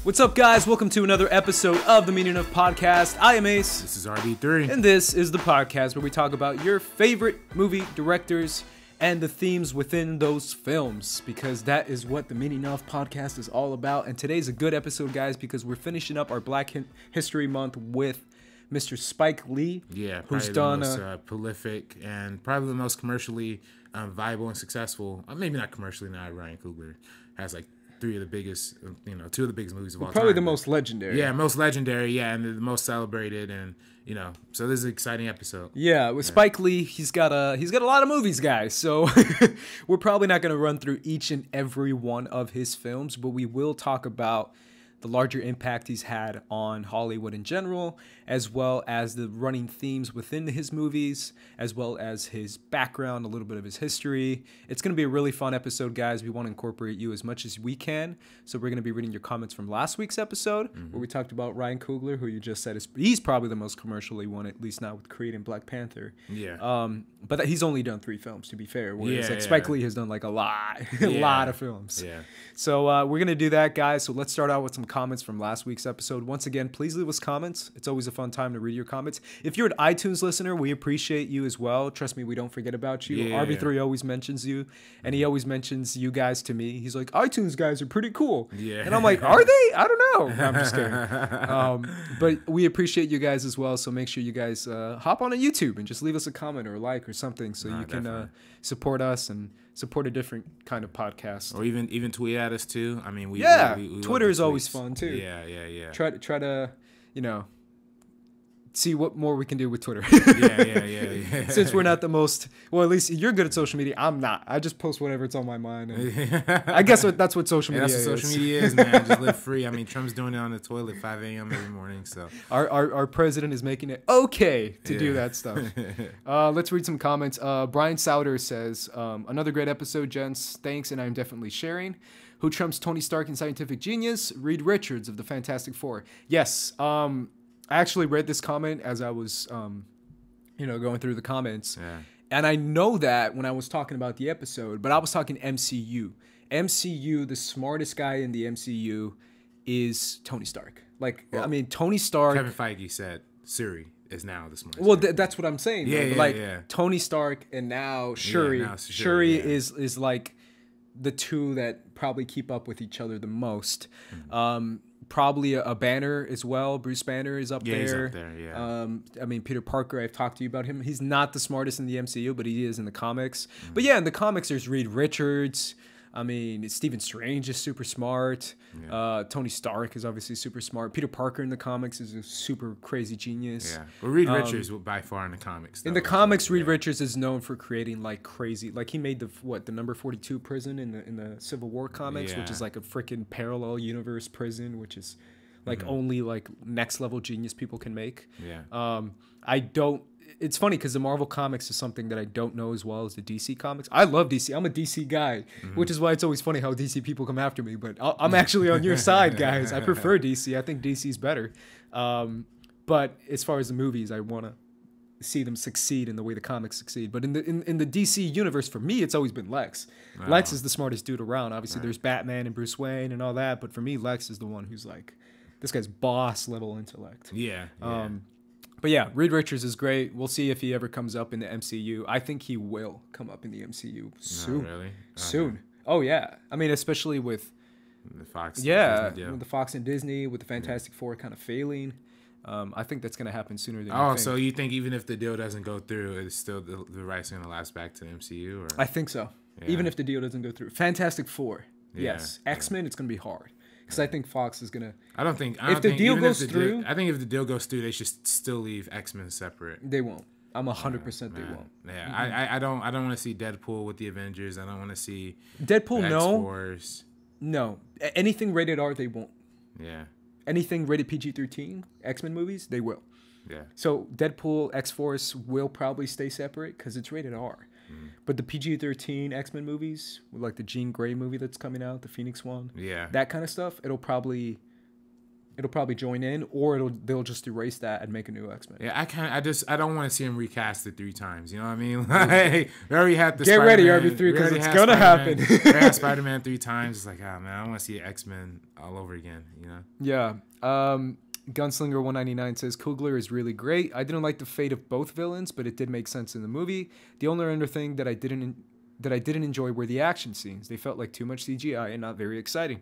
What's up, guys? Welcome to another episode of the Meaning of Podcast. I am Ace. This is RD3. And this is the podcast where we talk about your favorite movie directors and the themes within those films, because that is what the Meaning of Podcast is all about. And today's a good episode, guys, because we're finishing up our Black History Month with Mr. Spike Lee. Yeah, who's done the most prolific and probably the most commercially viable and successful. Maybe not commercially now. Ryan Coogler has like two of the biggest movies of all time. Probably the most legendary. Yeah, most legendary. Yeah, and the most celebrated, and so this is an exciting episode. Yeah, with Spike Lee, he's got a lot of movies, guys. So we're probably not going to run through each and every one of his films, but we will talk about the larger impact he's had on Hollywood in general, as well as the running themes within his movies, as well as his background, a little bit of his history. It's going to be a really fun episode, guys. We want to incorporate you as much as we can. So we're going to be reading your comments from last week's episode, where we talked about Ryan Coogler, who you just said he's probably the most commercially one, at least now with Creed and Black Panther. Yeah. But he's only done 3 films, to be fair. Whereas Spike Lee has done like a lot of films. Yeah. So we're going to do that, guys. So let's start out with some comments from last week's episode. Once again, please leave us comments. It's always a fun time to read your comments. If you're an iTunes listener, we appreciate you as well. Trust me, we don't forget about you. Yeah. RB3 always mentions you, and he always mentions you guys to me. He's like, iTunes guys are pretty cool. Yeah. And I'm like, are they? I don't know. No, I'm just kidding. But we appreciate you guys as well, so make sure you guys hop on YouTube and just leave us a comment or a like or something, so you can support us and support a different kind of podcast. Or even tweet at us too. I mean, we Twitter is always fun too. Yeah. Try to see what more we can do with Twitter. Yeah. Since we're not the most, well, at least you're good at social media. I'm not. I just post whatever's on my mind. And I guess that's what social media is. That's what social media is, man. Just live free. I mean, Trump's doing it on the toilet 5 a.m. every morning. So our president is making it okay to do that stuff. Let's read some comments. Brian Souter says, another great episode, gents. Thanks, and I'm definitely sharing. Who trumps Tony Stark in scientific genius? Reed Richards of the Fantastic Four. Yes. I actually read this comment as I was, going through the comments. Yeah. And I know that when I was talking about the episode, but I was talking MCU. MCU, the smartest guy in the MCU is Tony Stark. Tony Stark. Kevin Feige said Siri is now the smartest. Well, that's what I'm saying. Yeah. Tony Stark and now Shuri. Yeah, Shuri is like the two that probably keep up with each other the most. Mm-hmm. Probably a Banner as well. Bruce Banner is up there. He's up there, yeah. Peter Parker, I've talked to you about him. He's not the smartest in the MCU, but he is in the comics. Mm-hmm. But yeah, in the comics, there's Reed Richards. I mean, Stephen Strange is super smart. Yeah. Tony Stark is obviously super smart. Peter Parker in the comics is a super crazy genius. Yeah, well, Reed Richards by far in the comics. In the comics, Reed Richards is known for creating like crazy. Like he made the number 42 prison in the Civil War comics, which is like a freaking parallel universe prison, which is like only like next level genius people can make. Yeah. It's funny because the Marvel comics is something that I don't know as well as the DC comics. I love DC. I'm a DC guy, which is why it's always funny how DC people come after me. But I'm actually on your side, guys. I prefer DC. I think DC's better. But as far as the movies, I want to see them succeed in the way the comics succeed. But in the DC universe, for me, it's always been Lex. Wow. Lex is the smartest dude around. Obviously, there's Batman and Bruce Wayne and all that. But for me, Lex is the one who's like, this guy's boss level intellect. Yeah. But yeah, Reed Richards is great. We'll see if he ever comes up in the MCU. I think he will come up in the MCU soon. No, really? Soon. Oh, yeah. I mean, especially with the Fox. With the Fox and Disney, with the Fantastic Four kind of failing. I think that's going to happen sooner than you think. So you think even if the deal doesn't go through, it's still the rights are going to last back to the MCU? Or? I think so. Yeah. Even if the deal doesn't go through. Fantastic Four. Yeah. Yes. X-Men, it's going to be hard. Because I think Fox is gonna. I don't think if the deal goes through, they should still leave X-Men separate. They won't. I'm 100% they won't. Yeah, I don't want to see Deadpool with the Avengers. I don't want to see Deadpool. X-Force. No, anything rated R, they won't. Yeah. Anything rated PG-13, X-Men movies, they will. Yeah. So Deadpool, X-Force will probably stay separate because it's rated R. But the PG-13 X-Men movies, like the Jean Grey movie that's coming out, the Phoenix one, yeah, that kind of stuff, it'll probably it'll probably join in, or they'll just erase that and make a new X-Men. Yeah, I don't want to see him recast it 3 times. You know what I mean? Like, we already had the Get ready, RB3, because it's gonna happen. We already had Spider-Man 3 times. It's like, oh man, I want to see X-Men all over again. You know? Yeah. Gunslinger 199 says Coogler is really great. I didn't like the fate of both villains, but it did make sense in the movie. The only other thing that I didn't enjoy were the action scenes. They felt like too much CGI and not very exciting.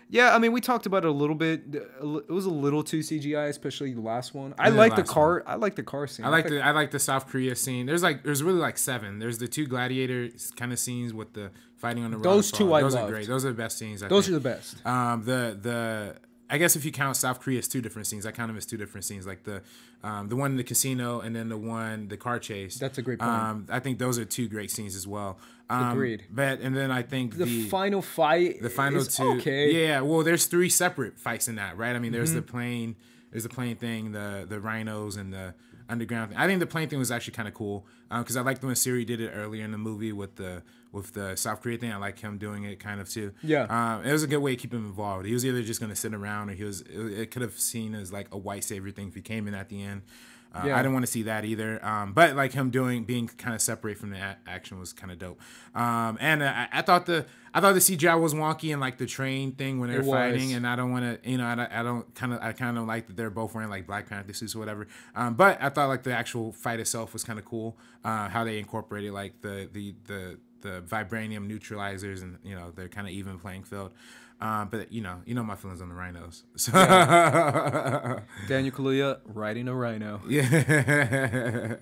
Yeah, I mean, we talked about it a little bit. It was a little too CGI, especially the last one. I like the car. I like the car scene. I like the South Korea scene. There's really like 7. There's the 2 gladiator kind of scenes with the fighting on the road. Those 2 I loved. Those are great. Those are the best scenes. Those are the best. I guess if you count South Korea as 2 different scenes, I count them as 2 different scenes. Like the one in the casino and then the car chase. That's a great point. I think those are 2 great scenes as well. Agreed. And then I think the final fight. The final is 2. Okay. Yeah. Well, there's 3 separate fights in that, right? I mean, there's the plane. There's the plane thing, the rhinos, and the underground thing. I think the plane thing was actually kind of cool because I liked when Siri did it earlier in the movie with the South Korea thing. I like him doing it kind of too. Yeah. It was a good way to keep him involved. He was either just going to sit around or it could have seen as like a white savior thing if he came in at the end. I didn't want to see that either. But like him being kind of separate from the action was kind of dope. And I thought the CGI was wonky and like the train thing when they're fighting. And I don't want to, I kind of like that they're both wearing like Black Panther suits or whatever. But I thought like the actual fight itself was kind of cool. How they incorporated like the vibranium neutralizers and they're kind of even playing field. But you know my feelings on the rhinos. So. Yeah. Daniel Kaluuya riding a rhino. Yeah.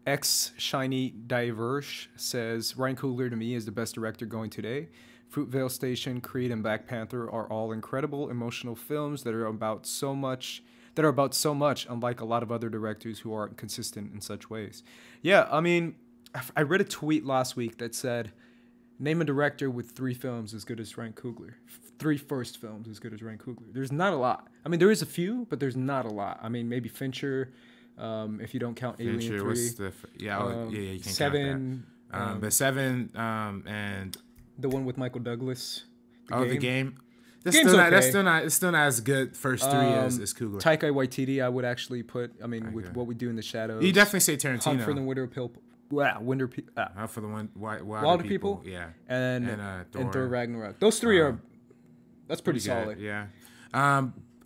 X Shiny Diverge says Ryan Coogler to me is the best director going today. Fruitvale Station, Creed, and Black Panther are all incredible emotional films that are about so much, unlike a lot of other directors who aren't consistent in such ways. Yeah, I mean, I read a tweet last week that said, name a director with 3 films as good as Ryan Coogler. 3 first films as good as Ryan Coogler. There's not a lot. I mean, there is a few, but there's not a lot. I mean, maybe Fincher, if you don't count Alien 3. What's the you can't 7, count that. But 7 and the one with Michael Douglas. The Game. It's still not as good first 3 as Coogler. Taika Waititi, I would actually put. I mean, with What We Do in the Shadows. You definitely say Tarantino. Hunt for the Wilder People. Wow, For the Wilder People. Yeah. And Thor Ragnarok. Those 3 are. That's pretty solid. Yeah.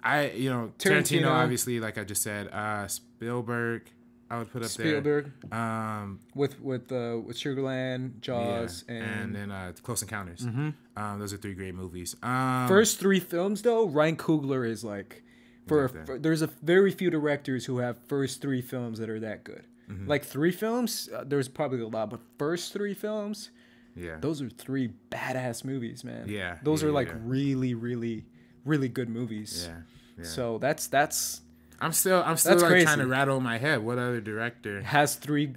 Tarantino obviously, like I just said. Spielberg, I would put up Spielberg. there. With Sugarland, Jaws, and then Close Encounters. Mm-hmm. Those are 3 great movies. First 3 films though, Ryan Coogler is like, there's a very few directors who have first 3 films that are that good. Mm-hmm. Like 3 films, there's probably a lot, but first 3 films, those are 3 badass movies, man. Yeah, those are like really, really, really good movies. Yeah. So that's. I'm still like trying to rattle in my head what other director has 3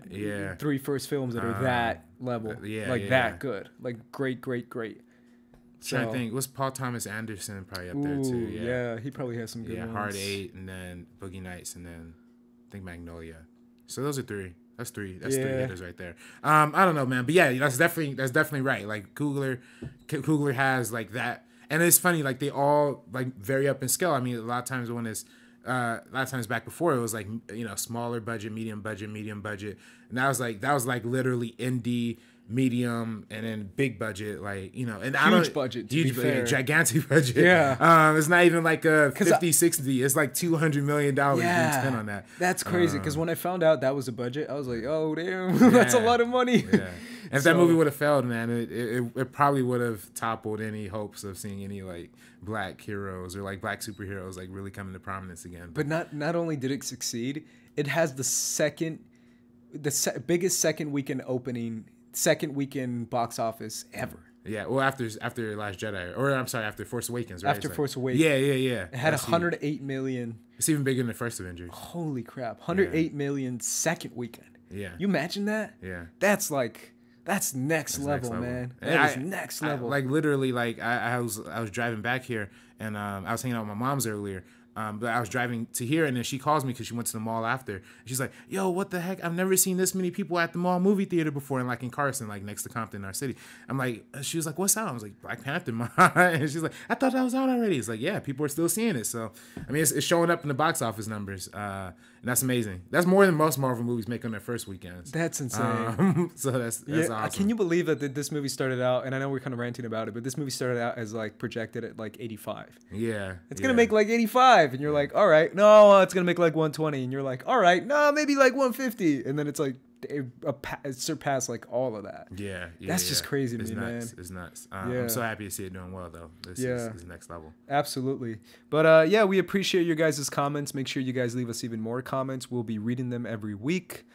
first films that are that level, that good, like great. Trying to think, what's Paul Thomas Anderson probably up there too? Yeah, he probably has some good ones. Hard 8, and then Boogie Nights, and then I think Magnolia. So those are 3. That's 3. That's 3 hitters right there. I don't know, man, but yeah, that's definitely right. Like Coogler has like that, and it's funny, like they all like vary up in scale. I mean, a lot of times a lot of times back before it was like smaller budget, medium budget, and that was like literally indie, medium, and then big budget, like and huge budget, to be fair. Gigantic budget. It's not even like a 50-60. It's like $200 million being spent on that. That's crazy because when I found out that was a budget, I was like, oh damn, that's a lot of money. And if that movie would have failed, man, it probably would have toppled any hopes of seeing any like black heroes or like black superheroes like really coming to prominence again. But not only did it succeed, it has the biggest second weekend box office ever. Yeah, well, after Last Jedi, or I'm sorry, after Force Awakens, right? After Force Awakens. Yeah. It had 108 million. It's even bigger than the first Avengers. Holy crap. 108 million second weekend. Yeah. You imagine that? Yeah. That's next level, man. That is next level. Like literally, like I was driving back here, and I was hanging out with my mom's earlier. But I was driving to here, and then she calls me because she went to the mall after. And she's like, "Yo, what the heck? I've never seen this many people at the mall movie theater before." And like in Carson, like next to Compton, our city. I'm like, she was like, "What's out?" I was like, "Black Panther." And she's like, "I thought that was out already." It's like, yeah, people are still seeing it. So I mean, it's showing up in the box office numbers, and that's amazing. That's more than most Marvel movies make on their first weekends. That's insane. So that's awesome. Can you believe that this movie started out? And I know we're kind of ranting about it, but this movie started out as like projected at like 85. Yeah, it's gonna make like 85, and you're like, all right, no, it's gonna make like 120, and you're like, all right, no, maybe like 150, and then it's like it surpassed like all of that. Yeah, that's just crazy to me, nuts. man. It's nuts. I'm so happy to see it doing well, though. This is next level. Absolutely. But yeah, we appreciate your guys' comments. Make sure you guys leave us even more comments. We'll be reading them every week.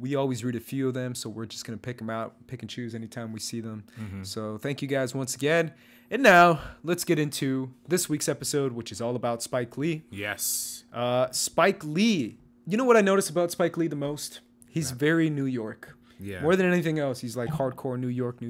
We always read a few of them, so we're just gonna pick them out, pick and choose anytime we see them. So thank you guys once again. And now let's get into this week's episode, which is all about Spike Lee. Yes. Spike Lee. You know what I notice about Spike Lee the most? He's very New York. Yeah. More than anything else, he's like hardcore New York,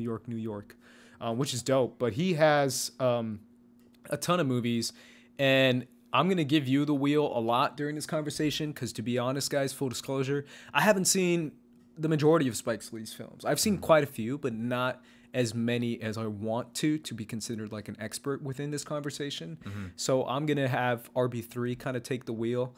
which is dope. But he has a ton of movies, and I'm going to give you the wheel a lot during this conversation because, to be honest, guys, full disclosure, I haven't seen the majority of Spike Lee's films. I've seen quite a few, but not as many as I want to be considered like an expert within this conversation. So I'm going to have RB3 kind of take the wheel,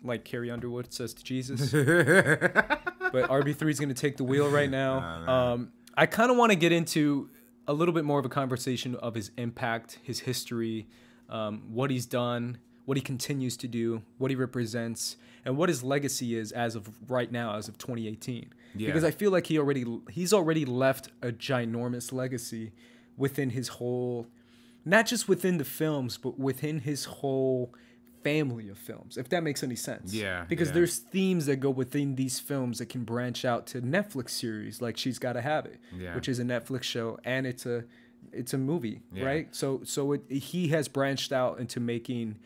like Carrie Underwood says to Jesus. But RB3 is going to take the wheel right now. I kind of want to get into a little bit more of a conversation of his impact, his history, what he's done, what he continues to do, what he represents, and what his legacy is as of right now, as of 2018. Yeah. Because I feel like he's already left a ginormous legacy within his whole, not just within the films, but within his whole family of films, if that makes any sense. Yeah. Because there's themes that go within these films that can branch out to Netflix series, like She's Gotta Have It, which is a Netflix show, and it's a movie, right? So he has branched out into making,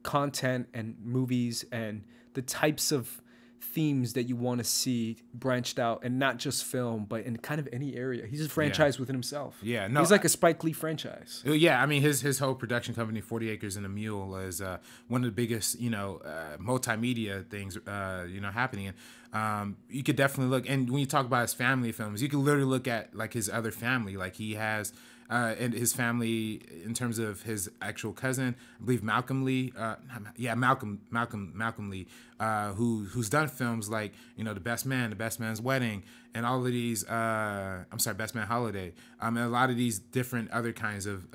content and movies and the types of themes that you want to see branched out, and not just film, but in kind of any area. He's a franchise within himself. Yeah, no, he's like a Spike Lee franchise. Yeah, I mean his whole production company, 40 Acres and a Mule, is one of the biggest multimedia things happening. And you could definitely look, and when you talk about his family films, you can literally look at like his other family, like he has. And his family, in terms of his actual cousin, I believe Malcolm Lee. Malcolm Lee, who's done films like The Best Man, The Best Man's Wedding, and all of these. Best Man Holiday, and a lot of these different other kinds of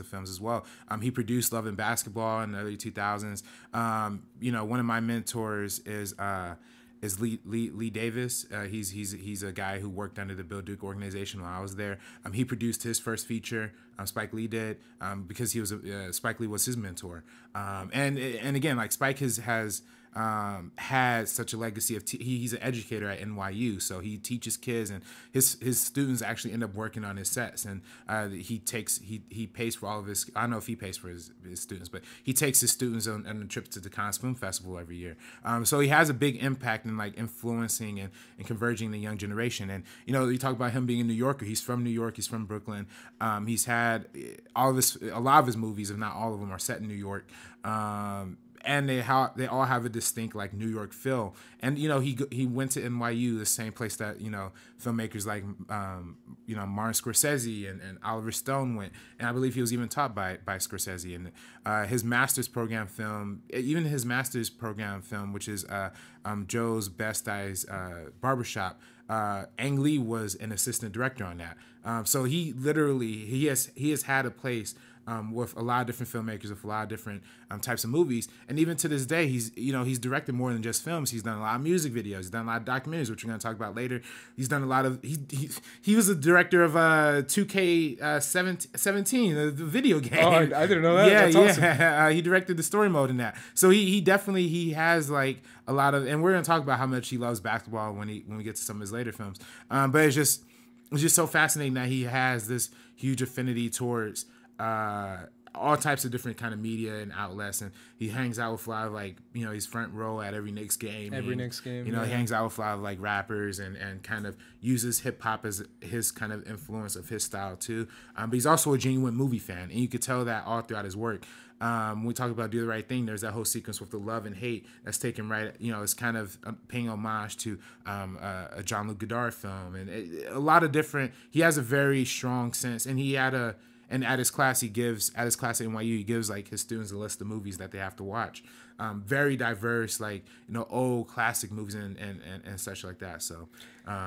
films as well. He produced Love and Basketball in the early 2000s. One of my mentors is Lee Davis. He's a guy who worked under the Bill Duke organization while I was there. He produced his first feature. Spike Lee did, because Spike Lee was his mentor. And again, like Spike has had such a legacy of he's an educator at NYU, so he teaches kids, and his students actually end up working on his sets, and he pays for all of his. I don't know if he pays for his students, but he takes his students on a trip to the Cannes Film Festival every year. So he has a big impact in like influencing and converging the young generation. And you talk about him being a New Yorker. He's from New York. He's from Brooklyn. He's had a lot of his movies, if not all of them, are set in New York. And they all have a distinct like New York feel. And he went to NYU, the same place that filmmakers like Martin Scorsese and Oliver Stone went. And I believe he was even taught by Scorsese. And his master's program film, which is Joe's Best Eyes Barbershop, Ang Lee was an assistant director on that. So he has had a place with a lot of different filmmakers, with a lot of different types of movies. And even to this day, he's directed more than just films. He's done a lot of music videos. He's done a lot of documentaries, which we're going to talk about later. He's done a lot of, he was the director of 2K17, the video game. Oh, I didn't know that. That's awesome. He directed the story mode in that. So he definitely has like a lot of, and we're going to talk about how much he loves basketball when we get to some of his later films. But it's just so fascinating that he has this huge affinity towards all types of different kind of media and outlets, and he hangs out with a lot of like, you know, he's front row at every Knicks game. You know, he hangs out with a lot of like rappers and kind of uses hip hop as his kind of influence of his style too. But he's also a genuine movie fan, and you could tell that all throughout his work. When we talk about Do the Right Thing, there's that whole sequence with the love and hate that's taken right, you know, it's kind of paying homage to a Jean-Luc Godard film, and a lot of different, he has a very strong sense, and he had and at his class at NYU, he gives like his students a list of movies that they have to watch. Very diverse, like, you know, old classic movies and such like that. So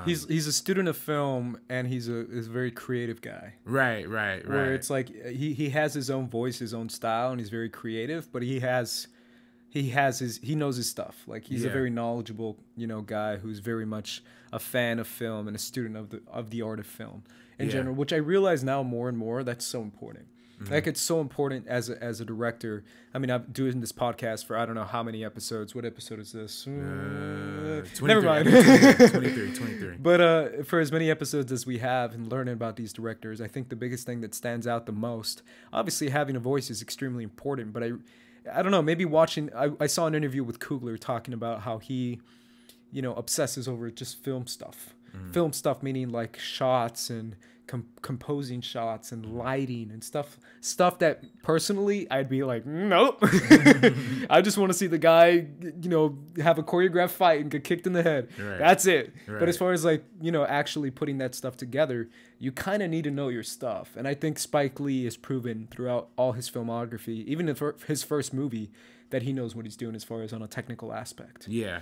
he's a student of film, and he's a very creative guy. Right. Where it's like he has his own voice, his own style, and he's very creative, but he knows his stuff. Like, he's a very knowledgeable, you know, guy who's very much a fan of film and a student of the art of film in general, which I realize now more and more that's so important. Mm-hmm. Like, it's so important as a director. I mean, I'm doing this podcast for I don't know how many episodes. What episode is this? Never mind. 23. But for as many episodes as we have and learning about these directors, I think the biggest thing that stands out the most, obviously having a voice is extremely important, but I don't know, maybe watching, I saw an interview with Coogler talking about how he, you know, obsesses over just film stuff. Mm. Film stuff meaning like shots and composing shots and lighting and stuff that personally I'd be like, nope. I just want to see the guy, you know, have a choreographed fight and get kicked in the head. Right. That's it. Right. But as far as like, you know, actually putting that stuff together, you kind of need to know your stuff. And I think Spike Lee has proven throughout all his filmography, even in his first movie, that he knows what he's doing as far as on a technical aspect. Yeah.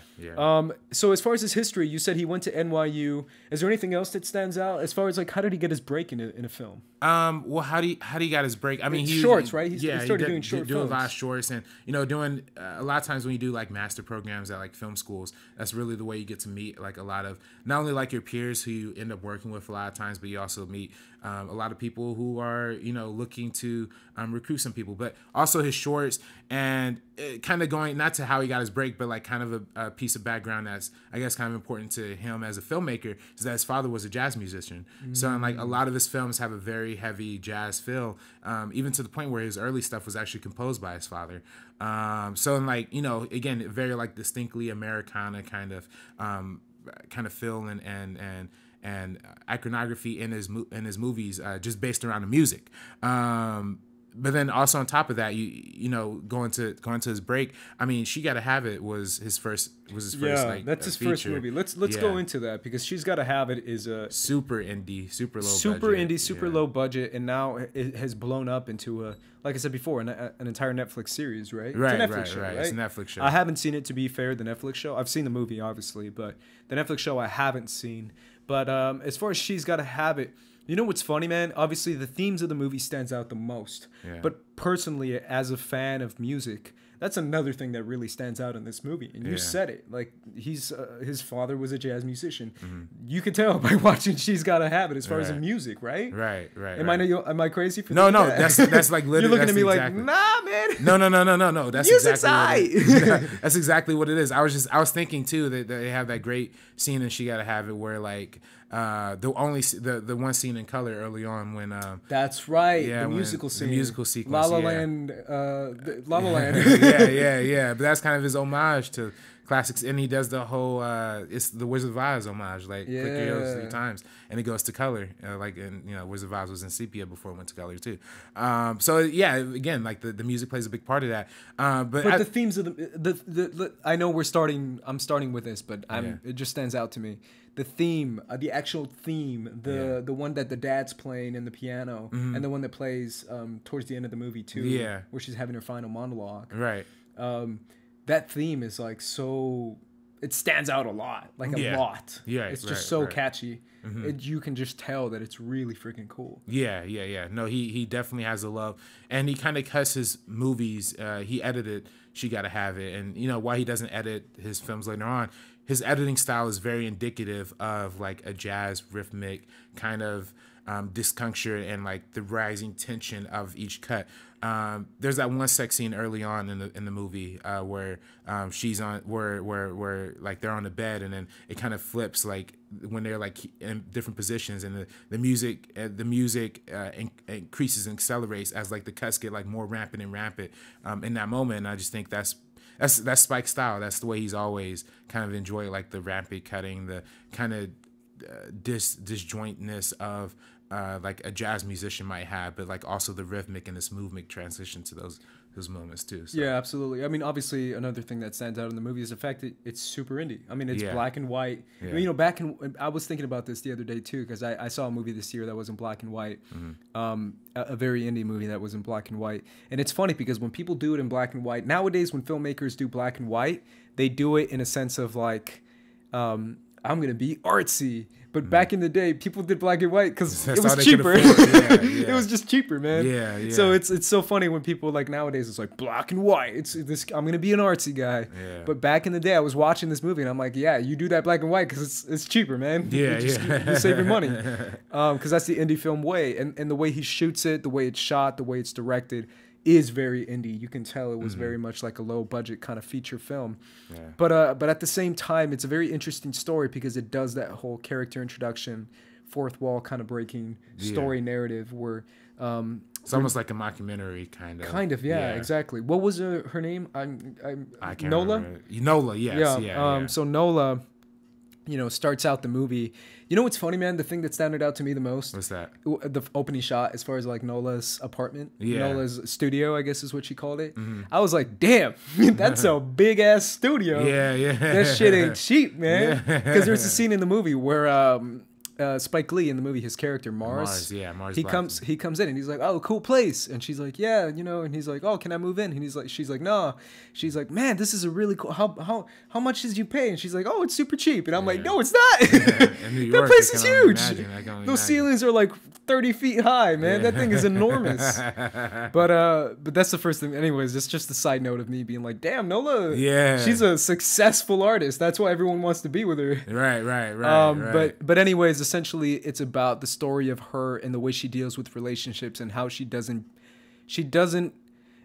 So as far as his history, you said he went to NYU. Is there anything else that stands out as far as like how did he get his break in a film? Well, how do he got his break? I mean, shorts, right? He started doing short films. Doing a lot of shorts, and you know, doing a lot of times when you do like master programs at like film schools, that's really the way you get to meet like a lot of not only like your peers who you end up working with a lot of times, but you also meet a lot of people who are, you know, looking to recruit some people. But also his shorts, and kind of going not to how he got his break, but like kind of a piece of background that's I guess kind of important to him as a filmmaker is that his father was a jazz musician. Mm-hmm. So and like a lot of his films have a very heavy jazz feel, even to the point where his early stuff was actually composed by his father. So and like, you know, again, very like distinctly Americana kind of feel and iconography in his movies, just based around the music. But then also on top of that, you know, going to his break. I mean, She Gotta Have It was his first. Like, that's his feature. First movie. Let's go into that because She's Gotta Have It is a super indie, super low budget, and now it has blown up into like I said before, an entire Netflix series, right? Right, it's a Netflix show, right? It's a Netflix show. I haven't seen it, to be fair. The Netflix show, I've seen the movie obviously, but the Netflix show I haven't seen. But as far as She's Gotta Have It. You know what's funny, man? Obviously, the themes of the movie stands out the most. Yeah. But personally, as a fan of music, that's another thing that really stands out in this movie. And you said it. Like, his father was a jazz musician. Mm-hmm. You can tell by watching She's Gotta Have It as far as the music, right? Right. Am I crazy for that? No, that's like literally. You're looking at me exactly. like, nah, man. No. That's music's that's exactly what it is. I was thinking too that they have that great scene in She Gotta Have It where like the one scene in color early on when that's right, the musical sequence, La La Land, La La Land. But that's kind of his homage to classics, and he does the whole it's the Wizard of Oz homage, like click your heels 3 times, and it goes to color, like, and you know, Wizard of Oz was in sepia before it went to color too. So yeah, again, like the music plays a big part of that. But the themes of the I know I'm starting with this, but it just stands out to me. The theme, the actual theme, the one that the dad's playing in the piano, and the one that plays towards the end of the movie too, where she's having her final monologue. Right. That theme is like so, it stands out a lot, like a lot. Yeah, it's just so catchy. Mm-hmm. You can just tell that it's really freaking cool. Yeah. No, he definitely has a love, and he kind of cuts his movies. He edited She Gotta Have It, and you know why he doesn't edit his films later on. His editing style is very indicative of like a jazz rhythmic kind of disjuncture and like the rising tension of each cut. There's that one sex scene early on in the movie where she's on where like they're on the bed, and then it kind of flips like when they're like in different positions, and the music increases and accelerates as like the cuts get like more rampant and rampant in that moment. And I just think that's Spike's style. That's the way he's always kind of enjoyed like the rampant cutting, the kind of disjointness of like a jazz musician might have, but like also the rhythmic and this movement transition to those moments too. So. Yeah, absolutely. I mean, obviously, another thing that stands out in the movie is the fact that it's super indie. I mean, it's black and white. Yeah. I mean, you know, I was thinking about this the other day too, because I saw a movie this year that was in black and white, a very indie movie that was in black and white. And it's funny because when people do it in black and white nowadays, when filmmakers do black and white, they do it in a sense of like, I'm gonna be artsy. But back in the day, people did black and white because it was cheaper. It was just cheaper, man. Yeah. So it's so funny when people like nowadays it's like black and white. It's this. I'm gonna be an artsy guy. Yeah. But back in the day, I was watching this movie and I'm like, yeah, you do that black and white because it's cheaper, man. Yeah, you save your money. Because that's the indie film way, and the way he shoots it, the way it's shot, the way it's directed is very indie. You can tell it was very much like a low budget kind of feature film. Yeah. But at the same time, it's a very interesting story because it does that whole character introduction, fourth wall kind of breaking story narrative where it's almost like a mockumentary kind of. Yeah, exactly. What was her name? I can't Nola? Remember. Nola, yes. Yeah. So Nola, you know, starts out the movie. You know what's funny, man? The thing that stood out to me the most. What's that? The opening shot, as far as like Nola's apartment. Yeah. Nola's studio, I guess is what she called it. I was like, damn, that's a big ass studio. Yeah. That shit ain't cheap, man. Because there's a scene in the movie where Spike Lee in the movie, his character Mars. Mars. He comes in and he's like, "Oh, cool place," and she's like, "Yeah, you know," and he's like, "Oh, can I move in?" And she's like, "No," she's like, "Man, this is a really cool. How much did you pay?" And she's like, "Oh, it's super cheap," and I'm like, "No, it's not. That place is huge. Those ceilings are like 30 feet high, man. That thing is enormous." But that's the first thing. Anyways, it's just a side note of me being like, "Damn, Nola. Yeah, she's a successful artist. That's why everyone wants to be with her." Right. But anyways. Essentially, it's about the story of her and the way she deals with relationships and how she doesn't.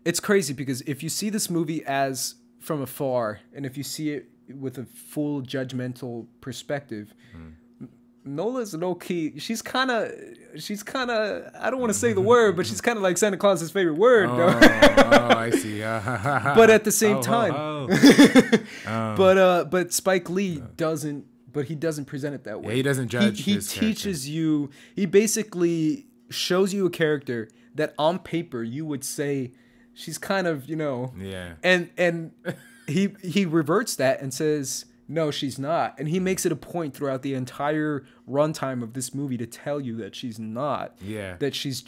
It's crazy because if you see this movie as from afar and if you see it with a full judgmental perspective, Nola's low key. She's kind of. I don't want to say the word, but she's kind of like Santa Claus's favorite word. I see. But at the same time, but Spike Lee doesn't. But he doesn't present it that way. Yeah, he doesn't judge. He teaches you. He basically shows you a character that on paper you would say she's kind of, you know. Yeah. And he reverts that and says no, she's not. And he makes it a point throughout the entire runtime of this movie to tell you that she's not. Yeah. That she's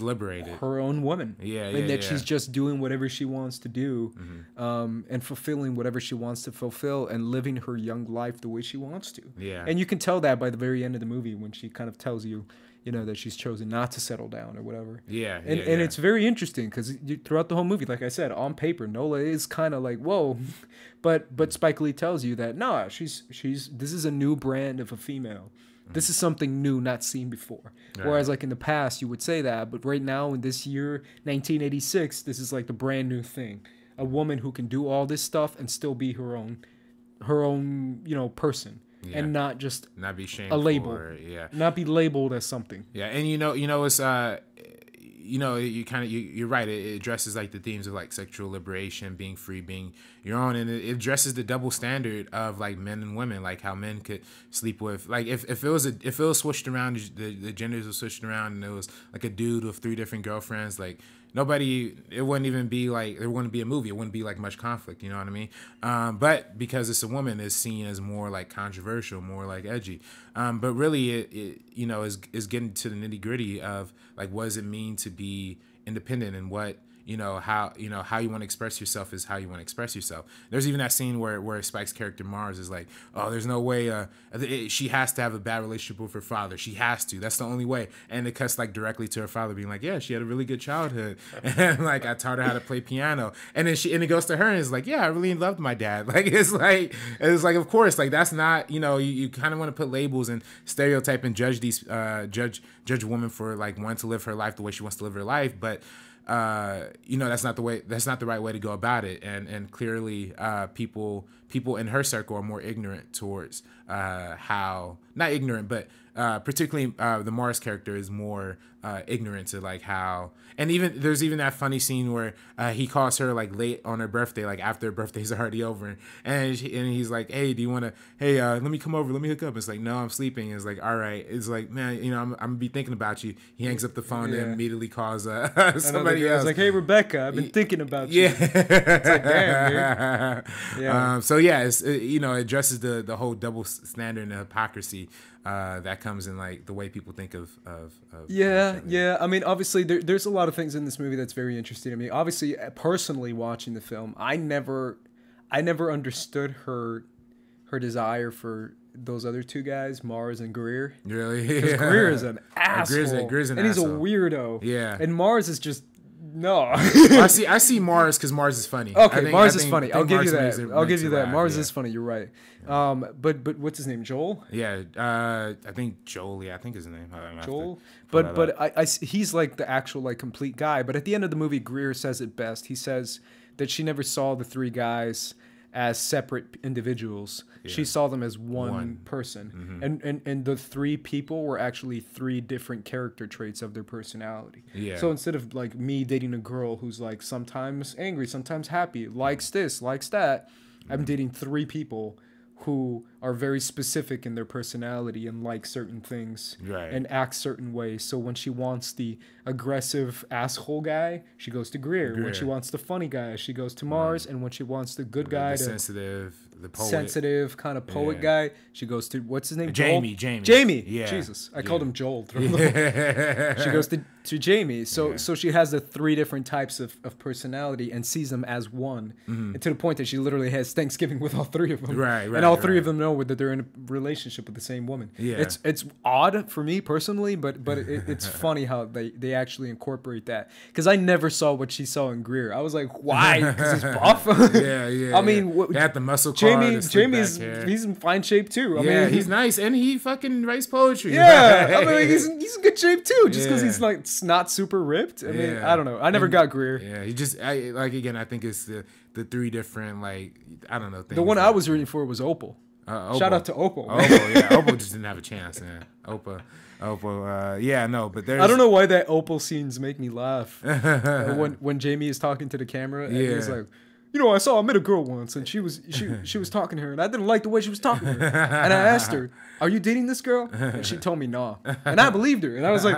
liberated. Her own woman. And that she's just doing whatever she wants to do, and fulfilling whatever she wants to fulfill and living her young life the way she wants to. Yeah. And you can tell that by the very end of the movie when she kind of tells you, you know, that she's chosen not to settle down or whatever. And it's very interesting because throughout the whole movie, like I said, on paper, Nola is kind of like, whoa. But Spike Lee tells you that, nah, this is a new brand of a female. This is something new, not seen before. Right. Whereas like in the past, you would say that. But right now in this year, 1986, this is like the brand new thing. A woman who can do all this stuff and still be her own, you know, person. Yeah. And not just not be shamed a label, not be labeled as something. Yeah, and you know, it's you're right. It addresses like the themes of like sexual liberation, being free, being your own, and it addresses the double standard of like men and women, like how men could sleep with, like if it was switched around, the genders were switched around, and it was like a dude with 3 different girlfriends, like. It wouldn't even be like, there wouldn't be a movie. It wouldn't be like much conflict, you know what I mean? But because it's a woman, it's seen as more like controversial, more like edgy. But really it you know, is getting to the nitty gritty of like, what does it mean to be independent and what, how you want to express yourself is how you want to express yourself. There's even that scene where Spike's character Mars is like, oh, there's no way she has to have a bad relationship with her father. She has to. That's the only way. And it cuts like directly to her father being like, yeah, she had a really good childhood, and like I taught her how to play piano. And then it goes to her and it's like, yeah, I really loved my dad. Like it's like of course, like that's not, you kind of want to put labels and stereotype and judge these judge a woman for like wanting to live her life the way she wants to live her life, but you know, that's not the right way to go about it. And clearly, people in her circle are more ignorant towards how, not ignorant, but particularly the Mars character is more ignorant to like how. And there's even that funny scene where he calls her like late on her birthday, like after her birthday's already over, and he's like, "Hey, do you want to? Hey, let me come over, let me hook up." It's like, "No, I'm sleeping." It's like, "All right." It's like, "Man, you know, I'm gonna be thinking about you." He hangs up the phone and immediately calls somebody else. It's like, "Hey, Rebecca, I've been thinking about you." Yeah. It's like, damn, dude. Yeah. So yeah, you know, it addresses the whole double standard and the hypocrisy that comes in like the way people think of yeah. I mean, obviously there's a lot of things in this movie that's very interesting to me. Obviously, personally watching the film, I never understood her desire for those other two guys, Mars and Greer. Really? Because Greer is an asshole. Greer's an and he's asshole. a weirdo. Yeah. And Mars is just no. I see Mars because Mars is funny. Okay, Mars is funny. I'll give you that. Mars Yeah. is funny. You're right. But what's his name? Joel? Yeah. I think Joel. Yeah, I think his name. Joel. But he's like the actual like complete guy. But at the end of the movie, Greer says it best. He says that she never saw the three guys as separate individuals. Yeah. She saw them as one person. Mm-hmm. And the three people were actually three different character traits of their personality. Yeah. So instead of like me dating a girl who's like sometimes angry, sometimes happy, likes this, likes that, I'm dating three people who are very specific in their personality and like certain things and act certain ways. So when she wants the aggressive asshole guy, she goes to Greer. When she wants the funny guy, she goes to Mars. And when she wants the good guy, the sensitive kind of poet guy, she goes to, what's his name? Jamie. Yeah. Jesus, I called him Joel. She goes to Jamie. So she has the three different types of personality and sees them as one. And to the point that she literally has Thanksgiving with all three of them. And all three of them know that they're in a relationship with the same woman. Yeah. It's odd for me personally, but it's funny how they actually incorporate that. Because I never saw what she saw in Greer. I was like, why? Because he's buff? I mean, they had the muscle car. Jamie's he's in fine shape too. I mean, he's nice and he fucking writes poetry. Yeah, I mean, he's in good shape too. Just because he's like not super ripped. I mean, I don't know. I never got Greer. Yeah, he just again. I think it's the three different like I don't know things. The one I was rooting for was Opal. Shout out to Opal. Opal just didn't have a chance, man. Opal. But there's. I don't know why that Opal scenes make me laugh. When Jamie is talking to the camera and he's like, you know, I met a girl once and she was talking to her and I didn't like the way she was talking to her. And I asked her, "Are you dating this girl?" And she told me no. And I believed her. And I was like,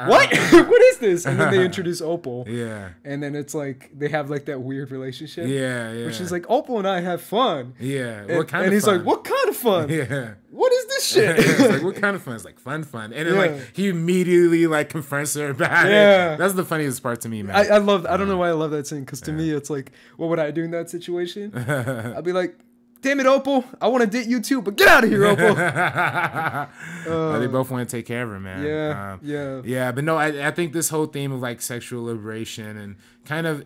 "What? What is this?" And then they introduce Opal. Yeah. And then it's like they have like that weird relationship. Yeah. Which is like, Opal and I have fun. Yeah. What kind of fun? And he's like, "What kind of fun?" Yeah. What is this shit? It's like, what kind of fun? It's like fun. And then like he immediately like confronts her about it. That's the funniest part to me, man. I don't know why I love that scene, because to me it's like, what would I do in that situation? I'd be like, damn it, Opal, I want to date you too, but get out of here, Opal. They both want to take care of her, man. Yeah. But no, I think this whole theme of like sexual liberation and kind of,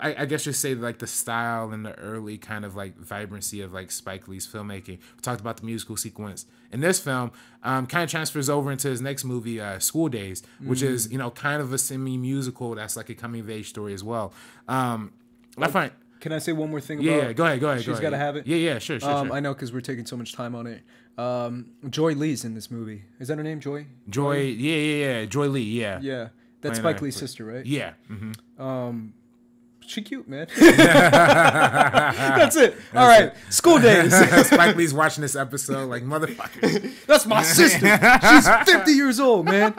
I guess you say like the style and the early kind of like vibrancy of like Spike Lee's filmmaking. We talked about the musical sequence in this film, kind of transfers over into his next movie, School Days, which is, you know, kind of a semi-musical that's like a coming-of-age story as well. I find... Can I say one more thing about Yeah, go ahead. She's Gotta Have It? Yeah, sure. I know, because we're taking so much time on it. Joy Lee's in this movie. Is that her name, Joy? Yeah. Joy Lee, yeah. Yeah. That's Spike Lee's sister, right? Yeah. She cute, man. That's it. All right. School Days. Spike Lee's watching this episode like, motherfucker. That's my sister. She's 50 years old, man.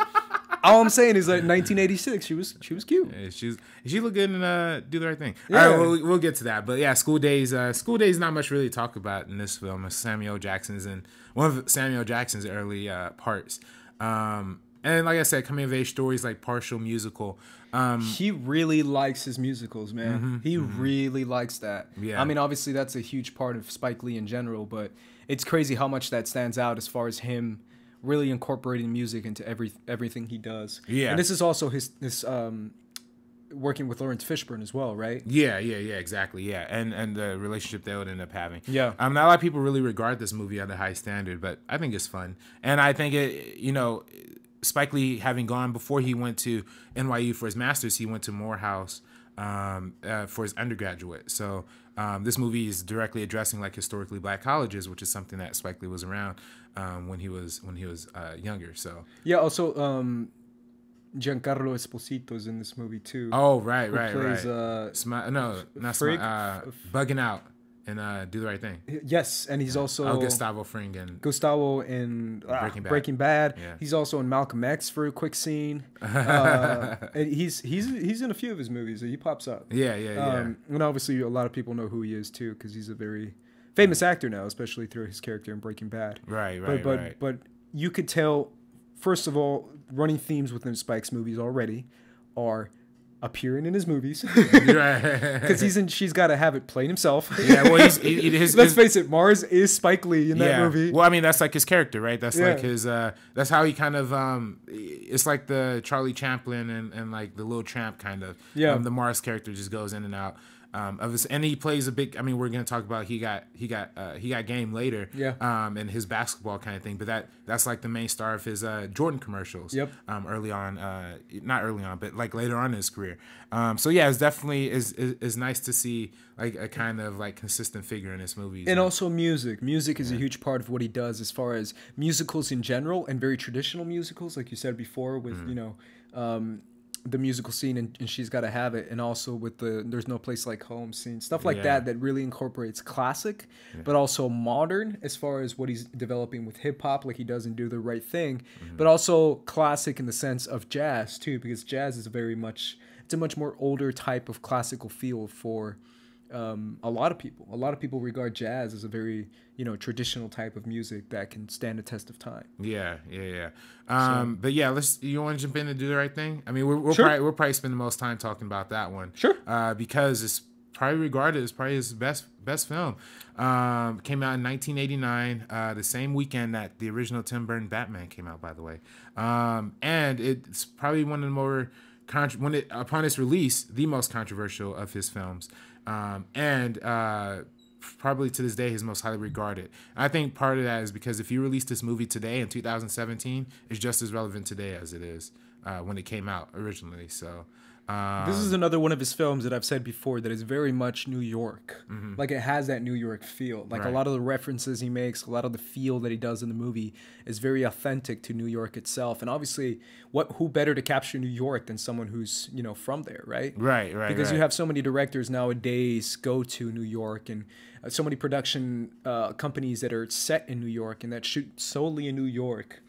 All I'm saying is like 1986, she was cute. Yeah, she looked good and Do the Right Thing. Yeah. All right, we'll get to that. But yeah, School Days. School Days, not much really to talk about in this film. It's one of Samuel Jackson's early parts. And like I said, coming of age stories, like partial musical. He really likes his musicals, man. He really likes that. Yeah. I mean, obviously that's a huge part of Spike Lee in general, but it's crazy how much that stands out as far as him really incorporating music into everything he does. Yeah. And this is also his working with Lawrence Fishburne as well, right? Yeah, exactly. Yeah. And the relationship they would end up having. Yeah. Not a lot of people really regard this movie at a high standard, but I think it's fun. And I think it, you know, Spike Lee having gone before he went to NYU for his master's, he went to Morehouse for his undergraduate. So this movie is directly addressing like historically black colleges, which is something that Spike Lee was around when he was younger. So yeah, also Giancarlo Esposito is in this movie too. Oh right. Bugging Out and Do the Right Thing. Yes, and he's also Gustavo Fring and Gustavo in Breaking Bad. Yeah. He's also in Malcolm X for a quick scene. And he's in a few of his movies. He pops up. Yeah. And obviously a lot of people know who he is too, because he's a very famous actor now, especially through his character in Breaking Bad. Right. But you could tell, first of all, running themes within Spike's movies already are appearing in his movies, because She's Got to Have It playing himself. Yeah, well, let's face it, Mars is Spike Lee in that movie. Well, I mean, that's like his character, right? That's like his. That's how he kind of. It's like the Charlie Chaplin and like the Little Tramp kind of. Yeah. The Mars character just goes in and out. Of his, and he plays a big. I mean, we're gonna talk about he got game later. Yeah. And his basketball kind of thing, but that's like the main star of his Jordan commercials. Yep. Early on, not early on, but like later on in his career. So yeah, it's definitely is nice to see like a kind of like consistent figure in his movies. And also music. Music is a huge part of what he does as far as musicals in general, and very traditional musicals, like you said before, with the musical scene and She's Gotta Have It, and also with the There's No Place Like Home scene, stuff like that really incorporates classic, but also modern as far as what he's developing with hip hop, like he does in Do the Right Thing, but also classic in the sense of jazz too, because jazz is it's a much more older type of classical feel for a lot of people. A lot of people regard jazz as a very traditional type of music that can stand the test of time. Yeah. But yeah, you want to jump in and Do the Right Thing? I mean, we'll probably spend the most time talking about that one. Sure. Because it's probably regarded as probably his best film. Came out in 1989, the same weekend that the original Tim Burton Batman came out, by the way. And it's probably one of the more upon its release, the most controversial of his films. Probably to this day his most highly regarded. And I think part of that is because if you release this movie today in 2017, it's just as relevant today as it is when it came out originally. So this is another one of his films that I've said before that is very much New York. Like it has that New York feel. Like a lot of the references he makes, a lot of the feel that he does in the movie is very authentic to New York itself. And obviously, who better to capture New York than someone who's from there, right? Right. Because you have so many directors nowadays go to New York, and so many production companies that are set in New York and that shoot solely in New York.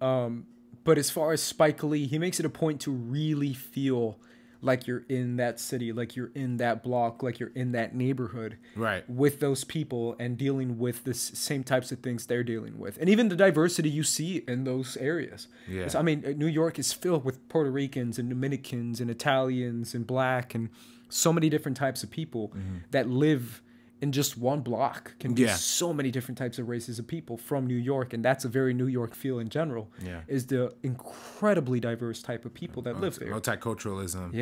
But as far as Spike Lee, he makes it a point to really feel like you're in that city, like you're in that block, like you're in that neighborhood, right, with those people and dealing with the same types of things they're dealing with, and even the diversity you see in those areas. Yeah, I mean, New York is filled with Puerto Ricans and Dominicans and Italians and Black and so many different types of people that live in just one block. Can be so many different types of races of people from New York, and that's a very New York feel in general. Is the incredibly diverse type of people that live there. Multiculturalism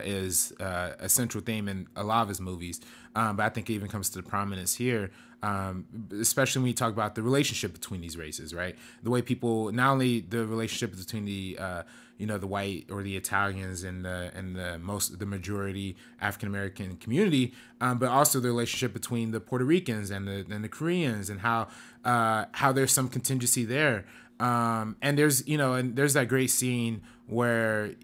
is a central theme in a lot of his movies, but I think it even comes to prominence here, especially when you talk about the relationship between these races, right? The way people, not only the relationship between the the white or the Italians and the majority African American community, but also the relationship between the Puerto Ricans and the Koreans, and how there's some contingency there. And there's that great scene where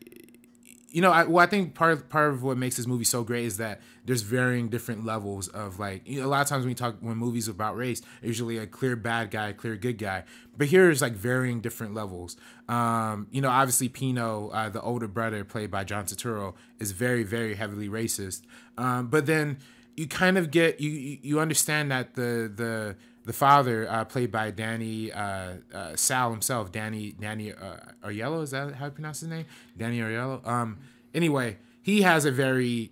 I think part of what makes this movie so great is that there's varying different levels of, like, a lot of times when movies about race, usually a clear bad guy, clear good guy, but here is like varying different levels. Obviously Pino, the older brother played by John Turturro, is very, very heavily racist. But then you kind of get you understand that the father, played by Danny Sal himself, Danny Aiello, is that how you pronounce his name? Danny Aiello. Anyway, he has a very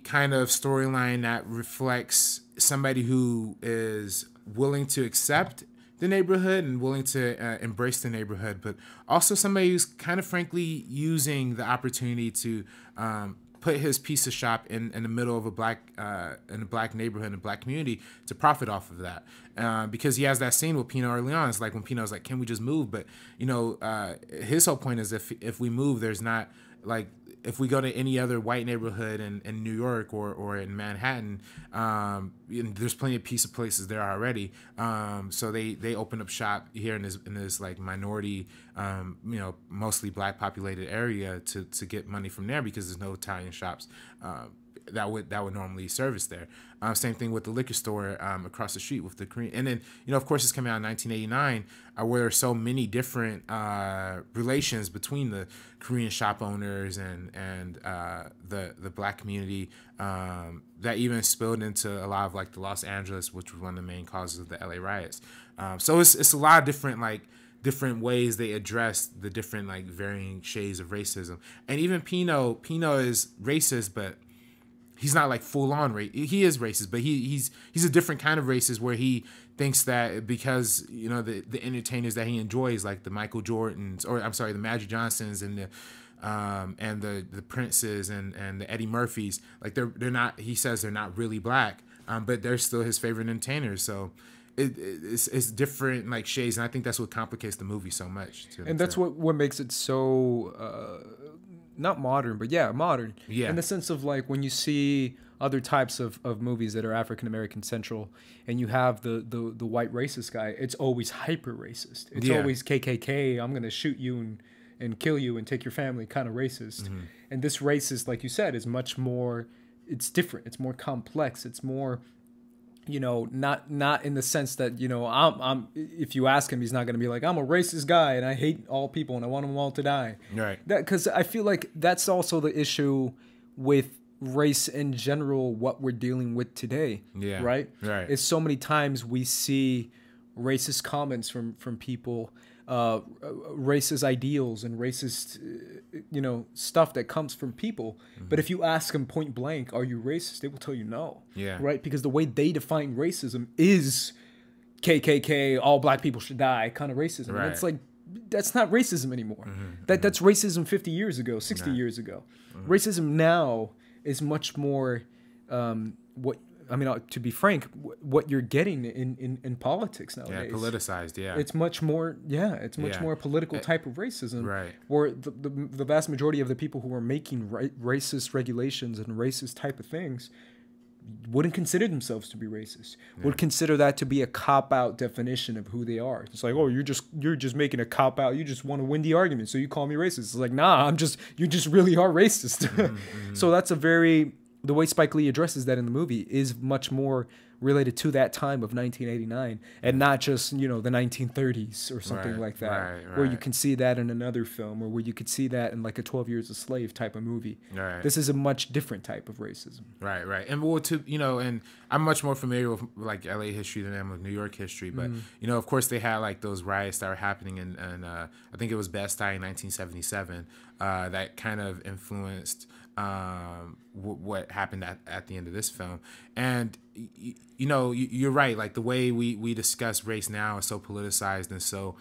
kind of storyline that reflects somebody who is willing to accept the neighborhood and willing to embrace the neighborhood, but also somebody who's kind of frankly using the opportunity to put his pizza shop in the middle of a black neighborhood, in a black community, to profit off of that. Because he has that scene with Pino early on. It's like when Pino's like, "Can we just move?" But his whole point is if we move, there's not like. If we go to any other white neighborhood in New York or in Manhattan, there's plenty of pizza places there already. So they open up shop here in this like minority, mostly black populated area to get money from there, because there's no Italian shops that would normally service there. Same thing with the liquor store across the street with the Korean. And then, of course, it's coming out in 1989, where there are so many different relations between the Korean shop owners and the black community that even spilled into a lot of like the Los Angeles, which was one of the main causes of the LA riots. So it's a lot of different ways they address the different like varying shades of racism. And even Pino is racist, but he's not like full on he is racist, but he's a different kind of racist, where he thinks that because the entertainers that he enjoys, like the Michael Jordans, or I'm sorry, the Magic Johnsons and the Princes and the Eddie Murphys, like they're not, he says they're not really black, but they're still his favorite entertainers. So it's different like shades, and I think that's what complicates the movie so much. And that's what makes it so not modern, but modern. Yeah. In the sense of like when you see other types of movies that are African American central, and you have the white racist guy, it's always hyper racist. It's always KKK. I'm gonna shoot you and kill you and take your family, kind of racist. Mm-hmm. And this racist, like you said, is much more. It's different. It's more complex. It's more. Not in the sense that, I'm if you ask him, he's not going to be like, I'm a racist guy and I hate all people and I want them all to die. Right. Because I feel like that's also the issue with race in general, what we're dealing with today. Yeah. Right. Right. It's so many times we see racist comments from people, racist ideals and racist, stuff that comes from people. Mm-hmm. But if you ask them point blank, are you racist? They will tell you no. Yeah. Right? Because the way they define racism is KKK, all black people should die kind of racism. Right. And it's like, that's not racism anymore. Mm-hmm. That's racism 50 years ago, 60 years ago. Mm-hmm. Racism now is much more to be frank, what you're getting in politics nowadays. Yeah, politicized, yeah. It's much more, more a political type of racism. Right. Where the vast majority of the people who are making racist regulations and racist type of things wouldn't consider themselves to be racist. Yeah. Would consider that to be a cop-out definition of who they are. It's like, oh, you're just making a cop-out. You just want to win the argument, so you call me racist. It's like, nah, you just really are racist. Mm-hmm. So that's the way Spike Lee addresses that in the movie is much more related to that time of 1989 and not just, the 1930s or something like that, right. Where you can see that in another film or where you could see that in like a 12 Years a Slave type of movie. Right. This is a much different type of racism. Right, right. And and I'm much more familiar with like LA history than I am with New York history, but of course they had like those riots that were happening in I think it was Bed-Stuy in 1977 that kind of influenced what happened at the end of this film. And you're right, like the way we discuss race now is so politicized, and so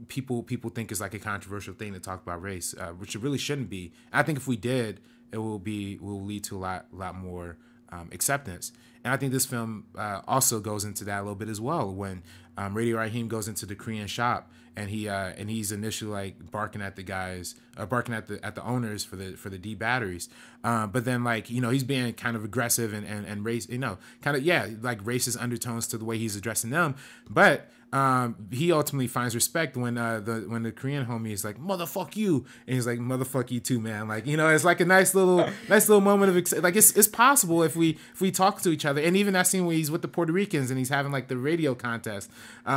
people think it's like a controversial thing to talk about race, which it really shouldn't be. I think if we did, it will lead to a lot more acceptance. And I think this film also goes into that a little bit as well, when Radio Raheem goes into the Korean shop and he's initially like barking at the guys, barking at the owners for the D batteries, but then like he's being kind of aggressive and race, kind of like racist undertones to the way he's addressing them, but he ultimately finds respect when the Korean homie is like, motherfuck you, and he's like, motherfuck you too, man. Like it's like a nice little moment of like it's possible if we talk to each other. And even that scene where he's with the Puerto Ricans and he's having like the radio contest, what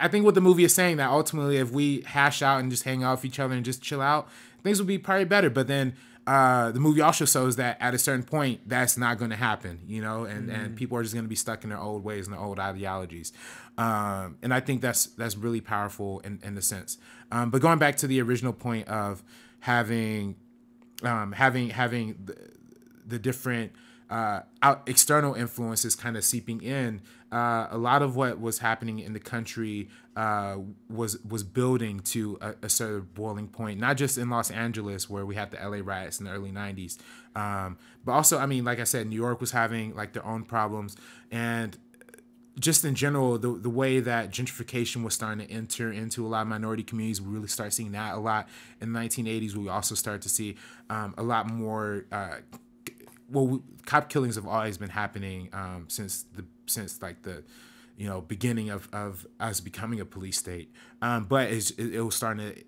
I think what the movie is saying, that ultimately if we hash out and just hang out with each other and just chill out, things will be probably better. But then the movie also shows that at a certain point that's not going to happen, and people are just going to be stuck in their old ways and their old ideologies, and I think that's really powerful in the sense. But going back to the original point of having the different external influences kind of seeping in, a lot of what was happening in the country was building to a sort of boiling point, not just in Los Angeles where we had the LA riots in the early 90s, but also, I mean, like I said, New York was having like their own problems, and just in general, the way that gentrification was starting to enter into a lot of minority communities, we really start seeing that a lot. In the 1980s, we also started to see a lot more. Cop killings have always been happening since like the beginning of us becoming a police state, but it was starting to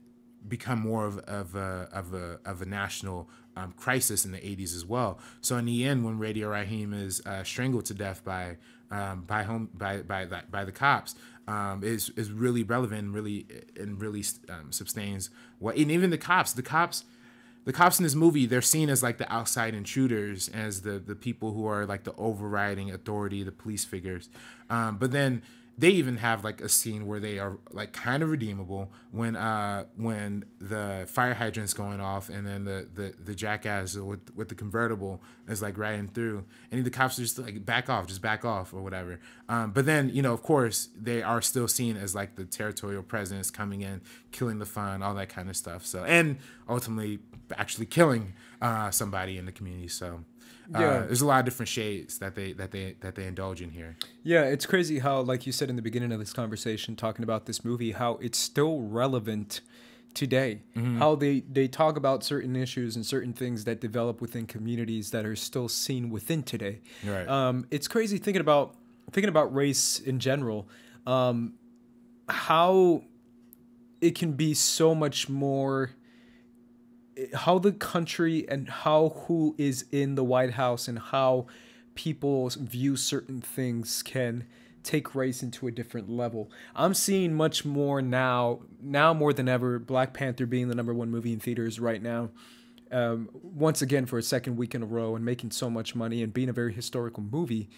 become more of a national crisis in the 80s as well. So in the end, when Radio Raheem is strangled to death by the cops, is really relevant and really sustains what. And even the cops in this movie, they're seen as like the outside intruders, as the people who are like the overriding authority, the police figures. But then they even have like a scene where they are like kind of redeemable when the fire hydrant's going off, and then the jackass with the convertible is like riding through, and the cops are just like back off or whatever. But then of course they are still seen as like the territorial presence coming in, killing the fun, all that kind of stuff. So, and ultimately actually killing somebody in the community. So. There's a lot of different shades that they indulge in here. Yeah, it's crazy how, like you said in the beginning of this conversation, talking about this movie, how it's still relevant today. Mm-hmm. How they talk about certain issues and certain things that develop within communities that are still seen within today. Right. It's crazy thinking about race in general. How it can be so much more. How the country and who is in the White House and how people view certain things can take race into a different level. I'm seeing much more now more than ever, Black Panther being the #1 movie in theaters right now, once again for a second week in a row, and making so much money and being a very historical movie,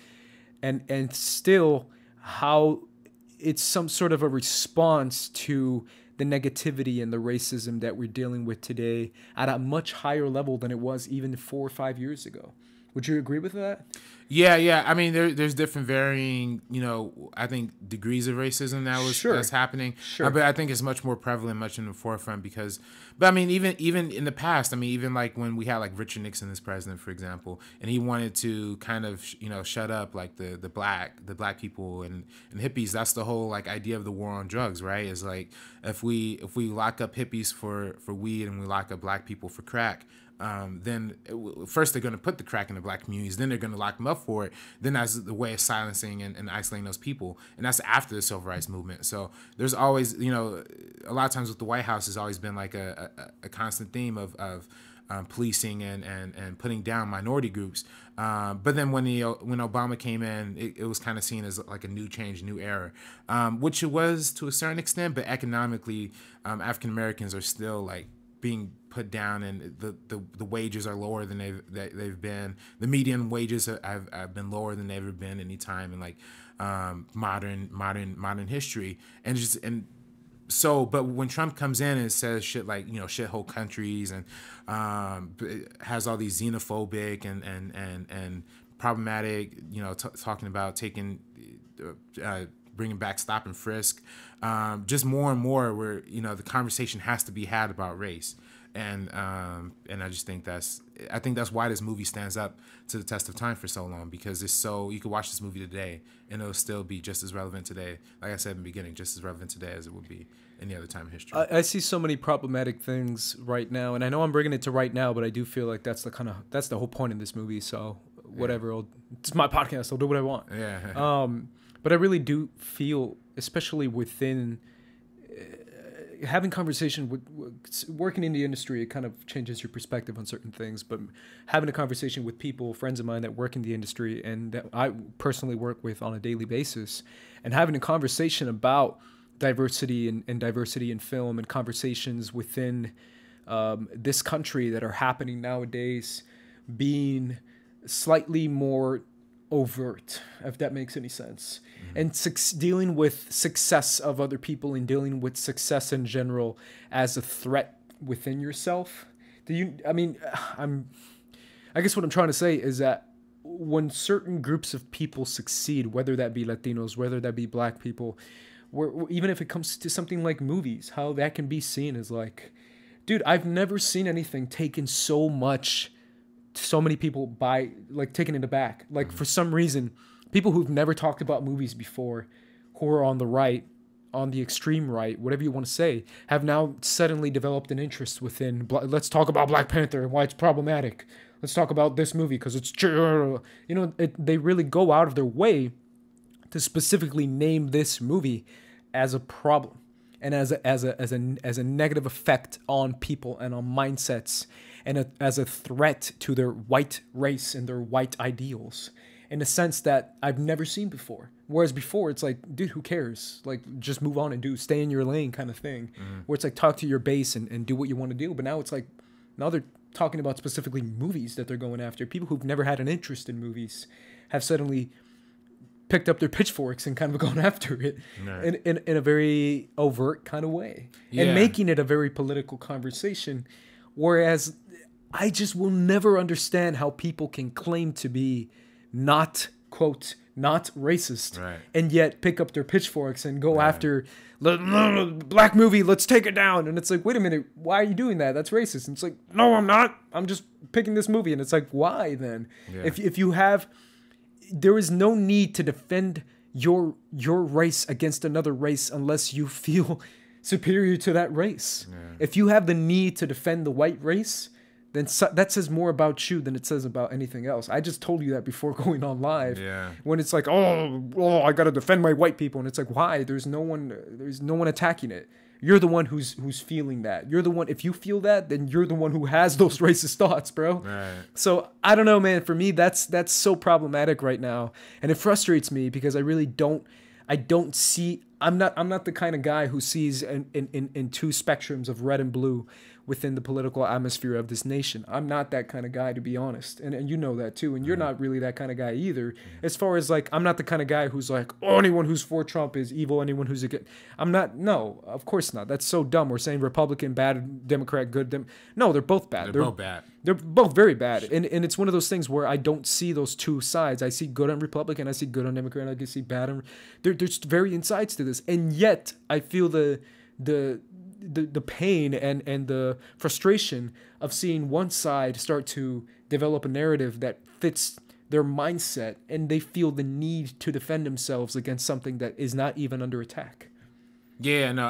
and still how it's some sort of a response to the negativity and the racism that we're dealing with today at a much higher level than it was even 4 or 5 years ago. Would you agree with that? Yeah. I mean, there's different varying, I think degrees of racism that's happening. Sure. But I think it's much more prevalent, much in the forefront but I mean, even in the past, I mean, even like when we had like Richard Nixon as president, for example, and he wanted to kind of, shut up like the black people and hippies. That's the whole like idea of the war on drugs, right? Is like if we lock up hippies for weed and we lock up black people for crack, then first they're going to put the crack in the black communities, then they're going to lock them up for it. Then that's the way of silencing and isolating those people. And that's after the civil rights movement. So there's always, a lot of times with the White House has always been like a constant theme of policing and putting down minority groups. But then when Obama came in, it was kind of seen as like a new change, new era, which it was to a certain extent. But economically, African Americans are still like being put down, and the wages are lower than they've been. The median wages have been lower than they've ever been any time in like modern history. But when Trump comes in and says shit like shithole countries and has all these xenophobic and problematic talking about taking bringing back stop and frisk, just more and more where the conversation has to be had about race, and I just think that's why this movie stands up to the test of time for so long, because it's so, you could watch this movie today and it'll still be just as relevant today, like I said in the beginning, just as relevant today as it would be any other time in history. I see so many problematic things right now, and I know I'm bringing it to right now, but I do feel like that's the whole point of this movie. So whatever, it's my podcast, I'll do what I want. Yeah. But I really do feel, especially within having conversation with working in the industry, it kind of changes your perspective on certain things. But having a conversation with people, friends of mine that work in the industry and that I personally work with on a daily basis, and having a conversation about diversity and diversity in film, and conversations within this country that are happening nowadays being slightly more overt, if that makes any sense. Mm-hmm. And dealing with success of other people and dealing with success in general as a threat within yourself. I guess what I'm trying to say is that when certain groups of people succeed, whether that be Latinos, whether that be black people, even if it comes to something like movies, how that can be seen as like, dude, I've never seen anything taken so many people by like taken it aback. Like for some reason, people who've never talked about movies before, who are on the right, on the extreme right, whatever you want to say, have now suddenly developed an interest within, let's talk about Black Panther and why it's problematic. Let's talk about this movie because it's, they really go out of their way to specifically name this movie as a problem and as a negative effect on people and on mindsets and as a threat to their white race and their white ideals in a sense that I've never seen before. Whereas before it's like, dude, who cares? Like, just move on and stay in your lane kind of thing. Where it's like, talk to your base and do what you want to do. But now it's like, now they're talking about specifically movies that they're going after. People who've never had an interest in movies have suddenly picked up their pitchforks and kind of gone after it in a very overt kind of way. And making it a very political conversation. Whereas I just will never understand how people can claim to be not, quote, not racist, and yet pick up their pitchforks and go after black movie, let's take it down. And it's like, wait a minute, why are you doing that? That's racist. And it's like, no, I'm not. I'm just picking this movie. And it's like, why then? If you have, there is no need to defend your race against another race unless you feel superior to that race. If you have the need to defend the white race, then that says more about you than it says about anything else. I just told you that before going on live. When it's like, oh, I gotta defend my white people, and it's like, why? There's no one attacking it. You're the one who's feeling that. You're the one. If you feel that, then you're the one who has those racist thoughts, bro. So I don't know, man. For me, that's so problematic right now, and it frustrates me because I really don't. I don't see. I'm not the kind of guy who sees in two spectrums of red and blue within the political atmosphere of this nation. I'm not that kind of guy, to be honest. And you know that too. And you're not really that kind of guy either. As far as like, I'm not the kind of guy who's like, oh, anyone who's for Trump is evil. Anyone who's against. I'm not. No, of course not. That's so dumb. We're saying Republican bad, Democrat good. No, they're both bad. They're both bad. They're both very bad. And it's one of those things where I don't see those two sides. I see good on Republican. I see good on Democrat. I can see bad on. There's varying sides to this. And yet I feel the pain and the frustration of seeing one side start to develop a narrative that fits their mindset, and they feel the need to defend themselves against something that is not even under attack. Yeah, no,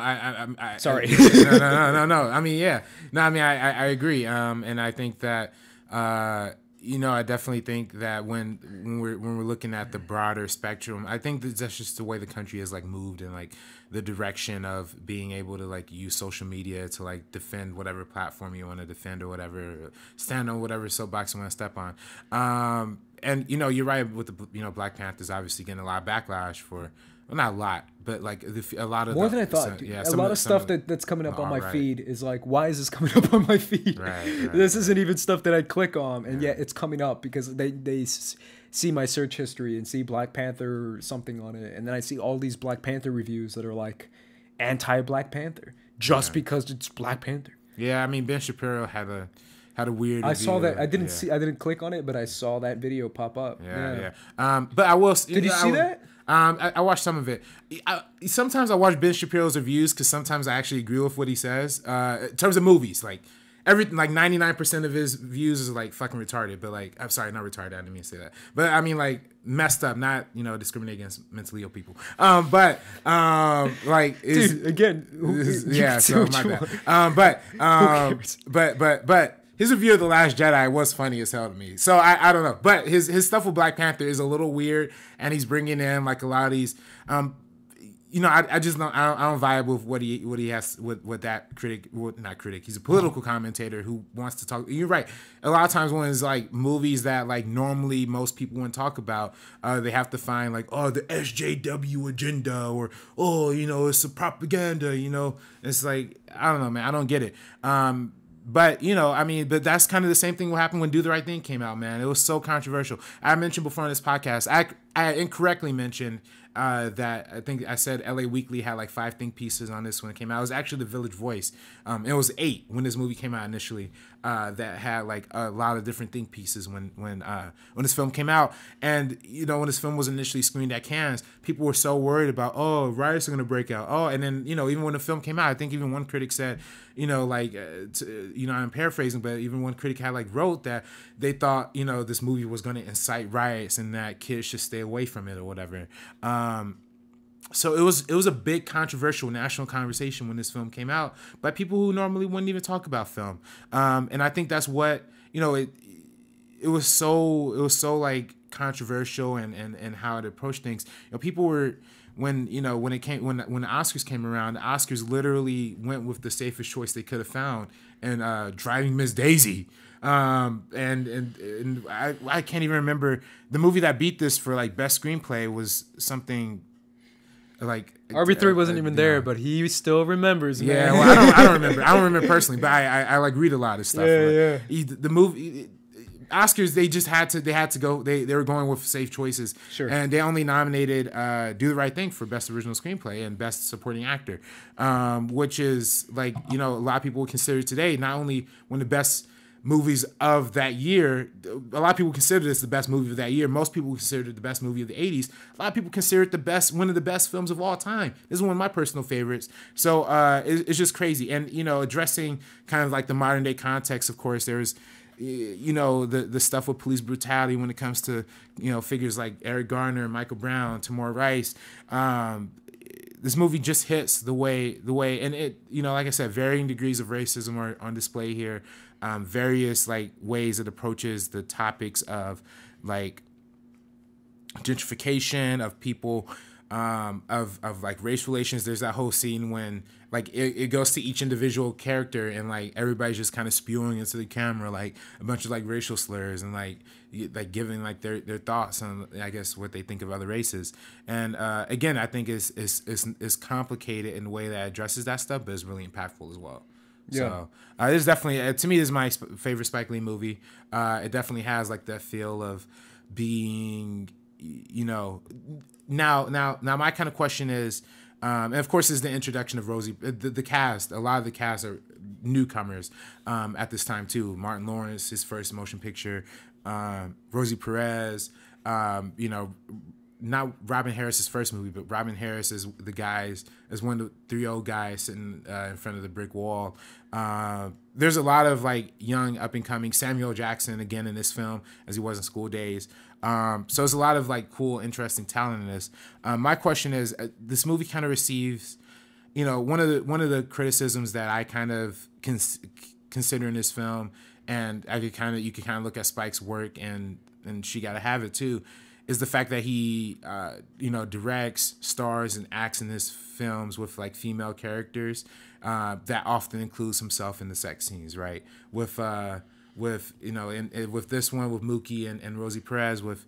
sorry. No. I mean, yeah, no, I mean, I agree. And I think that, I definitely think that when we're looking at the broader spectrum, I think that's just the way the country has like moved in like the direction of being able to like use social media to like defend whatever platform you want to defend or whatever, stand on whatever soapbox you want to step on. And you're right with the Black Panthers obviously getting a lot of backlash for. Well, not a lot, but like a lot of more than I thought. A lot of stuff that's coming up on my feed is like, why is this coming up on my feed? This isn't even stuff that I click on, and yet it's coming up because they see my search history and see Black Panther or something on it, and then I see all these Black Panther reviews that are like anti-Black Panther just because it's Black Panther. Yeah, I mean Ben Shapiro had a weird. I saw that. I didn't click on it, but I saw that video pop up. Yeah. But I will. Did you see that? I watched some of it. Sometimes I watch Ben Shapiro's reviews because sometimes I actually agree with what he says. In terms of movies, like everything, like 99% of his views is like fucking retarded. But like, I'm sorry, not retarded. I didn't mean to say that. But I mean like messed up, not discriminate against mentally ill people. Like, dude, again, yeah. So my bad. But. His review of The Last Jedi was funny as hell to me. So I don't know. But his stuff with Black Panther is a little weird. And he's bringing in like a lot of these, I just don't, I don't vibe with what he has with that critic, not critic. He's a political commentator who wants to talk. You're right. A lot of times when it's like movies that like normally most people wouldn't talk about, they have to find like, oh, the SJW agenda or, oh, it's a propaganda, It's like, I don't know, man. I don't get it. But, but that's kind of the same thing what happened when Do the Right Thing came out, man. It was so controversial. I mentioned before on this podcast, I I incorrectly mentioned that I think I said LA Weekly had like 5 think pieces on this when it came out. It was actually the Village Voice. It was 8 when this movie came out initially. That had like a lot of different think pieces when this film came out. And you know, when this film was initially screened at Cannes, people were so worried about, oh, riots are gonna break out. Oh, and then, you know, even when the film came out, I think even one critic said, you know, like, you know, I'm paraphrasing, but even one critic had like wrote that they thought, you know, this movie was gonna incite riots and that kids should stay away from it or whatever. So it was a big controversial national conversation when this film came out by people who normally wouldn't even talk about film. And I think that's what, you know, it was so like controversial and how it approached things. You know, people were, when the Oscars came around, the Oscars literally went with the safest choice they could have found, and Driving Miss Daisy. And I can't even remember the movie that beat this for like best screenplay was something like RB3 wasn't even there, but he still remembers. Man. Yeah, well, I don't remember. I don't remember personally, but I like read a lot of stuff. Yeah, yeah. The movie. Oscars, they had to go. They were going with safe choices, sure. And they only nominated Do the Right Thing for Best Original Screenplay and Best Supporting Actor, which is like, you know, a lot of people would consider today not only one of the best movies of that year. A lot of people consider this the best movie of that year. Most people consider it the best movie of the 80s. A lot of people consider it one of the best films of all time. This is one of my personal favorites. So it's just crazy. And, you know, addressing kind of like the modern day context, of course, there's, you know, the stuff with police brutality when it comes to, you know, figures like Eric Garner, Michael Brown, Tamir Rice. This movie just hits the way, and it, you know, like I said, varying degrees of racism are on display here. Various like ways it approaches the topics of like gentrification of people, of like race relations. There's that whole scene when like it goes to each individual character and like everybody's just kind of spewing into the camera like a bunch of like racial slurs and like giving like their thoughts on, I guess, what they think of other races. And again, I think is complicated in a way that addresses that stuff, but it's really impactful as well. Yeah. So this is definitely, to me, this is my favorite Spike Lee movie. It definitely has like that feel of being, you know, now my kind of question is, and of course, is the introduction of Rosie, the cast. A lot of the cast are newcomers at this time too. Martin Lawrence, his first motion picture. Rosie Perez, you know, not Robin Harris's first movie, but Robin Harris is one of the 3 old guys sitting in front of the brick wall. There's a lot of like young up and coming. Samuel Jackson again in this film as he was in School Days. So there's a lot of like cool, interesting talent in this. My question is, this movie kind of receives, you know, one of the criticisms that I kind of consider in this film, and you could kind of look at Spike's work and She Gotta Have It too, is the fact that he, you know, directs, stars, and acts in his films with like female characters that often includes himself in the sex scenes, right? With you know, with this one with Mookie and Rosie Perez, with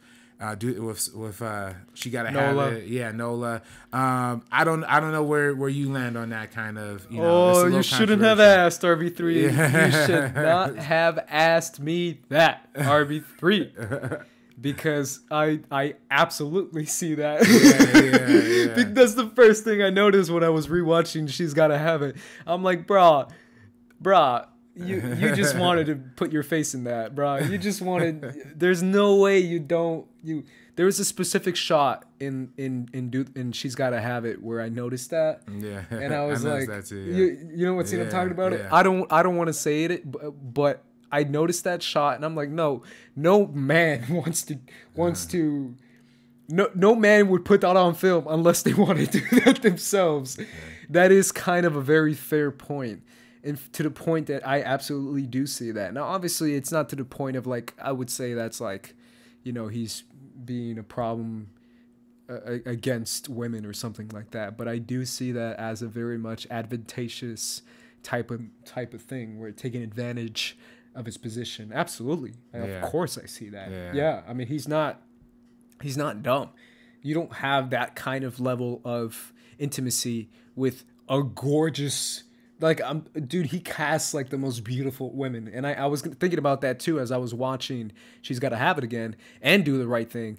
She Gotta Have It, yeah, Nola. I don't know where you land on that kind of, you know. Oh, you shouldn't have asked RB3. Yeah. You should not have asked me that, RB3. Because I absolutely see that. Yeah. That's the first thing I noticed when I was rewatching She's Gotta Have It. I'm like, brah, you just wanted to put your face in that, brah. You just wanted. There's no way you don't. There was a specific shot in She's Gotta Have It where I noticed that. Yeah, and I was like, that too, yeah. you know what scene I'm talking about? Yeah. I don't want to say it, but I noticed that shot, and I'm like, no man no man would put that on film unless they want to do that themselves. Okay. That is kind of a very fair point, and to the point that I absolutely do see that. Now, obviously, it's not to the point of like I would say that's like, you know, he's being a problem against women or something like that. But I do see that as a very much advantageous type of thing, where taking advantage of his position. Absolutely. Yeah. Of course I see that. Yeah. I mean, he's not dumb. You don't have that kind of level of intimacy with a gorgeous, like, dude, he casts like the most beautiful women. And I was thinking about that too as I was watching She's Gotta Have It again and Do the Right Thing.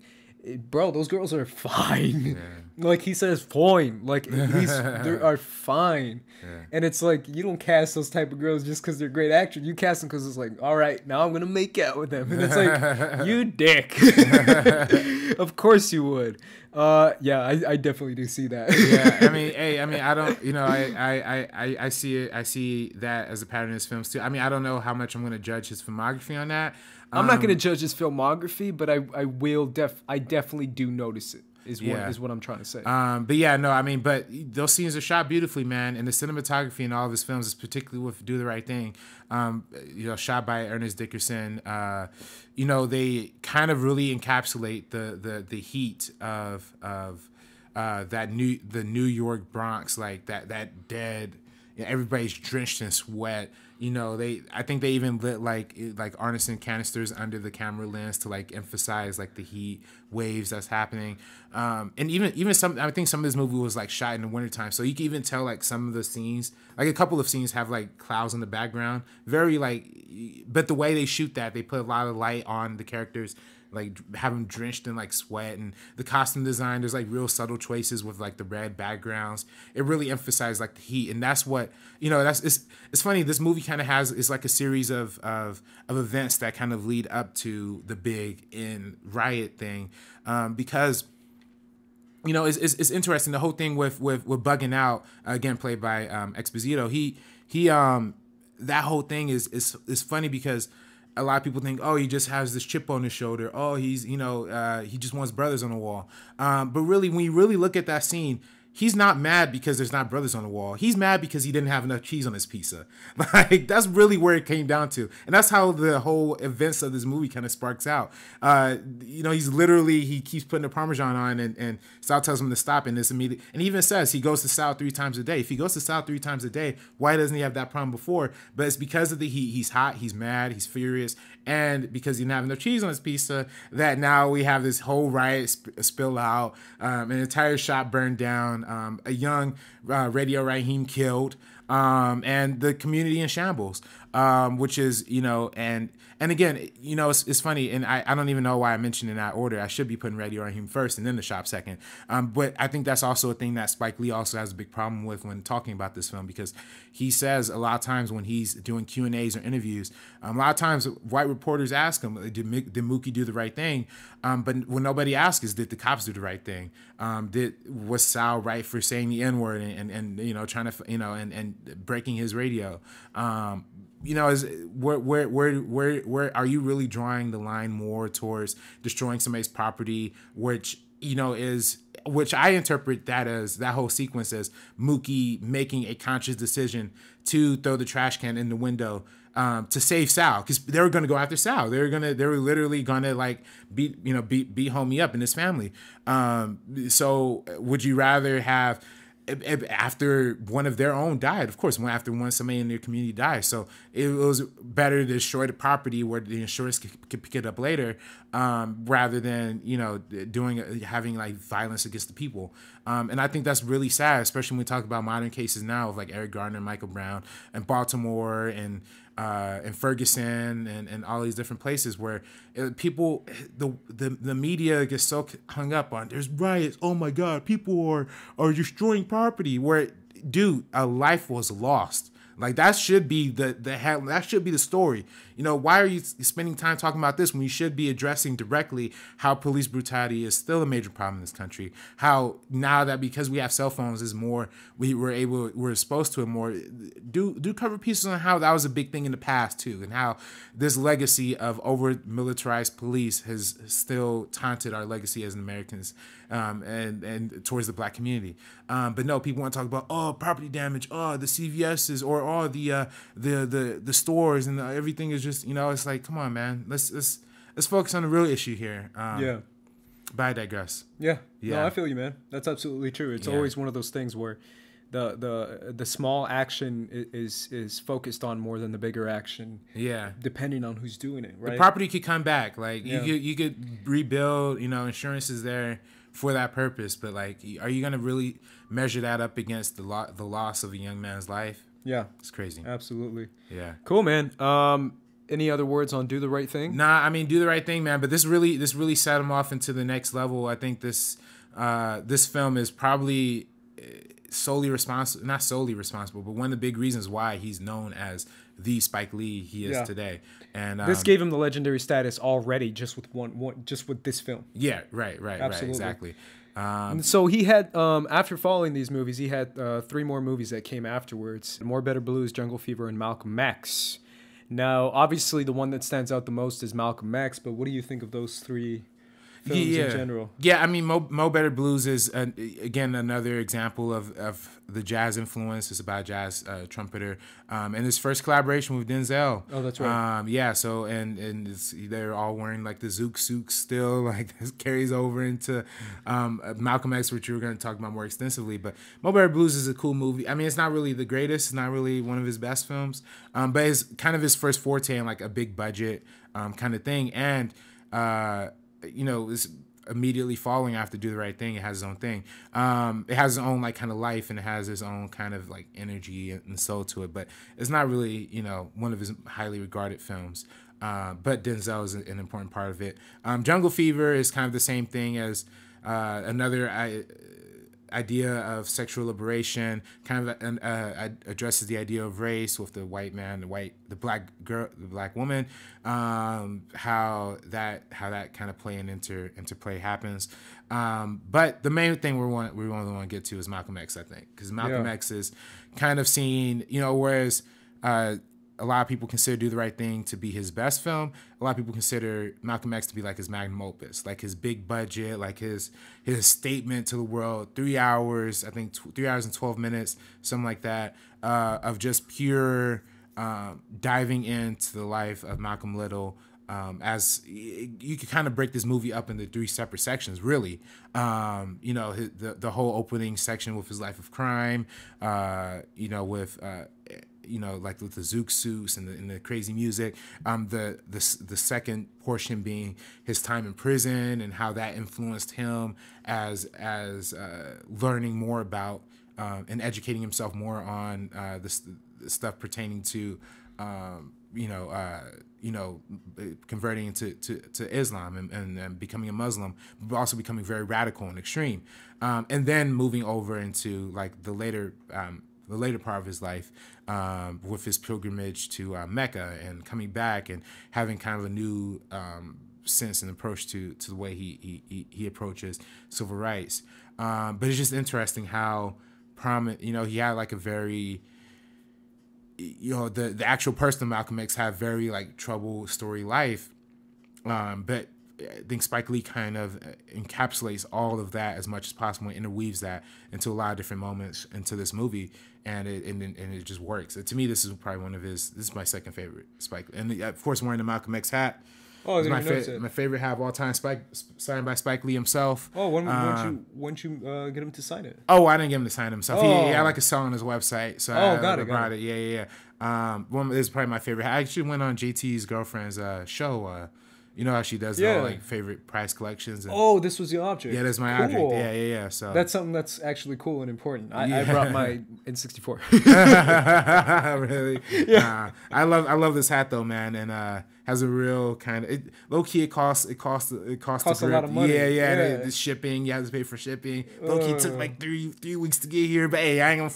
bro, those girls are fine. Yeah. Like he says, fine. Like they are fine. Yeah. And it's like you don't cast those type of girls just because they're great actors. You cast them because it's like, all right, now I'm gonna make out with them, and it's like, you dick. Of course you would. Yeah, I definitely do see that. Yeah, I mean, I don't, I see it. I see that as a pattern in his films too. I mean, I don't know how much I'm gonna judge his filmography on that. I'm not gonna judge his filmography, but I definitely do notice it. Is what I'm trying to say. But yeah, no, I mean, but those scenes are shot beautifully, man, and the cinematography in all of his films is particularly with Do the Right Thing. Shot by Ernest Dickerson. They kind of really encapsulate the heat of the New York Bronx, like that dead. Everybody's drenched in sweat. I think they even lit like artisan canisters under the camera lens to like emphasize like the heat waves that's happening. And even I think some of this movie was like shot in the wintertime, so you can even tell like some of the scenes, like a couple of scenes have like clouds in the background, very like, but the way they shoot that, they put a lot of light on the characters, like have them drenched in like sweat, and the costume design, there's like real subtle choices with like the red backgrounds. It really emphasized like the heat, and that's what it's funny. This movie kind of is like a series of events that kind of lead up to the big in riot thing, because it's interesting, the whole thing with Bugging Out, again played by Exposito. He that whole thing is funny because a lot of people think, oh, he just has this chip on his shoulder. Oh, he's, he just wants brothers on the wall. But really, when you really look at that scene, he's not mad because there's not brothers on the wall. He's mad because he didn't have enough cheese on his pizza. Like, that's really where it came down to. And that's how the whole events of this movie kind of sparks out. He keeps putting the Parmesan on, and Sal tells him to stop, and this immediate. And he even says he goes to Sal 3 times a day. If he goes to Sal 3 times a day, why doesn't he have that problem before? But it's because of the heat. He's hot, he's mad, he's furious. And because he didn't have enough cheese on his pizza, that now we have this whole riot spill out, an entire shop burned down, a young Radio Raheem killed, and the community in shambles, which is, and again, it's funny, and I don't even know why I mentioned in that order. I should be putting Radio Raheem first and then the shop second. But I think that's also a thing that Spike Lee also has a big problem with when talking about this film, because he says a lot of times when he's doing Q&As or interviews, a lot of times white reporters ask him, did Mookie do the right thing? But what nobody asks is, did the cops do the right thing? Was Sal right for saying the N-word and trying to, and breaking his radio? Is where are you really drawing the line more towards destroying somebody's property, which I interpret that as, that whole sequence as Mookie making a conscious decision to throw the trash can in the window to save Sal, because they were going to go after Sal. They were literally going to like beat homie up and his family. So would you rather have, after one of their own died, of course, after somebody in their community died, so it was better to destroy the property where the insurance could pick it up later, rather than having like violence against the people. And I think that's really sad, especially when we talk about modern cases now of like Eric Garner and Michael Brown and Baltimore and Ferguson and all these different places where people, the media gets so hung up on there's riots, oh my God, people are destroying property, where, dude, a life was lost. Like, that should be that should be the story. Why are you spending time talking about this when you should be addressing directly how police brutality is still a major problem in this country? How now that because we have cell phones is more, we're exposed to it more. Do cover pieces on how that was a big thing in the past too, and how this legacy of over militarized police has still taunted our legacy as Americans, and towards the black community. But no, people want to talk about property damage, the CVS's, or the stores, and everything is just, it's like, come on, man, let's focus on the real issue here. But I digress. Yeah. No, I feel you, man. That's absolutely true. It's always one of those things where the small action is focused on more than the bigger action. Yeah. Depending on who's doing it, right? The property could come back. Like, you could rebuild, insurance is there for that purpose, but like, are you going to really measure that up against the loss of a young man's life? Yeah. It's crazy. Absolutely. Yeah. Cool, man. Any other words on Do the Right Thing? Nah, I mean, Do the Right Thing, man. But this really set him off into the next level. I think this film is probably not solely responsible, but one of the big reasons why he's known as the Spike Lee he is today. And this gave him the legendary status already just with this film. Yeah, right, exactly. So he had, after following these movies, he had 3 more movies that came afterwards: More Better Blues, Jungle Fever, and Malcolm X. Now, obviously, the one that stands out the most is Malcolm X, but what do you think of those 3 films in general? Yeah, I mean, Mo Better Blues is, again, another example of the jazz influence. It's about a jazz trumpeter. And his first collaboration with Denzel. Oh, that's right. Yeah, so, and they're all wearing, like, the Zook suits still. Like, this carries over into Malcolm X, which we were going to talk about more extensively. But Mo Better Blues is a cool movie. I mean, it's not really the greatest. It's not really one of his best films. But it's kind of his first forte in, like, a big budget kind of thing. And, you know, it's immediately following after Do the Right Thing. It has its own thing. It has its own, like, kind of life, and it has its own kind of, like, energy and soul to it. But it's not really, you know, one of his highly regarded films. But Denzel is an important part of it. Jungle Fever is kind of the same thing as another idea of sexual liberation, kind of addresses the idea of race with the white man, the black girl, the black woman, how that kind of interplay happens. But the main thing we want to get to is Malcolm X, I think, because Malcolm X is kind of seen, you know, whereas a lot of people consider Do the Right Thing to be his best film. A lot of people consider Malcolm X to be like his magnum opus, like his big budget, like his statement to the world. 3 hours, I think 3 hours and 12 minutes, something like that, of just pure diving into the life of Malcolm Little. As you could kind of break this movie up into 3 separate sections, really. You know, the whole opening section with his life of crime, you know, with you know, like with the Zook suits and the crazy music. The second portion being his time in prison and how that influenced him as learning more about and educating himself more on the stuff pertaining to converting to Islam and becoming a Muslim, but also becoming very radical and extreme, and then moving over into like the later part of his life, with his pilgrimage to Mecca and coming back and having kind of a new sense and approach to the way he approaches civil rights. But it's just interesting how prominent, you know, he had like a very, you know, the actual person of Malcolm X had very like troubled story life, but I think Spike Lee kind of encapsulates all of that as much as possible and interweaves that into a lot of different moments into this movie, and it just works. To me, this is probably this is my second favorite Spike Lee. And of course, wearing the Malcolm X hat. Oh, it's my favorite hat of all time, signed by Spike Lee himself. Oh, why don't you get him to sign it? Oh, I didn't get him to sign it himself. He had like a song on his website, so I brought it. Yeah. This is probably my favorite hat. I actually went on JT's girlfriend's show. You know how she does all like favorite prize collections. And, this was your object. Yeah, that's my object. Yeah. So that's something that's actually cool and important. I brought my N64. Really? Yeah. I love this hat though, man, and has a real kind of low key. It costs a lot of money. Yeah. The shipping, you have to pay for shipping. Low key took like three weeks to get here, but hey, I ain't gonna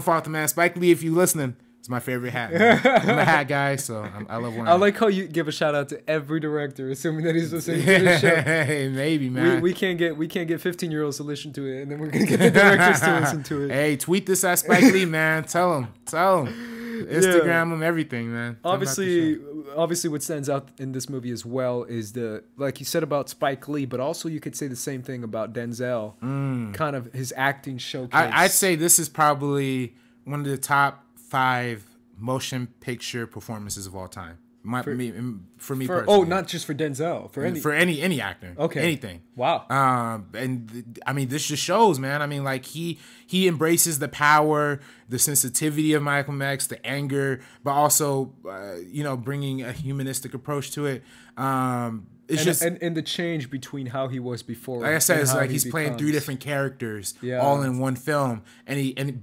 fault the man. Spike Lee, if you listening. It's my favorite hat. I'm a hat guy, so I love wearing it. I like how you give a shout out to every director, assuming that he's listening to the show. Hey, maybe, man. We can't get 15-year-olds to listen to it, and then we're gonna get the directors to listen to it. Hey, tweet this at Spike Lee, man. Tell him. Instagram him, everything, man. Obviously, what stands out in this movie as well is like you said about Spike Lee, but also you could say the same thing about Denzel. Kind of his acting showcase. I'd say this is probably one of the top 5 motion picture performances of all time. For me personally. Oh, not just for Denzel. For any actor. Okay. Anything. Wow. And I mean, this just shows, man. I mean, like he embraces the power, the sensitivity of Malcolm X, the anger, but also, bringing a humanistic approach to it. it's and the change between how he was before. Like I said, it's like he's playing 3 different characters all in one film, but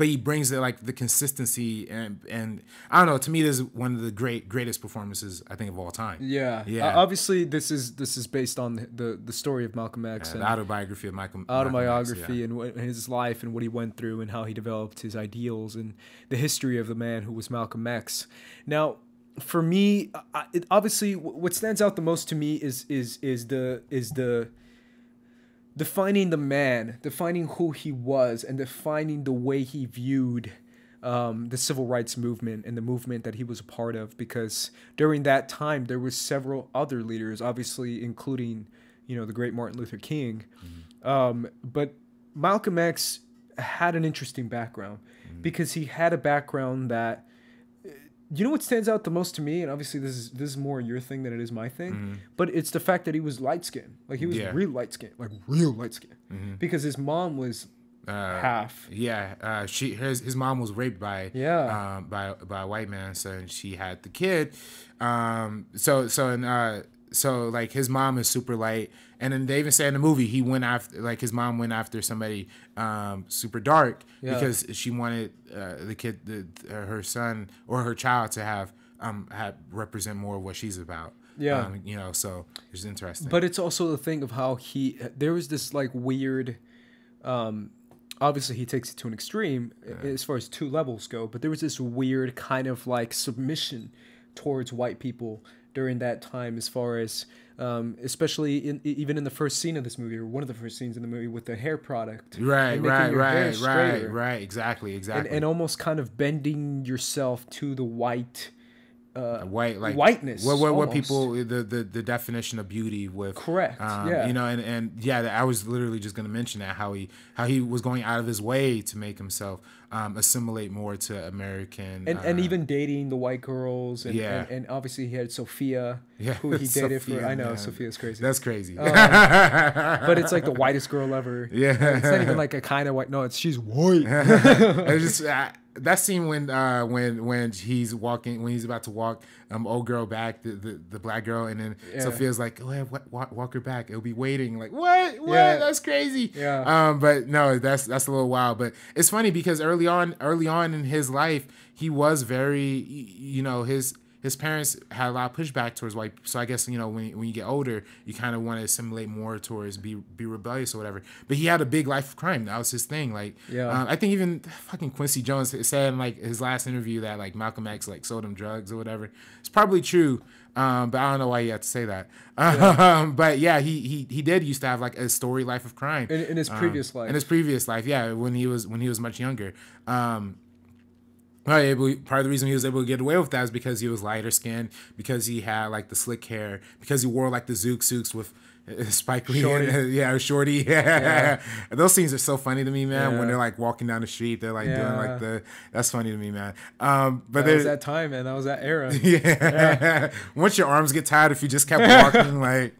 he brings the consistency and I don't know. To me, this is one of the greatest performances I think of all time. Yeah. Obviously, this is based on the story of Malcolm X, and the autobiography of Malcolm X, and his life and what he went through and how he developed his ideals and the history of the man who was Malcolm X. Now, for me, obviously, what stands out the most to me is the defining the man, defining who he was, and defining the way he viewed the civil rights movement and the movement that he was a part of. Because during that time, there was several other leaders, obviously, including the great Martin Luther King, but Malcolm X had an interesting background because he had a background that. What stands out the most to me, and obviously this is more your thing than it is my thing, but it's the fact that he was light skinned. Like he was real light skinned, because his mom was half. Yeah, his mom was raped by a white man, so she had the kid. So like his mom is super light, and then they even say in the movie his mom went after somebody super dark because she wanted the kid, her son or her child, to have represent more of what she's about. Yeah, so it's interesting. But it's also the thing of how there was this like weird. Obviously, he takes it to an extreme as far as 2 levels go, but there was this weird kind of like submission towards white people during that time, as far as especially even in the first scene of this movie, or one of the first scenes in the movie, with the hair product, right, exactly, and almost kind of bending yourself to the whiteness. What people the definition of beauty with, correct, I was literally just going to mention that how he was going out of his way to make himself assimilate more to American, and even dating the white girls, and obviously he had Sophia, who he dated for. I know, man. Sophia's crazy. That's crazy. But it's like the whitest girl ever. Yeah, it's not even like a kind of white. No, she's white. It's just. That scene when he's about to walk old girl back, the black girl, and then Sophia's like, go ahead, walk her back, it'll be waiting. Like what? That's crazy. But no, that's a little wild. But it's funny because early on in his life, he was very, his parents had a lot of pushback towards white. So I guess, when you get older, you kind of want to assimilate more towards be rebellious or whatever. But he had a big life of crime. That was his thing. Like, I think even fucking Quincy Jones said in like his last interview that like Malcolm X like sold him drugs or whatever. It's probably true. But I don't know why he had to say that. But yeah, he did used to have like a story life of crime in his previous life. In his previous life, when he was much younger. Part of the reason he was able to get away with that is because he was lighter skinned, because he had like the slick hair, because he wore like the Zook suits with Spike Lee. Shorty. Yeah. Those scenes are so funny to me, man. When they're like walking down the street, they're like doing like that's funny to me, man. But that was that time, man. That was that era. Once your arms get tired, if you just kept walking like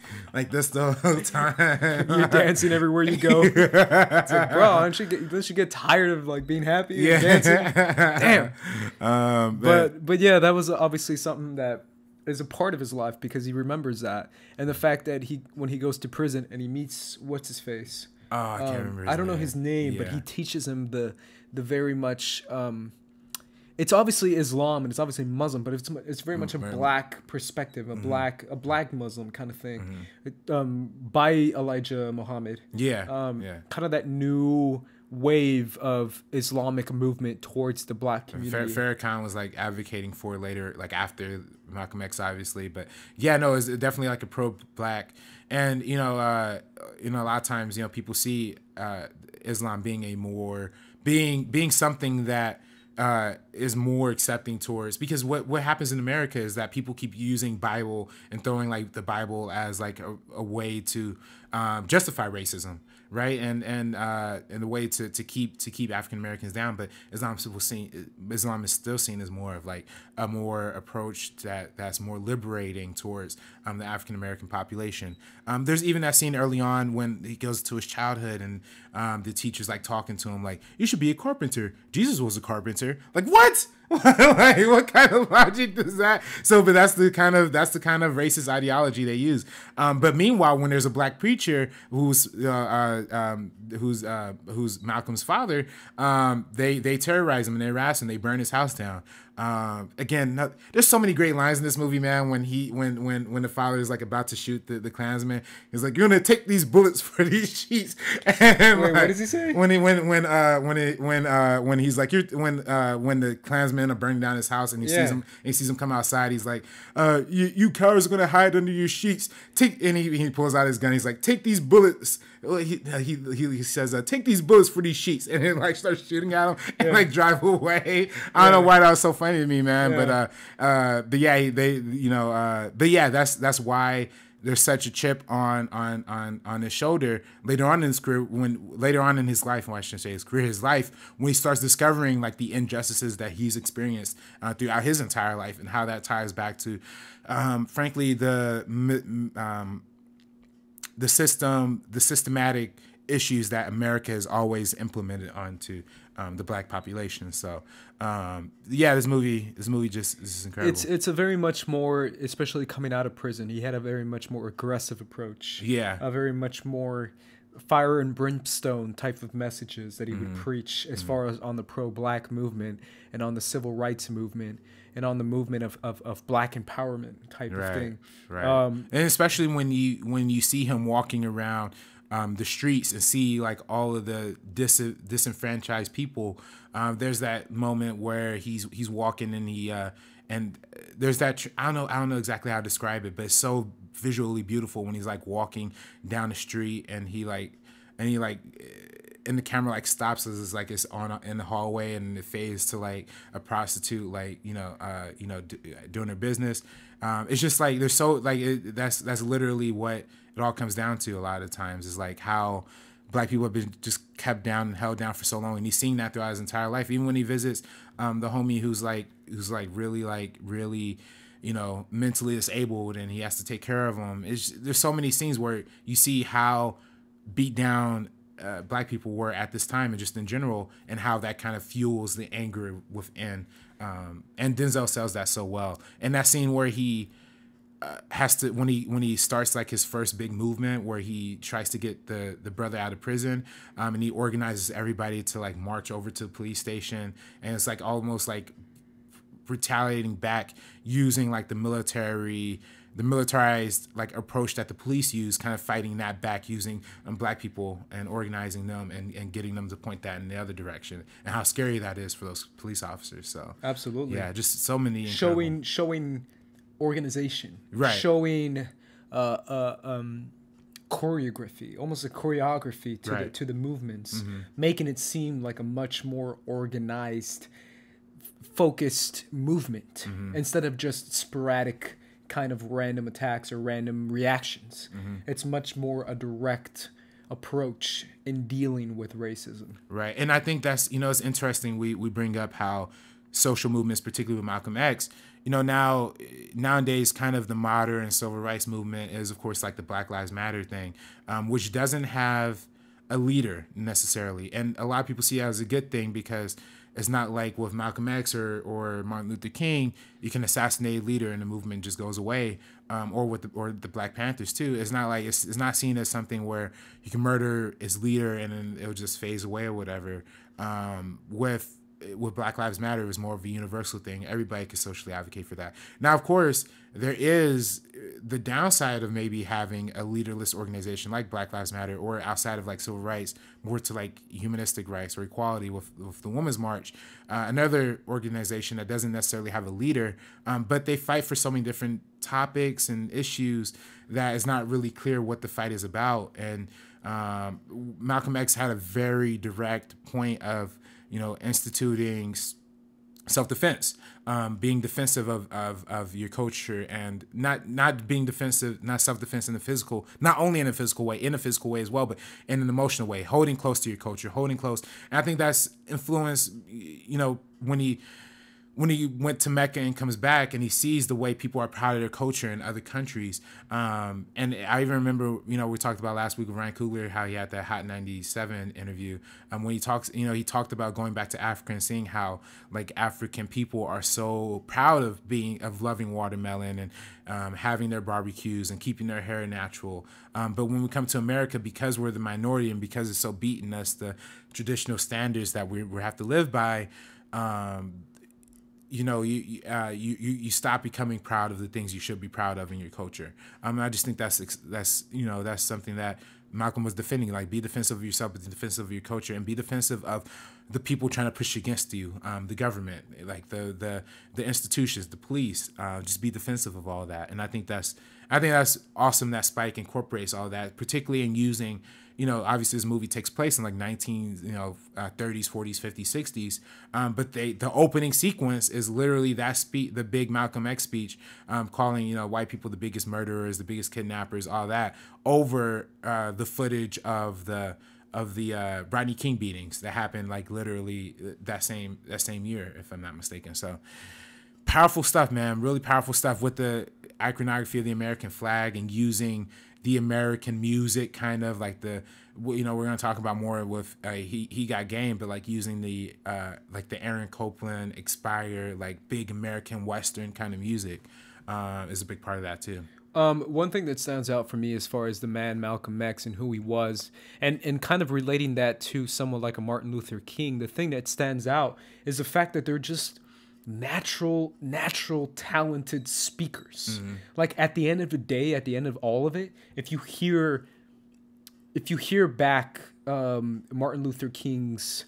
this the whole time, you're dancing everywhere you go. It's like, bro, don't you get tired of like being happy and dancing? Damn. But yeah, that was obviously something that is a part of his life because he remembers that, and the fact that when he goes to prison and he meets what's his face. I can't remember. I don't know his name, but he teaches him the very much. It's obviously Islam and it's obviously Muslim, but it's very much a black perspective, a black Muslim kind of thing, by Elijah Muhammad. Kind of that new wave of Islamic movement towards the black community. Farrakhan was like advocating for later, like after Malcolm X, obviously, but it's definitely like a pro-black, and a lot of times people see Islam being something that is more accepting towards, because what happens in America is that people keep using Bible and throwing like the Bible as like a way to justify racism. Right, and the way to keep African Americans down, but Islam is still seen as more of like a more approach that's more liberating towards the African American population. There's even that scene early on when he goes to his childhood and the teacher's like talking to him like, you should be a carpenter. Jesus was a carpenter. Like what? Like, what kind of logic does that? So, but that's the kind of racist ideology they use. But meanwhile, when there's a black preacher who's Malcolm's father, they terrorize him and they harass him. They burn his house down. Again, there's so many great lines in this movie, man. When the father is like about to shoot the Klansman, he's like, "You're gonna take these bullets for these sheets." And wait, what does he say? When he's like, when the Klansmen are burning down his house and he sees him come outside, he's like, "You cowards are gonna hide under your sheets." And he pulls out his gun. He's like, "Take these bullets." He says, "Take these bullets for these sheets," and then like starts shooting at him and like drive away. I don't know why that was so funny to me, man. Yeah. But yeah, that's why there's such a chip on his shoulder later on in his career, later on in his life, well, I shouldn't say his career, his life, when he starts discovering like the injustices that he's experienced throughout his entire life, and how that ties back to, frankly, the systematic issues that America has always implemented onto the black population. So this movie just is incredible. It's a very much more, especially coming out of prison, he had a very much more aggressive approach. Yeah. A very much more fire and brimstone type of messages that he would preach as far as on the pro-black movement and on the civil rights movement and on the movement of black empowerment type of thing. Right. And especially when you see him walking around the streets and see like all of the disenfranchised people. There's that moment where he's walking and there's that I don't know exactly how to describe it, but it's so visually beautiful when he's like walking down the street and he and the camera like stops as it's like it's on in the hallway and it fades to like a prostitute like doing her business. It's just like there's so like that's literally what it all comes down to a lot of times, is like how black people have been just kept down and held down for so long, and he's seen that throughout his entire life. Even when he visits the homie who's really mentally disabled and he has to take care of him. There's so many scenes where you see how beat down black people were at this time and just in general, and how that kind of fuels the anger within. And Denzel sells that so well. And that scene where he has to, when he starts like his first big movement where he tries to get the brother out of prison, and he organizes everybody to like march over to the police station, and it's like almost like retaliating back using like the militarized like approach that the police use, kind of fighting that back using black people and organizing them and getting them to point that in the other direction, and how scary that is for those police officers. So absolutely, yeah, just so many showing organization, right? Showing choreography, almost a choreography to the movements, making it seem like a much more organized, focused movement instead of just sporadic kind of random attacks or random reactions. It's much more a direct approach in dealing with racism. Right. And I think that's, it's interesting we bring up how social movements, particularly with Malcolm X, nowadays kind of the modern civil rights movement is, of course, like the Black Lives Matter thing, which doesn't have a leader necessarily. And a lot of people see it as a good thing, because it's not like with Malcolm X or Martin Luther King, you can assassinate a leader and the movement just goes away, or the Black Panthers too. It's not like it's not seen as something where you can murder its leader and then it'll just phase away or whatever. With Black Lives Matter, it was more of a universal thing. Everybody could socially advocate for that. Now, of course, there is the downside of maybe having a leaderless organization like Black Lives Matter, or outside of like civil rights, more to like humanistic rights or equality with the Women's March, another organization that doesn't necessarily have a leader, but they fight for so many different topics and issues that it's not really clear what the fight is about. And Malcolm X had a very direct point of instituting self-defense, being defensive of your culture, and not being defensive, not self-defense in the physical, not only in a physical way as well, but in an emotional way, holding close to your culture, holding close. And I think that's influenced, when when he went to Mecca and comes back and he sees the way people are proud of their culture in other countries. And I even remember, we talked about last week with Ryan Coogler, how he had that Hot 97 interview. When he talks, he talked about going back to Africa and seeing how like African people are so proud of loving watermelon and having their barbecues and keeping their hair natural. But when we come to America, because we're the minority and because it's so beaten us, the traditional standards that we have to live by, you stop becoming proud of the things you should be proud of in your culture. I just think that's something that Malcolm was defending. Like, be defensive of yourself, be defensive of your culture, and be defensive of the people trying to push against you, the government, like the institutions, the police. Just be defensive of all that. And I think that's awesome that Spike incorporates all that, particularly in using. Obviously this movie takes place in like 30s, 40s, 50s, 60s. But the opening sequence is literally the big Malcolm X speech, calling, white people the biggest murderers, the biggest kidnappers, all that, over the footage of the Rodney King beatings that happened like literally that same year, if I'm not mistaken. So powerful stuff, man. Really powerful stuff with the iconography of the American flag and using the American music, kind of like we're going to talk about more with he got game, but like using the Aaron Copland Expired, like big American Western kind of music is a big part of that too. One thing that stands out for me as far as the man Malcolm X and who he was, and kind of relating that to someone like a Martin Luther King, the thing that stands out is the fact that they're just natural talented speakers. Mm-hmm. Like at the end of the day, at the end of all of it, if you hear back Martin Luther King's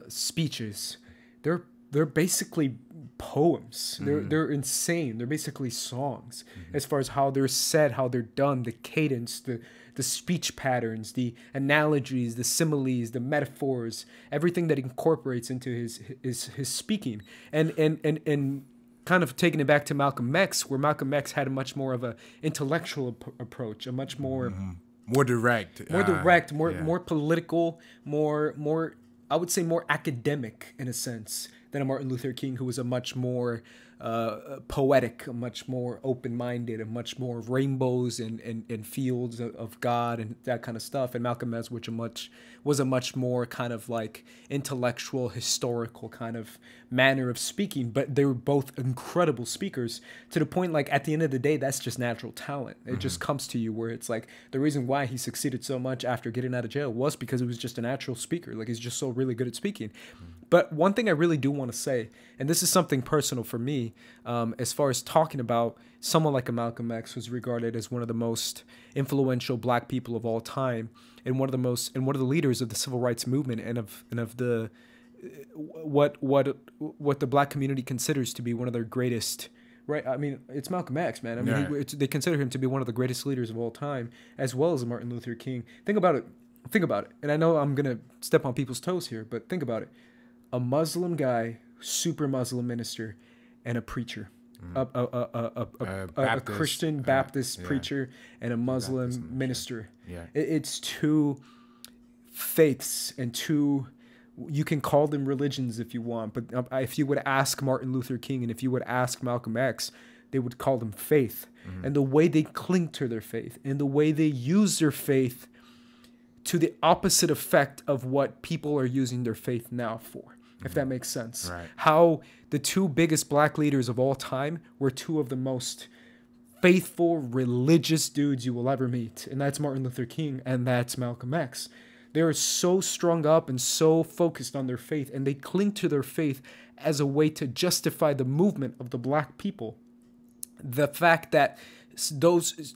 speeches, they're basically poems. Mm-hmm. They're insane. They're basically songs. Mm-hmm. As far as how they're said, how they're done, the cadence, the speech patterns, the analogies, the similes, the metaphors, everything that he incorporates into his speaking. And kind of taking it back to Malcolm X, where Malcolm X had a much more of a intellectual approach, a much more more direct, more political, more I would say more academic in a sense than a Martin Luther King, who was a much more poetic, a much more open-minded, a much more rainbows and fields of God and that kind of stuff. And Malcolm X, which was a much more kind of like intellectual, historical kind of manner of speaking. But they were both incredible speakers, to the point, like, at the end of the day, that's just natural talent. It just comes to you, where it's like the reason why he succeeded so much after getting out of jail was because he was just a natural speaker. Like, he's just so really good at speaking. But one thing I really do want to say, and this is something personal for me, as far as talking about someone like a Malcolm X, who's regarded as one of the most influential black people of all time, and one of the leaders of the civil rights movement, and of the what the black community considers to be one of their greatest. Right, I mean, it's Malcolm X, man. I mean, they consider him to be one of the greatest leaders of all time, as well as Martin Luther King. Think about it. And I know I'm gonna step on people's toes here, but think about it. A Muslim guy, super Muslim minister, and a preacher, a Christian Baptist preacher, and a Muslim minister. Yeah, it's two faiths and two. You can call them religions if you want, but if you would ask Martin Luther King and if you would ask Malcolm X, they would call them faith. Mm-hmm. And the way they cling to their faith and the way they use their faith to the opposite effect of what people are using their faith now for, if that makes sense. Right. How the two biggest black leaders of all time were two of the most faithful, religious dudes you will ever meet. And that's Martin Luther King and that's Malcolm X. They are so strung up and so focused on their faith, and they cling to their faith as a way to justify the movement of the black people. The fact that those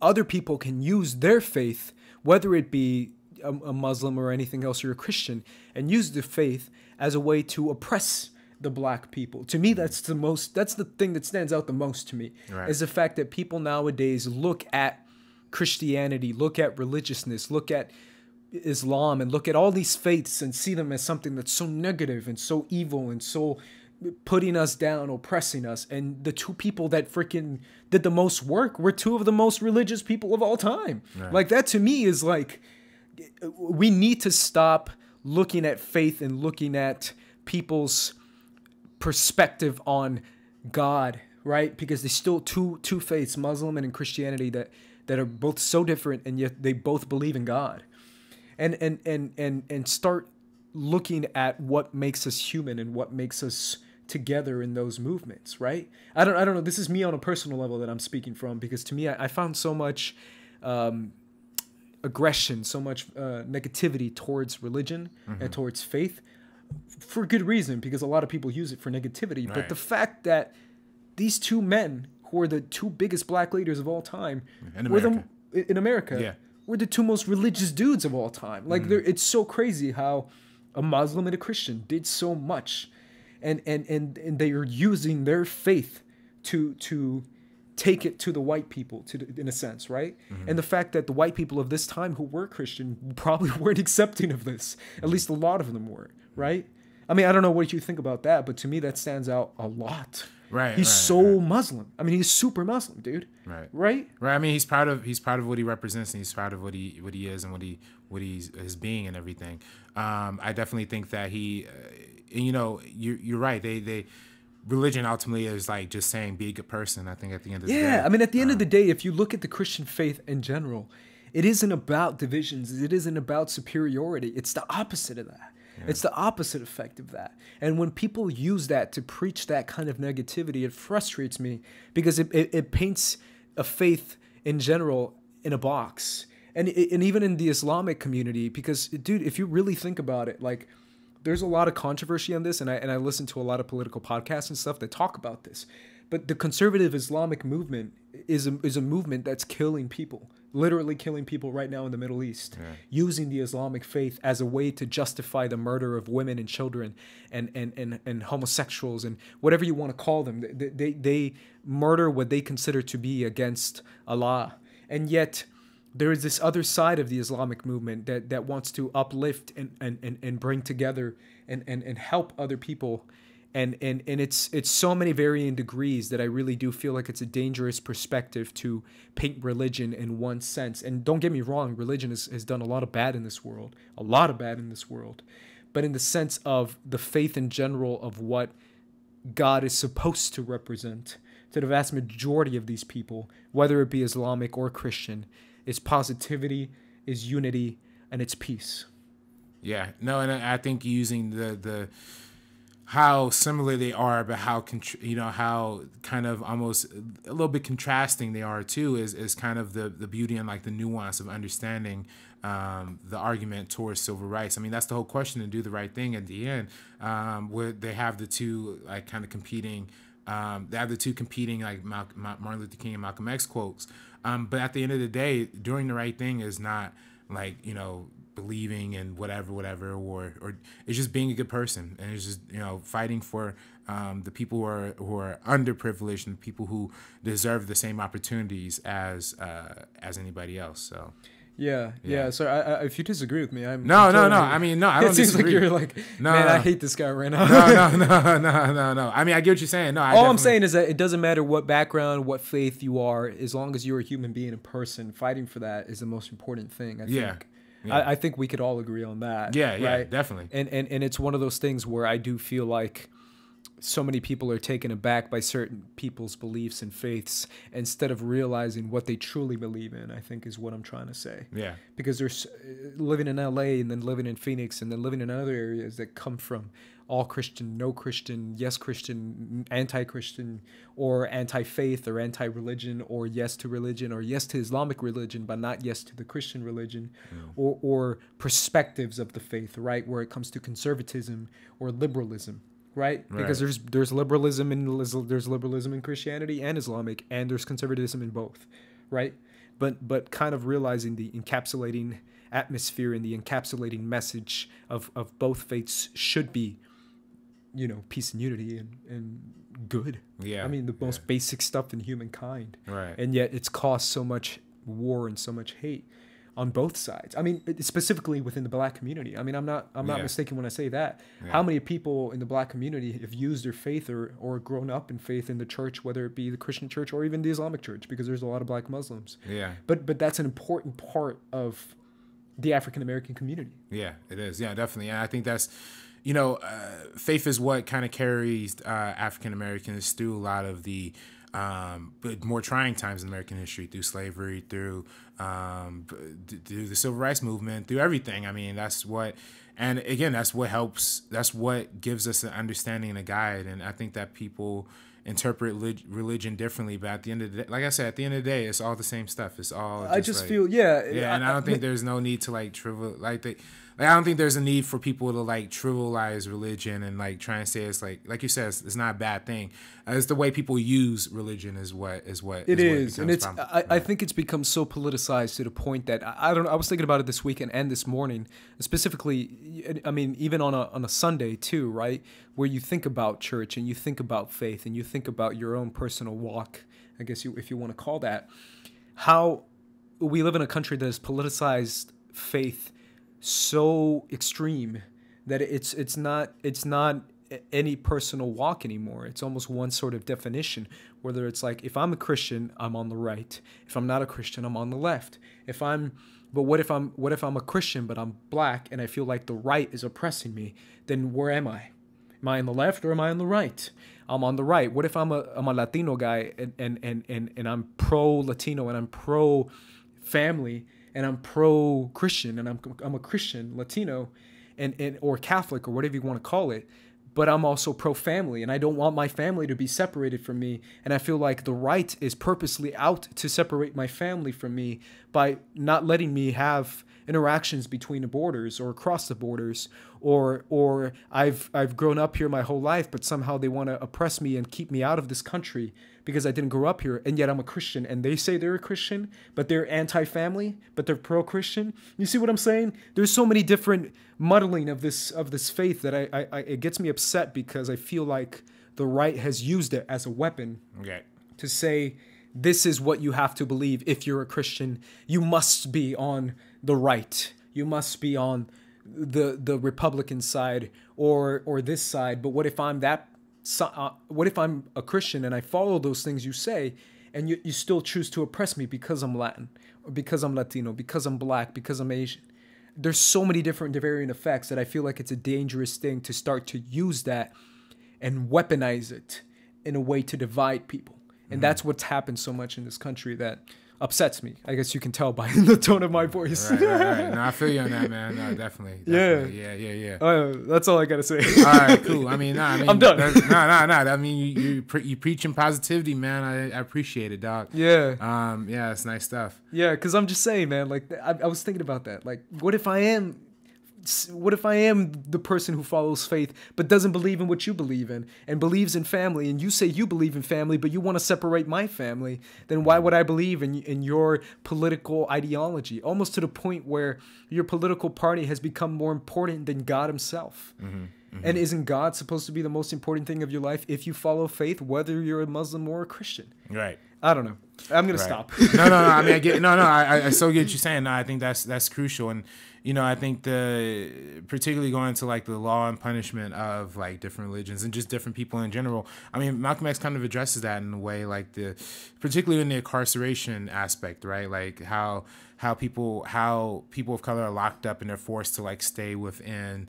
other people can use their faith, whether it be a Muslim or anything else, or a Christian, and use the faith as a way to oppress the black people. To me, that's the thing that stands out the most to me, right, is the fact that people nowadays look at Christianity, look at religiousness, look at Islam, and look at all these faiths and see them as something that's so negative and so evil and so putting us down, oppressing us. And the two people that freaking did the most work were two of the most religious people of all time. Right. Like, that to me is like, we need to stop looking at faith and looking at people's perspective on God, right? Because there's still two faiths, Muslim and in Christianity, that are both so different, and yet they both believe in God. And start looking at what makes us human and what makes us together in those movements, right? I don't know. This is me on a personal level that I'm speaking from, because to me, I found so much aggression, so much negativity towards religion and towards faith, for good reason, because a lot of people use it for negativity. Right. But the fact that these two men, who are the two biggest black leaders of all time in America, were the two most religious dudes of all time. Like, it's so crazy how a Muslim and a Christian did so much, and they are using their faith to take it to the white people, in a sense, right? And the fact that the white people of this time who were Christian probably weren't accepting of this. At least a lot of them were, right? I mean, I don't know what you think about that, but to me that stands out a lot. Right. He's so Muslim. I mean, he's super Muslim, dude. Right. Right. Right. I mean, he's proud of what he represents, and he's proud of what he is and what he's his being and everything. I definitely think that he, you know, you're right. They religion ultimately is like just saying be a good person. I think at the end of the day. Yeah. I mean, at the end of the day, if you look at the Christian faith in general, it isn't about divisions. It isn't about superiority. It's the opposite of that. Yeah. It's the opposite effect of that. And when people use that to preach that kind of negativity, it frustrates me, because it paints a faith in general in a box. And even in the Islamic community, because, dude, if you really think about it, like, there's a lot of controversy on this, and I listen to a lot of political podcasts and stuff that talk about this. But the conservative Islamic movement is a movement that's killing people, literally killing people right now in the Middle East, using the Islamic faith as a way to justify the murder of women and children and homosexuals and whatever you want to call them. They murder what they consider to be against Allah. And yet there is this other side of the Islamic movement that wants to uplift and bring together and help other people. And it's so many varying degrees that I really do feel like it's a dangerous perspective to paint religion in one sense. And don't get me wrong, religion has done a lot of bad in this world, But in the sense of the faith in general of what God is supposed to represent to the vast majority of these people, whether it be Islamic or Christian, is positivity, is unity, and it's peace. Yeah, no, and I think using the how similar they are, but how how kind of almost a little bit contrasting they are too is kind of the beauty and like the nuance of understanding the argument towards civil rights. I mean, that's the whole question, to do the right thing at the end, where they have the two like kind of competing. They have the two competing like Martin Luther King and Malcolm X quotes. But at the end of the day, doing the right thing is not like, believing in whatever, or it's just being a good person, and it's just, fighting for the people who are underprivileged and the people who deserve the same opportunities as anybody else. So. Yeah. So if you disagree with me, No. I mean, no, I don't disagree. It seems like you're like, man, I hate this guy right now. No. I mean, I get what you're saying. No, all I'm saying is that it doesn't matter what background, what faith you are, as long as you're a human being, a person, fighting for that is the most important thing, I think. Yeah. I think we could all agree on that. Yeah, right? Definitely. And it's one of those things where I do feel like so many people are taken aback by certain people's beliefs and faiths instead of realizing what they truly believe in, I think is what I'm trying to say. Yeah. Because there's living in LA and then living in Phoenix and then living in other areas that come from all Christian, no Christian, yes Christian, anti-Christian, or anti-faith or anti-religion, or yes to religion, or yes to Islamic religion, but not yes to the Christian religion, or perspectives of the faith, right? Where it comes to conservatism or liberalism. Right? Because there's liberalism in Christianity and Islamic, and there's conservatism in both, right? But kind of realizing the encapsulating atmosphere and the encapsulating message of both faiths should be, peace and unity and good. Yeah. I mean, the most basic stuff in humankind. Right. And yet it's caused so much war and so much hate on both sides. I mean, specifically within the black community. I mean, I'm not mistaken when I say that. Yeah. How many people in the black community have used their faith or grown up in faith in the church, whether it be the Christian church or even the Islamic church, because there's a lot of black Muslims. Yeah. But that's an important part of the African American community. Yeah, it is. Yeah, definitely. And I think that's, you know, faith is what kind of carries African Americans through a lot of the more trying times in American history, through slavery, through the civil rights movement, through everything. I mean, that's what, and again, that's what helps. That's what gives us an understanding and a guide. And I think that people interpret religion differently, but at the end of the day, like I said, at the end of the day, it's all the same stuff. It's all I just like, feel and I don't think there's no need to like I don't think there's a need for people to like trivialize religion and like try and say it's like you said, it's not a bad thing. It's the way people use religion is what it is, and it's I think it's become so politicized to the point that I don't know. I was thinking about it this weekend and this morning, specifically. I mean, even on a Sunday too, right? Where you think about church and you think about faith and you think about your own personal walk, I guess if you want to call that, how we live in a country that has politicized faith so extreme that it's not any personal walk anymore. It's almost one sort of definition, whether it's like, if I'm a Christian, I'm on the right. If I'm not a Christian, I'm on the left. But what if I'm a Christian but I'm black and I feel like the right is oppressing me? Then where am I? Am I on the left or am I on the right? I'm on the right. What if I'm a Latino guy and I'm pro Latino and I'm pro family and I'm pro Christian and I'm a Christian Latino and or Catholic or whatever you want to call it, but I'm also pro family and I don't want my family to be separated from me, and I feel like the right is purposely out to separate my family from me by not letting me have interactions between the borders or across the borders, or I've grown up here my whole life, but somehow they want to oppress me and keep me out of this country because I didn't grow up here, and yet I'm a Christian, and they say they're a Christian, but they're anti-family, but they're pro-Christian. You see what I'm saying? There's so many different muddling of this faith that it gets me upset, because I feel like the right has used it as a weapon to say, this is what you have to believe if you're a Christian. You must be on the right. You must be on the Republican side or this side. But what if I'm what if I'm a Christian and I follow those things you say, and you still choose to oppress me because I'm Latin, or because I'm Latino, because I'm black, because I'm Asian? There's so many different varying effects that I feel like it's a dangerous thing to start to use that and weaponize it in a way to divide people. And that's what's happened so much in this country that upsets me. I guess you can tell by the tone of my voice. Right. No, I feel you on that, man. No, definitely. Yeah. That's all I gotta say. All right, cool. I'm done. I mean, you preaching positivity, man. I appreciate it, dog. Yeah. Yeah, it's nice stuff. Yeah, because I'm just saying, man. Like, I was thinking about that. Like, what if I am the person who follows faith but doesn't believe in what you believe in and believes in family, and you say you believe in family but you want to separate my family? Then why would I believe in your political ideology? Almost to the point where your political party has become more important than God himself. And isn't God supposed to be the most important thing of your life if you follow faith, whether you're a Muslim or a Christian? Right. I don't know. I'm gonna stop. No. I mean, I get. No. I so get what you're saying. No, I think that's crucial, and I think particularly going to like the law and punishment of like different religions and just different people in general. I mean, Malcolm X kind of addresses that in a way, like particularly in the incarceration aspect, right? Like how people of color are locked up and they're forced to like stay within,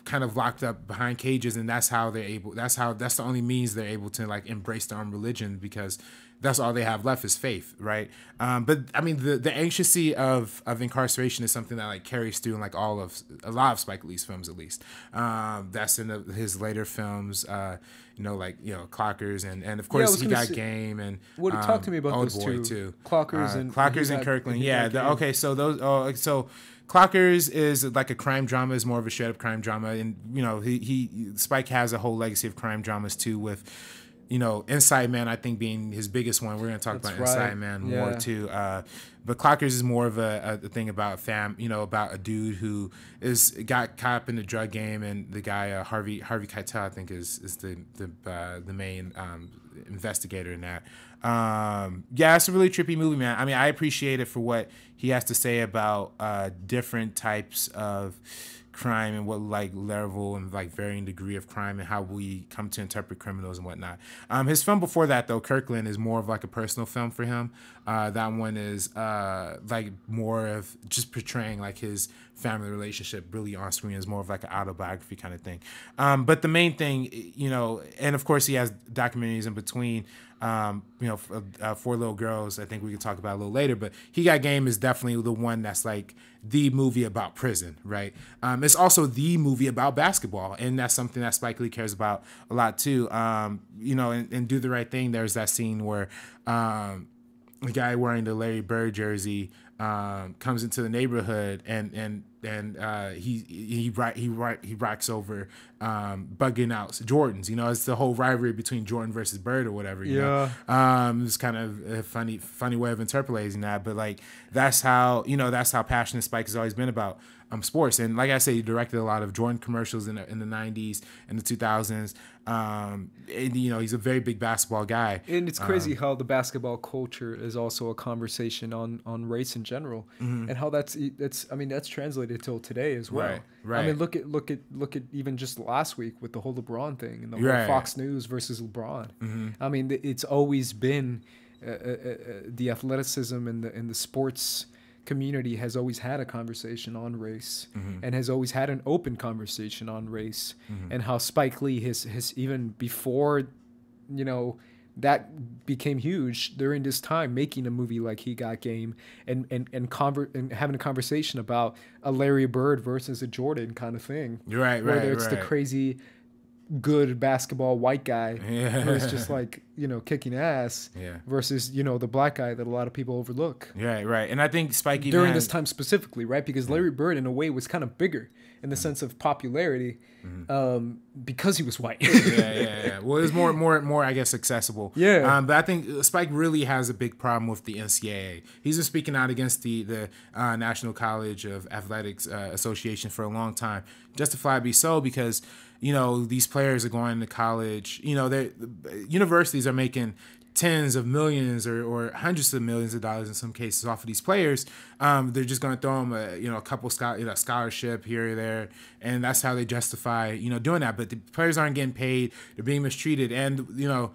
kind of locked up behind cages, and that's the only means they're able to like embrace their own religion, because that's all they have left is faith, right? But I mean, the anxiety of incarceration is something that like carries through in like a lot of Spike Lee's films, at least. That's in his later films, Clockers, and of course he got Game, and talk to me about Old those Boy two. too. Clockers and Kirkland. Yeah. So those. So Clockers is like a crime drama, is more of a straight up crime drama, and Spike has a whole legacy of crime dramas too, with Inside Man, I think, being his biggest one. We're going to talk about Inside Man more too. But Clockers is more of a thing about about a dude who got caught up in the drug game, and the guy Harvey Keitel, I think, is the main investigator in that. It's a really trippy movie, man. I mean, I appreciate it for what he has to say about different types of crime and what like level and like varying degree of crime and how we come to interpret criminals and whatnot. His film before that, though, Kirkland, is more of like a personal film for him. That one is like more of just portraying like his family relationship really on screen is more of like an autobiography kind of thing. But the main thing, you know, and of course he has documentaries in between. You know, Four Little Girls, I think we could talk about a little later, but He Got Game is definitely the one that's like the movie about prison, right? It's also the movie about basketball, and that's something that Spike Lee cares about a lot too. You know, and Do the Right Thing, there's that scene where the guy wearing the Larry Bird jersey comes into the neighborhood and he rocks over bugging out Jordans. You know, it's the whole rivalry between Jordan versus Bird or whatever. You know? It's kind of a funny way of interpolating that, but like that's how passionate Spike has always been about sports. And like I say, he directed a lot of Jordan commercials in the 90s and the 2000s. And you know, he's a very big basketball guy. And it's crazy how the basketball culture is also a conversation on race in general, and how that's translated till today as well. Right. I mean, look at even just last week with the whole LeBron thing and the whole Fox News versus LeBron. I mean, it's always been the athleticism and the sports community has always had a conversation on race, and has always had an open conversation on race, and how Spike Lee has even before, you know, that became huge during this time, making a movie like He Got Game and having a conversation about a Larry Bird versus a Jordan kind of thing. Whether it's the crazy good basketball white guy who's just like, you know, kicking ass versus, you know, the black guy that a lot of people overlook. Right. And I think Spike during this time specifically, right? Because Larry Bird in a way was kind of bigger in the sense of popularity, because he was white. Well, it was more I guess accessible. But I think Spike really has a big problem with the NCAA. He's been speaking out against the National College of Athletics Association for a long time, justifiably so, because you know, these players are going to college. You know, universities are making tens of millions or hundreds of millions of dollars in some cases off of these players. They're just going to throw them a couple scholarship here or there, and that's how they justify, you know, doing that. But the players aren't getting paid; they're being mistreated, and you know,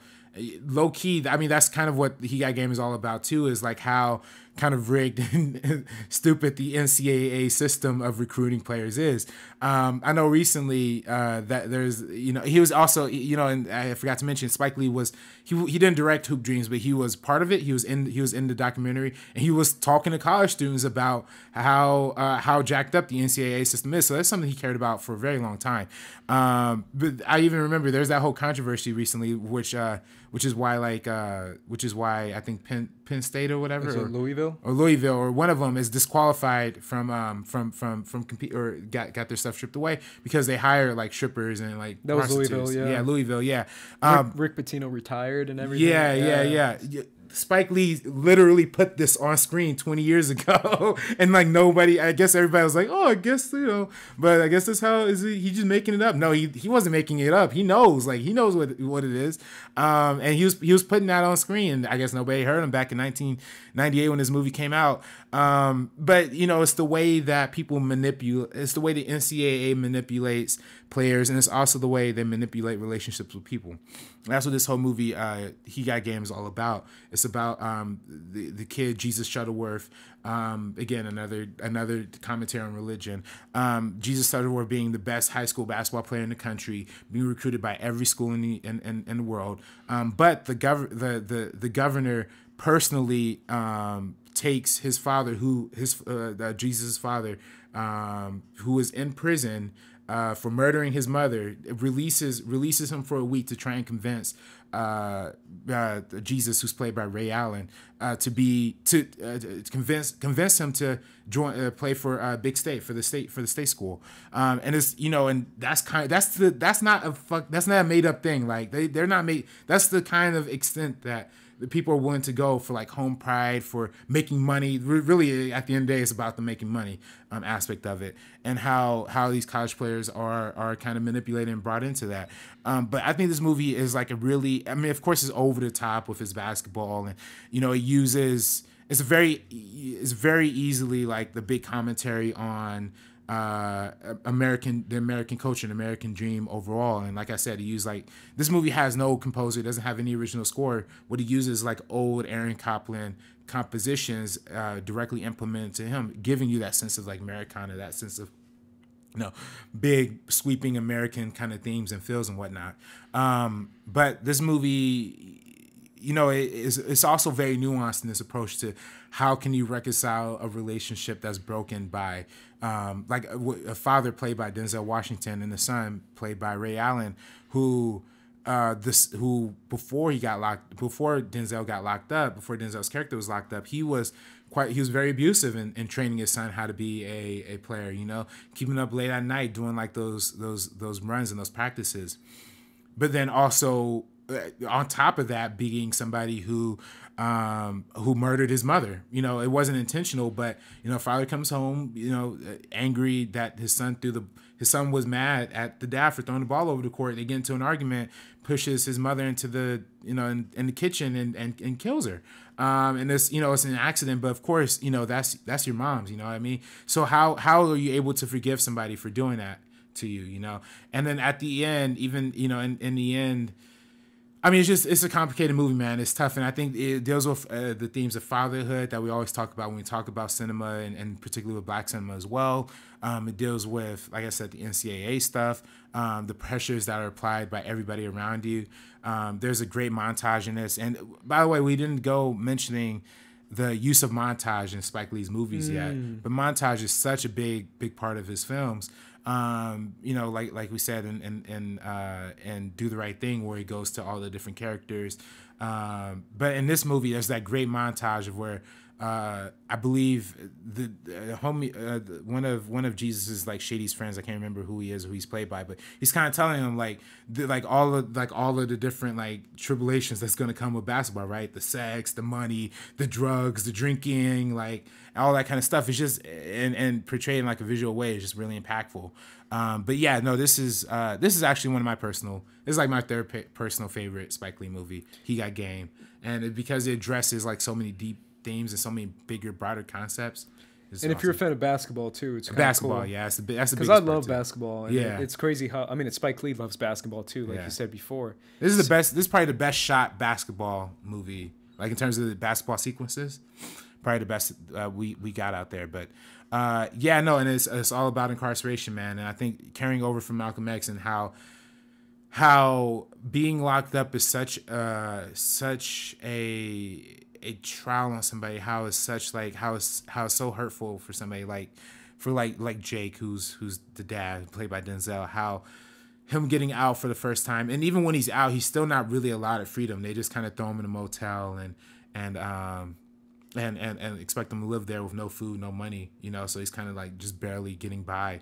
low key. I mean, that's kind of what the He Got Game is all about too. Is like how kind of rigged and stupid the NCAA system of recruiting players is. I know recently that there's, you know, he was also, you know, and I forgot to mention Spike Lee was, he didn't direct Hoop Dreams, but he was part of it. He was in the documentary, and he was talking to college students about how jacked up the NCAA system is. So that's something he cared about for a very long time. But I even remember there's that whole controversy recently, which is why I think Penn State or whatever, or Louisville or one of them is disqualified from compete or got their stuff stripped away because they hire like strippers and like that was Louisville, Rick Pitino retired and everything. Yeah. Spike Lee literally put this on screen 20 years ago, and like nobody, I guess everybody was like, oh, I guess, you know, but I guess that's how he just making it up. No, he wasn't making it up. He knows what it is. And he was putting that on screen, and I guess nobody heard him back in 1998 when this movie came out. But you know, it's the way that people manipulate, it's the way the NCAA manipulates players, and it's also the way they manipulate relationships with people. And that's what this whole movie, He Got Game, is all about. It's about the kid Jesus Shuttleworth. Again, another commentary on religion. Jesus Shuttleworth being the best high school basketball player in the country, being recruited by every school in the world. But the governor personally takes his father, Jesus' father, who was in prison for murdering his mother, releases him for a week to try and convince Jesus, who's played by Ray Allen, to convince him to join play for Big State for the state school. And it's, you know, and that's not a made up thing. Like they're not made. That's the kind of extent that the people are willing to go for, like home pride, for making money. Really, at the end of the day, it's about the making money aspect of it, and how these college players are kind of manipulated and brought into that. But I think this movie is like of course, it's over the top with his basketball, and you know, it's very easily like the big commentary on the American culture and American dream overall. And like I said, he used like, this movie has no composer, doesn't have any original score. What he uses like old Aaron Copland compositions directly implemented to him, giving you that sense of like Americana, that sense of big sweeping American kind of themes and feels and whatnot. But this movie, it's also very nuanced in this approach to how can you reconcile a relationship that's broken by like a father played by Denzel Washington and a son played by Ray Allen, who before Denzel's character was locked up, he was very abusive in training his son how to be a player, keeping up late at night doing like those runs and those practices. But then also on top of that, being somebody who murdered his mother. It wasn't intentional, but father comes home, angry that his son was mad at the dad for throwing the ball over the court. They get into an argument, pushes his mother into the in the kitchen and kills her. And this it's an accident, but of course that's your mom's. You know what I mean? So how are you able to forgive somebody for doing that to you? And then at the end, even in the end. I mean, it's a complicated movie, man. It's tough, and I think it deals with the themes of fatherhood that we always talk about when we talk about cinema, and particularly with Black cinema as well. It deals with, like I said, the NCAA stuff, the pressures that are applied by everybody around you. There's a great montage in this, and by the way, we didn't go mentioning the use of montage in Spike Lee's movies yet, but montage is such a big part of his films. Like we said, and Do the Right Thing, where he goes to all the different characters. But in this movie, there's that great montage of where I believe the homie, one of Jesus's like Shady's friends, I can't remember who he is, who he's played by, but he's kind of telling him all of the different like tribulations that's gonna come with basketball, right? The sex, the money, the drugs, the drinking, like all that kind of stuff. It's just and portrayed in like a visual way is just really impactful. But yeah, no, this is actually one of my personal. This is like my third personal favorite Spike Lee movie. He Got Game, and because it addresses like so many deep themes and so many bigger, broader concepts. And awesome. If you're a fan of basketball too, it's basketball. Cool. Yeah, that's the biggest. Because I love basketball. And yeah, it's crazy how it's Spike Lee loves basketball too, like you said before. This is the best. This is probably the best shot basketball movie, like in terms of the basketball sequences. Probably the best we got out there. But and it's all about incarceration, man. And I think carrying over from Malcolm X and how being locked up is such a trial on somebody, how it's so hurtful for somebody like Jake, who's the dad played by Denzel, how him getting out for the first time, and even when he's out, he's still not really allowed at freedom. They just kind of throw him in a motel and expect him to live there with no food, no money, so he's kind of like just barely getting by.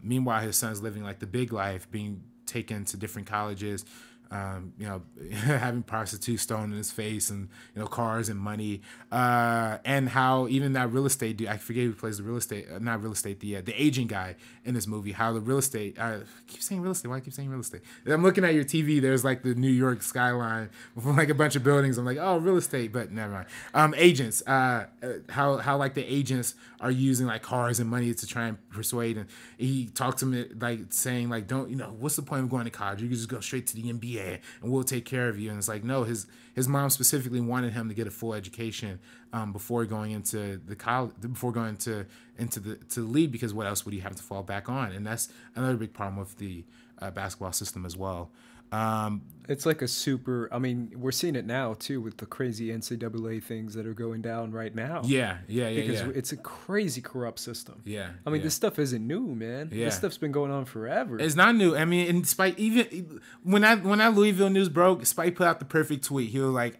Meanwhile, his son's living like the big life, being taken to different colleges, having prostitutes thrown in his face, and cars and money, and how even that real estate dude, I forget who plays the the agent guy in this movie, how the real estate, I keep saying real estate, why I keep saying real estate? I'm looking at your TV, there's like the New York skyline with like a bunch of buildings, I'm like, oh, real estate, but never mind. Agents, how like the agents are using like cars and money to try and persuade, and he talks to him like saying like, don't, what's the point of going to college? You can just go straight to the NBA and we'll take care of you. And it's like, no, his mom specifically wanted him to get a full education before going into the college, before going to the league, because what else would he have to fall back on? And that's another big problem with the basketball system as well. It's like a super, we're seeing it now too with the crazy NCAA things that are going down right now. Yeah. Because it's a crazy corrupt system. Yeah. This stuff isn't new, man. Yeah. This stuff's been going on forever. It's not new. And Spike, even when that Louisville news broke, Spike put out the perfect tweet. He was like,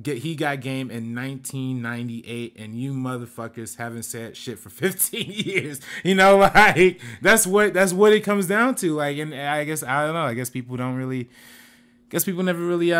He Got Game in 1998, and you motherfuckers haven't said shit for 15 years. Like that's what it comes down to. Like, and I guess I don't know. I guess people don't really. Guess people never really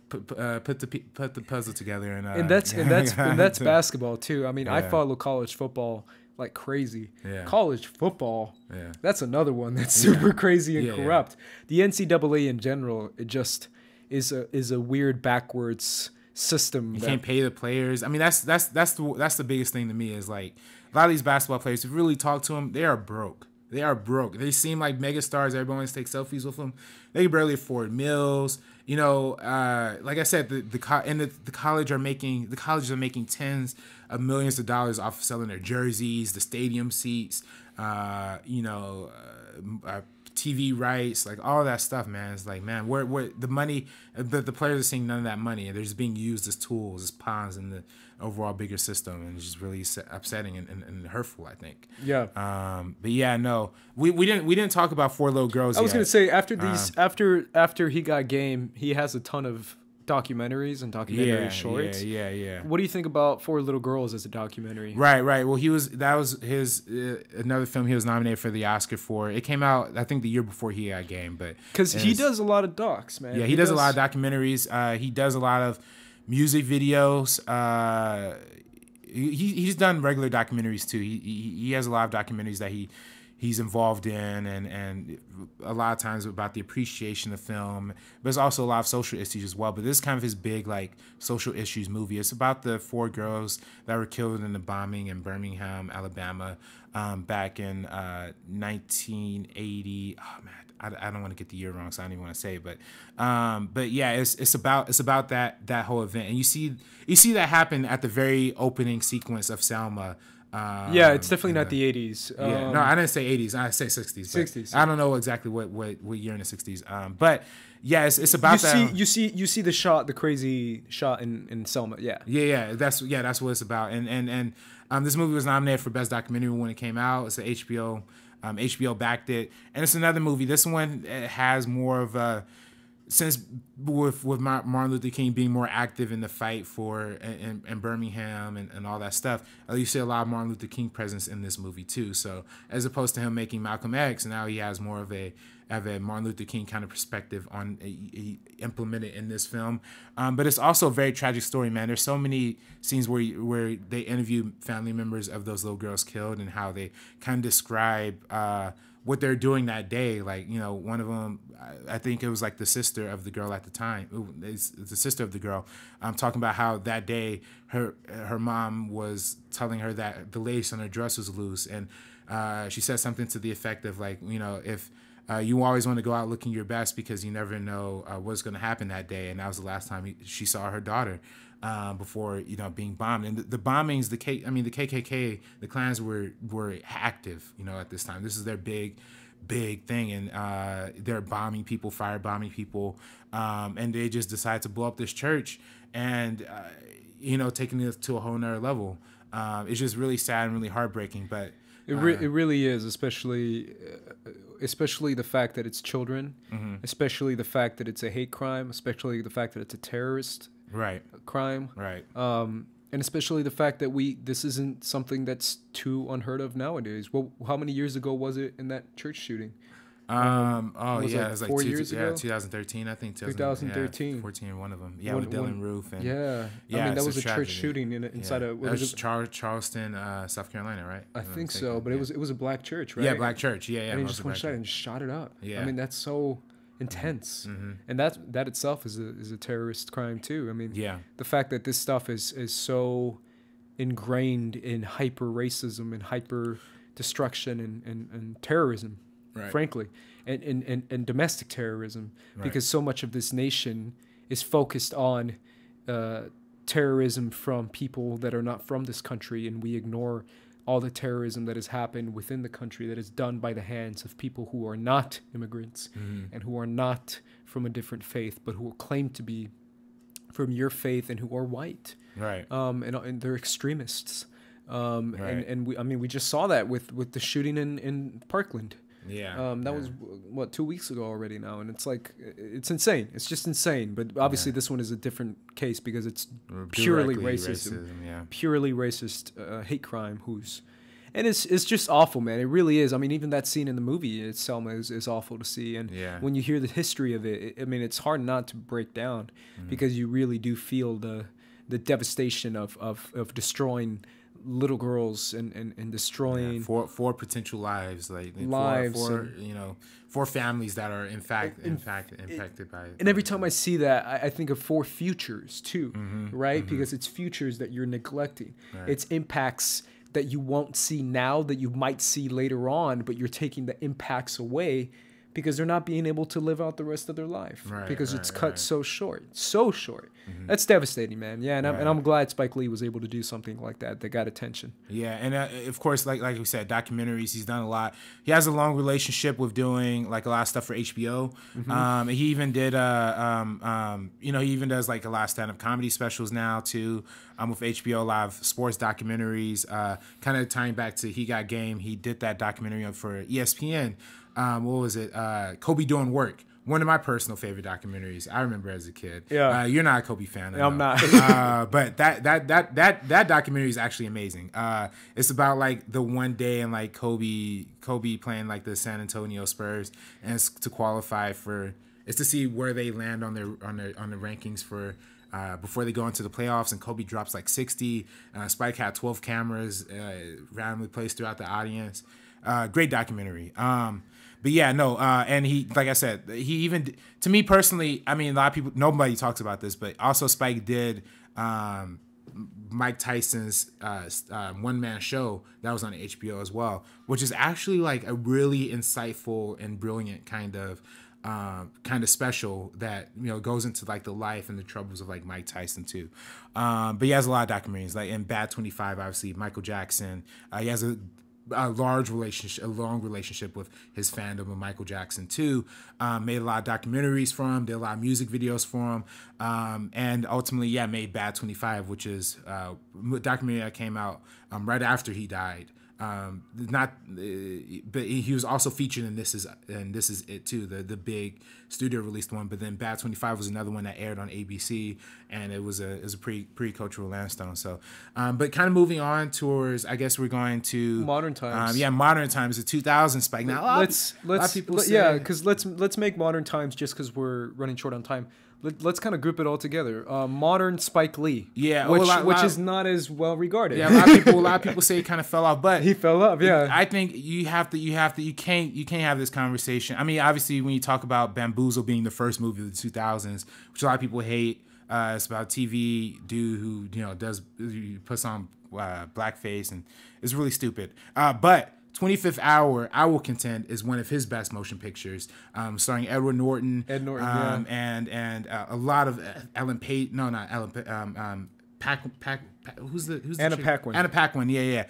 put the puzzle together. And that's basketball too. I follow college football like crazy. Yeah. College football. Yeah. That's another one that's super crazy and corrupt. The NCAA in general, it just is a weird backwards system. You can't pay the players. I mean, that's the biggest thing to me is like a lot of these basketball players. If you really talk to them, they are broke. They are broke. They seem like mega stars. Everyone wants to take selfies with them. They can barely afford meals. You know, like I said, the colleges are making tens of millions of dollars off of selling their jerseys, the stadium seats, TV rights, like all that stuff, man. It's like, man, where the money, the players are seeing none of that money, and they're just being used as tools, as pawns in the overall bigger system, and it's just really upsetting and hurtful, I think. Yeah. But yeah, no, we didn't talk about Four Little Girls. I was gonna say after he got game, he has a ton of documentaries and documentary shorts. Yeah. What do you think about Four Little Girls as a documentary? Right. Well, that was his another film he was nominated for the Oscar for. It came out, I think, the year before he got game, but because he does a lot of docs, man. Yeah, he does a lot of documentaries. He does a lot of music videos. He's done regular documentaries too. He has a lot of documentaries that he's involved in, and a lot of times about the appreciation of film, but there's also a lot of social issues as well. But this is kind of his big like social issues movie. It's about the 4 girls that were killed in the bombing in Birmingham, Alabama, back in 1980. Oh man, I don't want to get the year wrong, so I don't even want to say it. But yeah, it's about that whole event, and you see that happen at the very opening sequence of Selma. Yeah, it's definitely not the 80s. No, I didn't say 80s. I say 60s. 60s. I don't know exactly what year in the 60s. But yeah, it's about that. You see the crazy shot in Selma. Yeah. That's what it's about. And this movie was nominated for Best Documentary when it came out. It's an HBO. HBO backed it, and it's another movie. This one has more of a. Since with Martin Luther King being more active in the fight for in Birmingham and all that stuff, you see a lot of Martin Luther King presence in this movie too. So as opposed to him making Malcolm X, now he has more of a Martin Luther King kind of perspective on implemented in this film. But it's also a very tragic story, man. There's so many scenes where they interview family members of those little girls killed and how they kind of describe what they're doing that day. Like, you know, one of them, I think it was like the sister of the girl at the time. It's the sister of the girl. Talking about how that day her mom was telling her that the lace on her dress was loose, and she said something to the effect of like, you know, if you always want to go out looking your best because you never know what's going to happen that day, and that was the last time she saw her daughter. Before, you know, being bombed. And the bombings, the KKK, the Klans were active, you know, at this time. This is their big thing, and they're bombing people, firebombing people, and they just decide to blow up this church and, you know, taking it to a whole nother level. It's just really sad and really heartbreaking, but... It really is, especially the fact that it's children, especially the fact that it's a hate crime, especially the fact that it's a terrorist crime, and especially the fact that this isn't something that's too unheard of nowadays. Well, how many years ago was it in that church shooting? It was like 4 years ago. 2013, I think. 2013, 14, one of them. Yeah, with Dylan Roof and I mean, that was a church shooting inside a. That was Charleston, South Carolina, right? I think so, but it was a black church, right? Yeah, black church. Yeah. And he just went and shot it up. Yeah, I mean, that's so intense, and that itself is a terrorist crime too. I mean, the fact that this stuff is so ingrained in hyper racism and hyper destruction and terrorism. Right. Frankly, and domestic terrorism, because so much of this nation is focused on terrorism from people that are not from this country, and we ignore all the terrorism that has happened within the country that is done by the hands of people who are not immigrants and who are not from a different faith, but who claim to be from your faith and who are white. Right. And they're extremists. And we just saw that with the shooting in Parkland. That was 2 weeks ago already now, and it's like, it's insane. It's just insane. But obviously this one is a different case because it's purely racism. Purely racist hate crime. And it's just awful, man. It really is. I mean, even that scene in the movie, Selma, is awful to see. And when you hear the history of it, I mean, it's hard not to break down because you really do feel the devastation of destroying little girls and destroying four potential lives, like lives, four families that are in fact impacted by it. And every time I see that, I think of four futures too, right? Mm-hmm. Because it's futures that you're neglecting. Right. It's impacts that you won't see now that you might see later on, but you're taking the impacts away because they're not being able to live out the rest of their life because it's cut so short. Mm-hmm. That's devastating, man. Yeah, and I'm glad Spike Lee was able to do something like that got attention. Yeah, and of course, like we said, documentaries. He's done a lot. He has a long relationship with doing like a lot of stuff for HBO. Mm-hmm. He even did he even does like a lot of stand-up comedy specials now too. With HBO, a lot of sports documentaries. Kind of tying back to He Got Game. He did that documentary for ESPN. What was it? Kobe Doing Work. One of my personal favorite documentaries. I remember as a kid. Yeah, you're not a Kobe fan. I'm not. But that documentary is actually amazing. It's about like the one day and like Kobe playing like the San Antonio Spurs, and it's to qualify for. It's to see where they land on the rankings for. Before they go into the playoffs, and Kobe drops like 60. Spike had 12 cameras randomly placed throughout the audience. Great documentary. But yeah, no, and he, like I said, he even, to me personally, I mean, a lot of people, nobody talks about this, but also Spike did Mike Tyson's one-man show that was on HBO as well, which is actually like a really insightful and brilliant kind of special that, you know, goes into like the life and the troubles of like Mike Tyson too. But he has a lot of documentaries, like in Bad 25, obviously Michael Jackson. He has a long relationship with his fandom of Michael Jackson too. Made a lot of documentaries for him, did a lot of music videos for him, and ultimately, made Bad 25, which is a documentary that came out right after he died. But he was also featured in This Is It too, the big studio released one. But then Bad 25 was another one that aired on ABC, and it was a pretty cultural landstone. So, but kind of moving on towards, I guess we're going to modern times. Modern times, the 2000s Spike. Now, a lot of people say, because let's make modern times just because we're running short on time. Let's kind of group it all together. Modern Spike Lee, which is not as well regarded. Yeah, a lot of people say he kind of fell off, but he fell off. Yeah, I think you can't have this conversation. I mean, obviously, when you talk about Bamboozle being the first movie of the 2000s, which a lot of people hate, it's about a TV dude who puts on blackface, and it's really stupid. But 25th Hour, I will contend, is one of his best motion pictures, starring Edward Norton. And a lot of Ellen Page. No, not Ellen. Who's Anna Paquin. Anna Paquin. Yeah.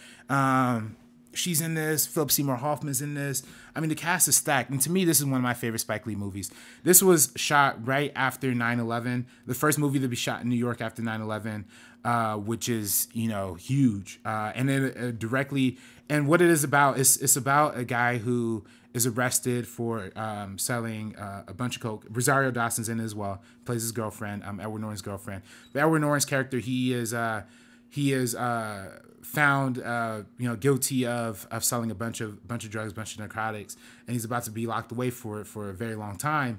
She's in this. Philip Seymour Hoffman's in this. I mean, the cast is stacked. And to me, this is one of my favorite Spike Lee movies. This was shot right after 9/11. The first movie to be shot in New York after 9/11, which is, huge. And then directly, and what it is about is it's about a guy who is arrested for selling a bunch of coke. Rosario Dawson's in it as well. Plays his girlfriend, Edward Norton's girlfriend. But Edward Norton's character, he is found guilty of selling a bunch of drugs, a bunch of narcotics, and he's about to be locked away for a very long time.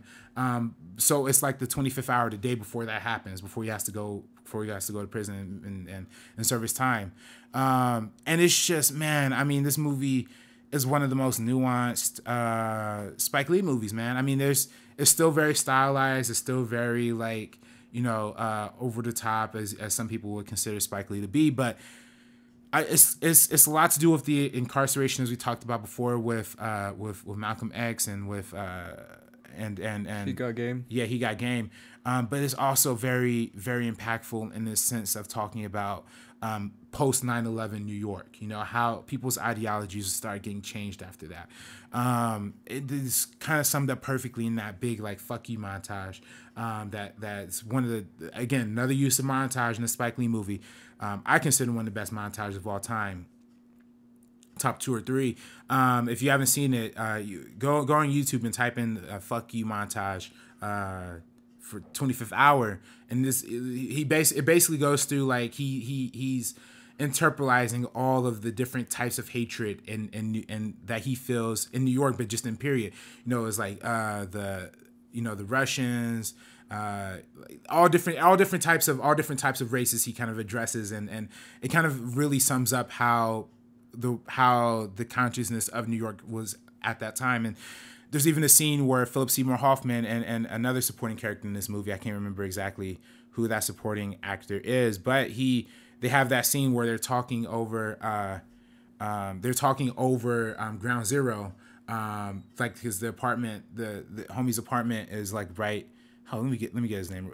So it's like the 25th hour, the day before that happens, before he has to go to prison and serve his time. And it's just, man, I mean, this movie is one of the most nuanced Spike Lee movies, man. I mean, it's still very stylized. It's still very over the top as some people would consider Spike Lee to be, but it's a lot to do with the incarceration, as we talked about before, with Malcolm X and with and He Got Game. Yeah, He Got Game. But it's also very, very impactful in the sense of talking about post 9/11 New York. How people's ideologies start getting changed after that. It is kind of summed up perfectly in that big fuck you montage. That's one of the, again, another use of montage in a Spike Lee movie. I consider one of the best montages of all time. Top 2 or 3. If you haven't seen it, you go on YouTube and type in "fuck you" montage for 25th Hour, and it basically goes through he's interpolating all of the different types of hatred and that he feels in New York, but just in period. It's like the Russians, all different types of races he kind of addresses, and it kind of really sums up how the consciousness of New York was at that time. And there's even a scene where Philip Seymour Hoffman and another supporting character in this movie, I can't remember exactly who that supporting actor is, but they have that scene where they're talking over Ground Zero, like because the homie's apartment is like right. Oh, let me get his name.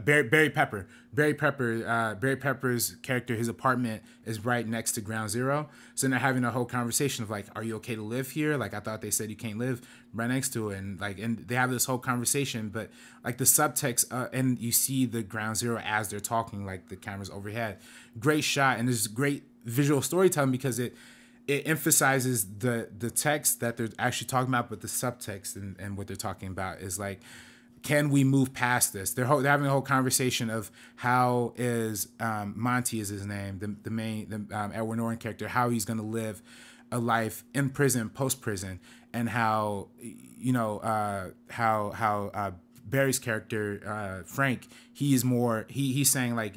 Barry Pepper. Barry Pepper's character, his apartment is right next to Ground Zero. So they're having a whole conversation of like, are you okay to live here? Like, I thought they said you can't live right next to it. And they have this whole conversation, but like the subtext, and you see the Ground Zero as they're talking, like the camera's overhead. Great shot. And there's great visual storytelling because it emphasizes the text that they're actually talking about, but the subtext and what they're talking about is like, can we move past this? They're having a whole conversation of how is Monty is his name, the main Edward Norton character, how he's going to live a life in prison, post prison, and how Barry's character Frank, he's saying like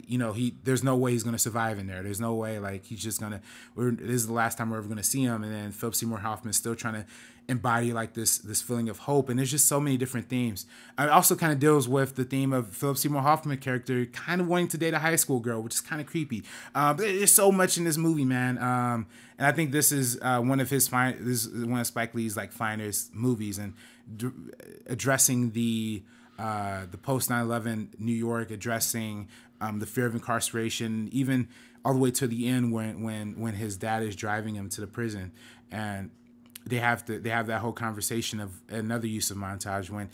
there's no way he's going to survive in there. There's no way, like he's just going to. This is the last time we're ever going to see him. And then Philip Seymour Hoffman's still trying to embody like this feeling of hope, and there's just so many different themes. It also kind of deals with the theme of Philip Seymour Hoffman character kind of wanting to date a high school girl, which is kind of creepy. But there's so much in this movie, man. And I think this is one of Spike Lee's like finest movies, and addressing the post 9/11 New York, addressing the fear of incarceration, even all the way to the end when his dad is driving him to the prison, and they have that whole conversation of another use of montage when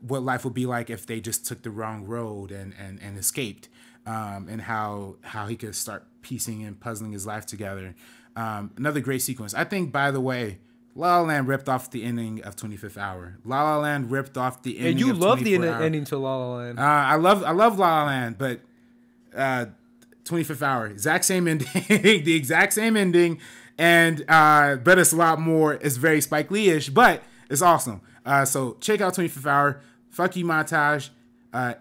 what life would be like if they just took the wrong road and escaped, and how he could start piecing and puzzling his life together. Another great sequence. I think, by the way, La La Land ripped off the ending of 25th Hour. La La Land ripped off the ending. And you of love the 24 Hour. ending to La La Land. I love La La Land, but 25th Hour, exact same ending, the exact same ending. And but it's a lot more. It's very Spike Lee-ish, but it's awesome. So check out 25th Hour. Fuck you montage.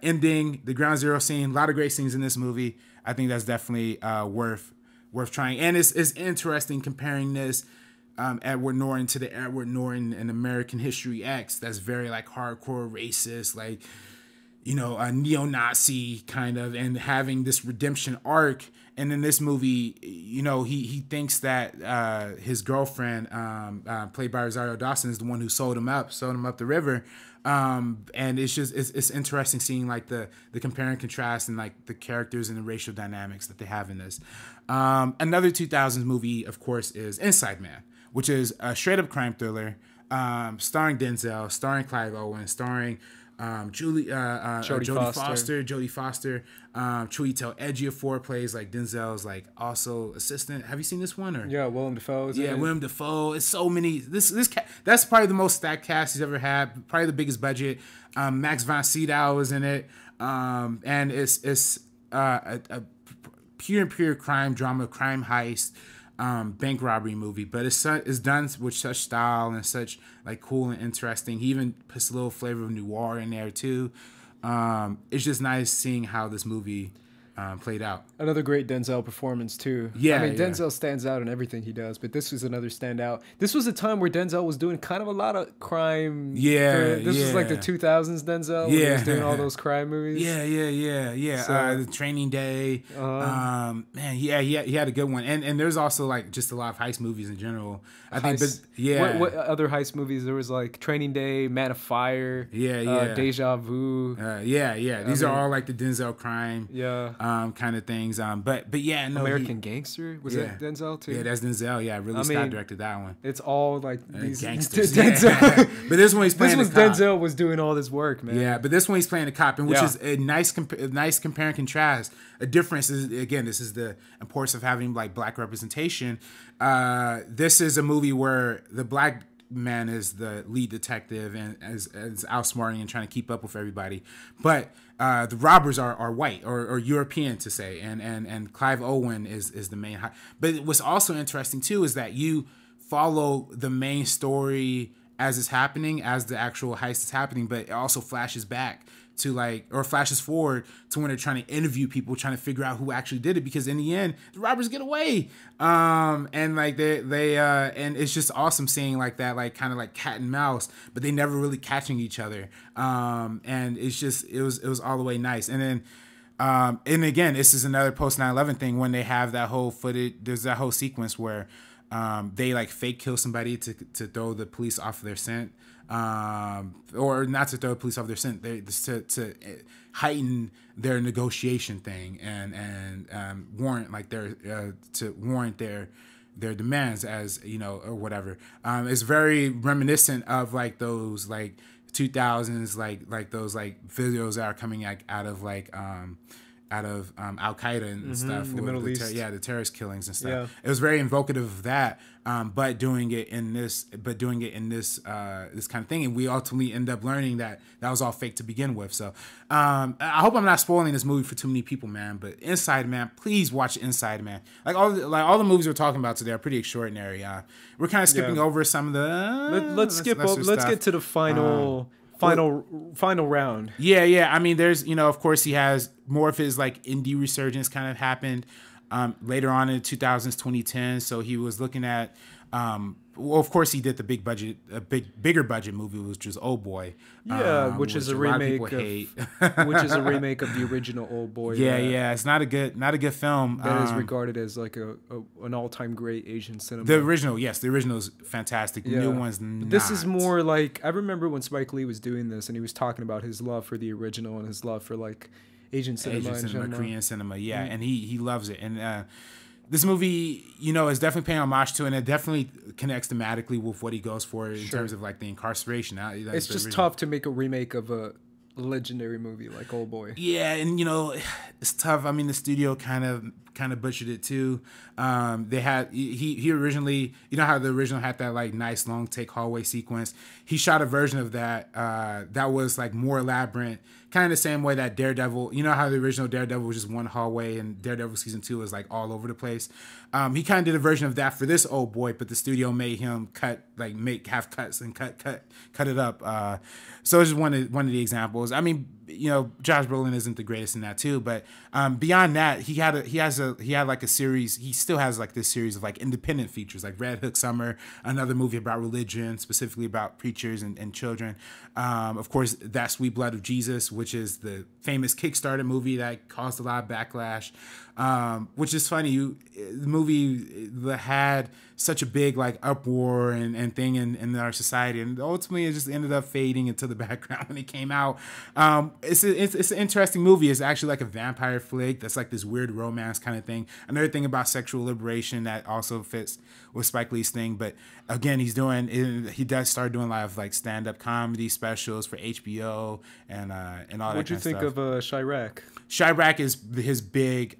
Ending the Ground Zero scene. A lot of great scenes in this movie. I think that's definitely worth trying. And it's interesting comparing this Edward Norton to the Edward Norton in American History X. That's very like hardcore racist, like a neo-Nazi kind of, and having this redemption arc. And in this movie, he thinks that his girlfriend, played by Rosario Dawson, is the one who sold him up the river. And it's interesting seeing like the compare and contrast and like the characters and the racial dynamics that they have in this. Another 2000s movie, of course, is Inside Man, which is a straight up crime thriller, starring Denzel, starring Clive Owen, starring Jodie Foster, Chiwetel Ejiofor plays like Denzel's like also assistant. Have you seen this one? Or Willem Dafoe. Willem Dafoe. It's so many. That's probably the most stacked cast he's ever had. Probably the biggest budget. Max von Sydow is in it, and it's a pure crime drama, crime heist. Bank robbery movie, but it's done with such style and such like cool and interesting. He even puts a little flavor of noir in there too. It's just nice seeing how this movie played out. Another great Denzel performance too. Yeah, Denzel stands out in everything he does, but this was another standout. This was a time where Denzel was doing kind of a lot of crime. This was like the 2000s Denzel. When he was doing all those crime movies. So, the Training Day. Man, he had a good one, and there's also like just a lot of heist movies in general. I think, What other heist movies? There was like Training Day, Man of Fire. Deja Vu. These are all like the Denzel crime. Kind of things. But American Gangster, was that Denzel too? Yeah, that's Denzel. Yeah, Ridley Scott directed that one. It's all like these gangsters. Denzel. But this one he's playing. Denzel was doing all this work, man. Yeah, but this one he's playing a cop, and which is a nice compare and contrast. A difference is, again, this is the importance of having like black representation. This is a movie where the black man is the lead detective and is outsmarting and trying to keep up with everybody, but the robbers are white or European to say, and Clive Owen is the main. But what's also interesting too is that you follow the main story as it's happening, as the actual heist is happening, but it also flashes back to like, or flashes forward to when they're trying to interview people, trying to figure out who actually did it, because in the end the robbers get away. And like they and it's just awesome seeing like that, like kind of like cat and mouse, but they never really catching each other. And it's just, it was all the way nice. And then and again, this is another post 9/11 thing, when they have that whole footage, there's that whole sequence where they like fake kill somebody to throw the police off their scent, or not to throw the police off their scent, they to heighten their negotiation thing, and warrant like their to warrant their demands, as you know, or whatever. It's very reminiscent of like those like 2000s like those like videos that are coming out of like Al Qaeda and stuff, the Middle East, the terrorist killings and stuff. Yeah. It was very invocative of that, but doing it in this this kind of thing, and we ultimately end up learning that was all fake to begin with. So I hope I'm not spoiling this movie for too many people, man. But Inside Man, please watch Inside Man. Like all the movies we're talking about today are pretty extraordinary. We're kind of skipping over some of the. Let's skip over. Let's get to the final round. Yeah. I mean, there's, of course, he has more of his like indie resurgence kind of happened later on in the 2000s, 2010. So he was looking at, well, of course, he did the bigger budget movie, which was Old Boy. Yeah, which is a remake which is a remake of the original Old Boy. Yeah. It's not a good film. That is regarded as like an all-time great Asian cinema. The original is fantastic. The new one's not. This is more like, I remember when Spike Lee was doing this, and he was talking about his love for the original and his love for like Asian cinema, Korean cinema. Yeah, and he loves it. And this movie, is definitely paying homage to, and it definitely connects thematically with what he goes for in terms of like the incarceration. It's just tough to make a remake of a legendary movie like Old Boy. Yeah, and it's tough. I mean, the studio kind of butchered it too. They had he originally, how the original had that like nice long take hallway sequence. He shot a version of that that was like more elaborate, kind of the same way that Daredevil. You know how the original Daredevil was just one hallway, and Daredevil season 2 is like all over the place. He kind of did a version of that for this Old Boy, but the studio made him have cuts and cut it up. So it's just one of the examples. I mean, Josh Brolin isn't the greatest in that too, but beyond that, he had like a series. He still has like this series of like independent features, like Red Hook Summer, another movie about religion, specifically about preachers and children. Of course, That Sweet Blood of Jesus, which is the famous Kickstarter movie that caused a lot of backlash. Which is funny. The movie had such a big like uproar and thing in our society, and ultimately it just ended up fading into the background when it came out. It's an interesting movie. It's actually like a vampire flick that's like this weird romance kind of thing. Another thing about sexual liberation that also fits with Spike Lee's thing. But again, he does start doing a lot of like stand-up comedy specials for HBO and all that kind of stuff. What'd you think of Chirac? Chirac is his big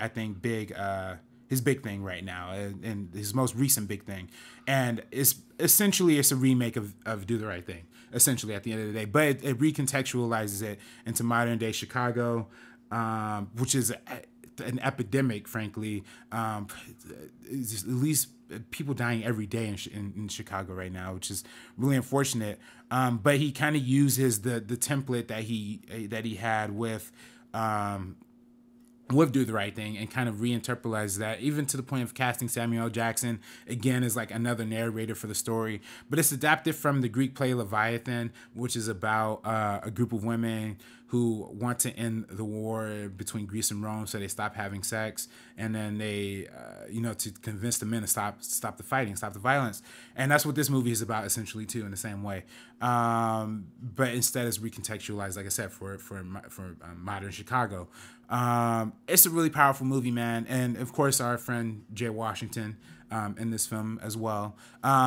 thing right now, and his most recent big thing, and it's a remake of Do the Right Thing, essentially, at the end of the day, but it recontextualizes it into modern day Chicago, which is an epidemic, frankly. It's at least people dying every day in Chicago right now, which is really unfortunate. But he kind of uses the template that he had with Do the Right Thing, and kind of reinterpolates that, even to the point of casting Samuel L. Jackson again as like another narrator for the story. But it's adapted from the Greek play Leviathan, which is about a group of women who want to end the war between Greece and Rome, so they stop having sex, and then they, to convince the men to stop the fighting, stop the violence. And that's what this movie is about, essentially, too, in the same way. But instead, it's recontextualized, like I said, for modern Chicago. It's a really powerful movie, man. And of course, our friend Jay Washington in this film as well.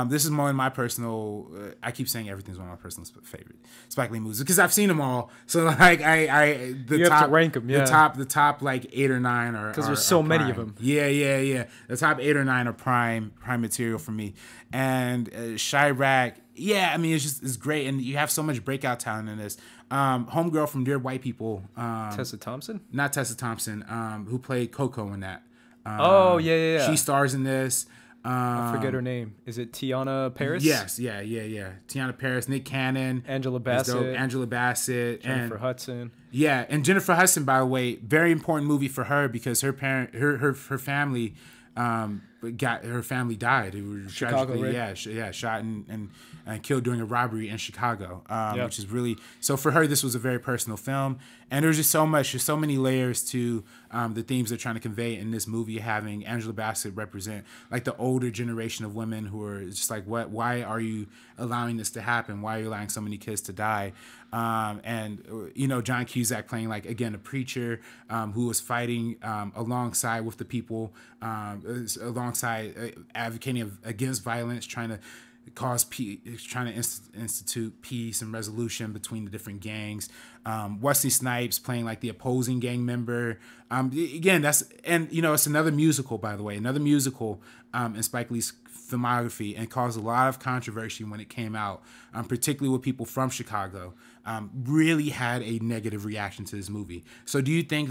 This is more in my personal. I keep saying everything's one of my personal favorite Spike Lee movies because I've seen them all. So like you have to rank them. Yeah. The top like 8 or 9 are because there's so many of them. Yeah. The top 8 or 9 are prime material for me. And Chirac, yeah, I mean it's great, and you have so much breakout talent in this. Homegirl from Dear White People. Tessa Thompson? Not Tessa Thompson. Who played Coco in that. Yeah. She stars in this. I forget her name. Is it Tiana Paris? Yes, yeah. Tiana Paris, Nick Cannon, Angela Bassett, Jennifer Hudson. Yeah, and Jennifer Hudson, by the way, very important movie for her because her family, her family died. It was Chicago, tragically, right? shot and killed during a robbery in Chicago, which is really, so for her, this was a very personal film. And there's just so many layers to the themes they're trying to convey in this movie, having Angela Bassett represent like the older generation of women who are just like, why are you allowing this to happen? Why are you allowing so many kids to die? And John Cusack playing, like, again, a preacher who was fighting alongside with the people, alongside advocating against violence, trying to institute peace and resolution between the different gangs. Wesley Snipes playing like the opposing gang member. Again, it's another musical, by the way, in Spike Lee's filmography, and caused a lot of controversy when it came out, particularly with people from Chicago. Really had a negative reaction to this movie. So do you think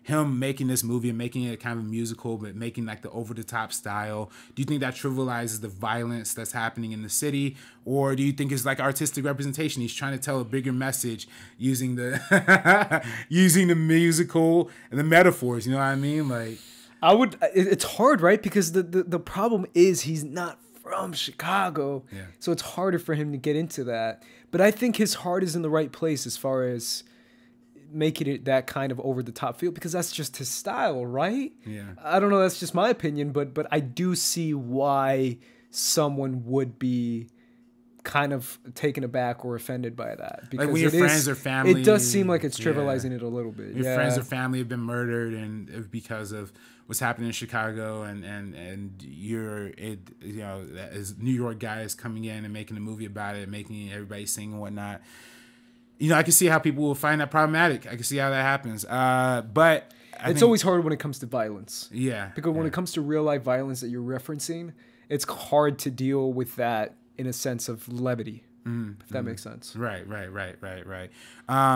him making this movie and making it kind of a musical, but making like the over the top style, do you think that trivializes the violence that's happening in the city? Or do you think it's like artistic representation? He's trying to tell a bigger message using the using the musical and the metaphors, you know what I mean? Like, it's hard, right? Because the problem is he's not from Chicago. Yeah. So it's harder for him to get into that. But I think his heart is in the right place as far as making it that kind of over the top feel, because that's just his style, right? Yeah. I don't know, that's just my opinion, but I do see why someone would be kind of taken aback or offended by that. Because like when your friends or family, it does seem like it's trivializing it a little bit. Your friends or family have been murdered and because of what's happening in Chicago, and you're as New York guys coming in and making a movie about it, making everybody sing and whatnot. I can see how people will find that problematic. I can see how that happens. But it's always hard when it comes to violence. Yeah. Because when it comes to real life violence that you're referencing, it's hard to deal with that in a sense of levity. If that makes sense. Right.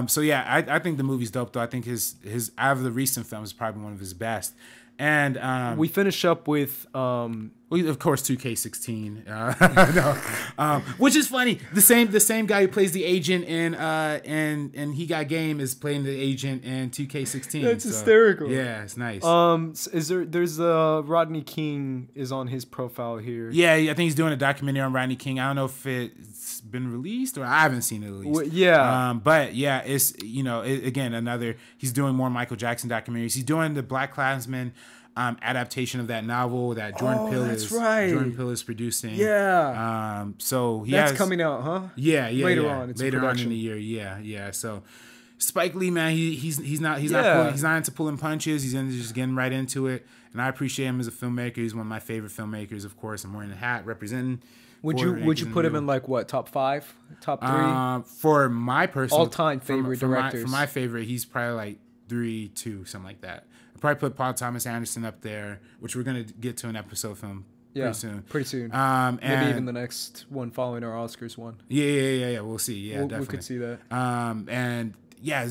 So yeah, I think the movie's dope though. I think his out of the recent films is probably one of his best. And we finish up with of course 2K16, which is funny. The same guy who plays the agent in He Got Game is playing the agent in 2K16. That's hysterical. Yeah, it's nice. There's Rodney King is on his profile here. Yeah, I think he's doing a documentary on Rodney King. I don't know if it's been released or I haven't seen it released. Well, yeah. But yeah, it's again he's doing more Michael Jackson documentaries. He's doing the Black Klansman adaptation of that novel that Jordan Peele is producing. Yeah. So that's coming out, huh? Yeah. Later on. It's later on in the year. Yeah. So Spike Lee, man, he's not into pulling punches. He's into just getting right into it. And I appreciate him as a filmmaker. He's one of my favorite filmmakers, of course. I'm wearing the hat representing. Would you put him in like what, top 5, top 3? For my personal all-time favorite directors. For my favorite, he's probably like 3, 2, something like that. I'd probably put Paul Thomas Anderson up there, which we're gonna get to an episode film pretty soon. Maybe even the next one following our Oscars one. Yeah. We'll see. Yeah, definitely. We could see that. And yeah,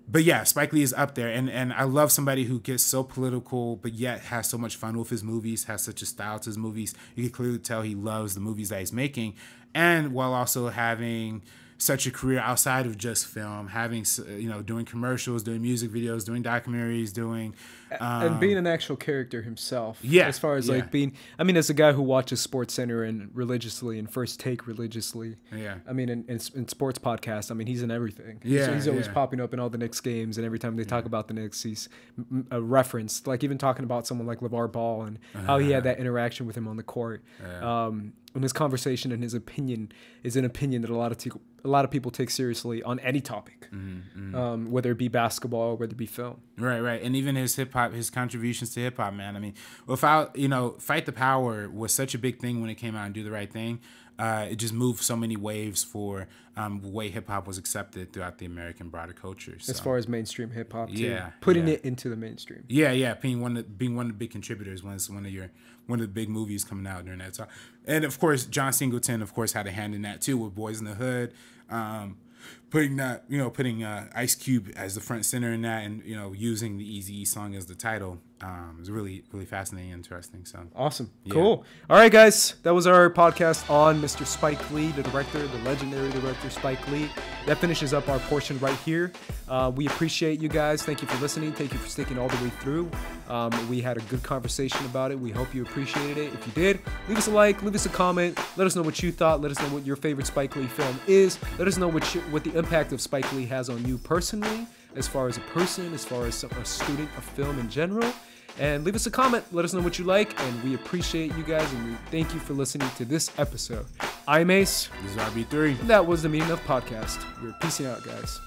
but yeah, Spike Lee is up there, and I love somebody who gets so political, but yet has so much fun with his movies, has such a style to his movies. You can clearly tell he loves the movies that he's making, and while also having such a career outside of just film, having doing commercials, doing music videos, doing documentaries, and being an actual character himself. Yeah, as far as like being, I mean, as a guy who watches SportsCenter and religiously and First Take religiously. Yeah, I mean, in sports podcasts, I mean, he's in everything. Yeah, so he's always popping up in all the Knicks games, and every time they talk about the Knicks, he's referenced. Like even talking about someone like LeVar Ball and how he had that interaction with him on the court. And his conversation and his opinion is an opinion that a lot of people take seriously on any topic, whether it be basketball, whether it be film. Right. And even his hip hop, his contributions to hip hop, man. I mean, without, Fight the Power was such a big thing when it came out and Do the Right Thing. It just moved so many waves for the way hip hop was accepted throughout the American broader culture. So. As far as mainstream hip hop, yeah, putting it into the mainstream. Yeah, being one of the big contributors when it's one of the big movies coming out during that time. And of course, John Singleton, of course, had a hand in that too with Boys in the Hood. Putting Ice Cube as the front center in that, and using the Eazy-E song as the title. It was really, really fascinating and interesting. So awesome. Yeah. Cool. All right, guys. That was our podcast on Mr. Spike Lee, the director, the legendary director Spike Lee. That finishes up our portion right here. We appreciate you guys. Thank you for listening. Thank you for sticking all the way through. We had a good conversation about it. We hope you appreciated it. If you did, leave us a like, leave us a comment. Let us know what you thought. Let us know what your favorite Spike Lee film is. Let us know what the impact of Spike Lee has on you personally, as far as a person, as far as a student of film in general. And leave us a comment. Let us know what you like. And we appreciate you guys. And we thank you for listening to this episode. I'm Ace. This is RB3. And that was the Mean Enough Podcast. We're peacing out, guys.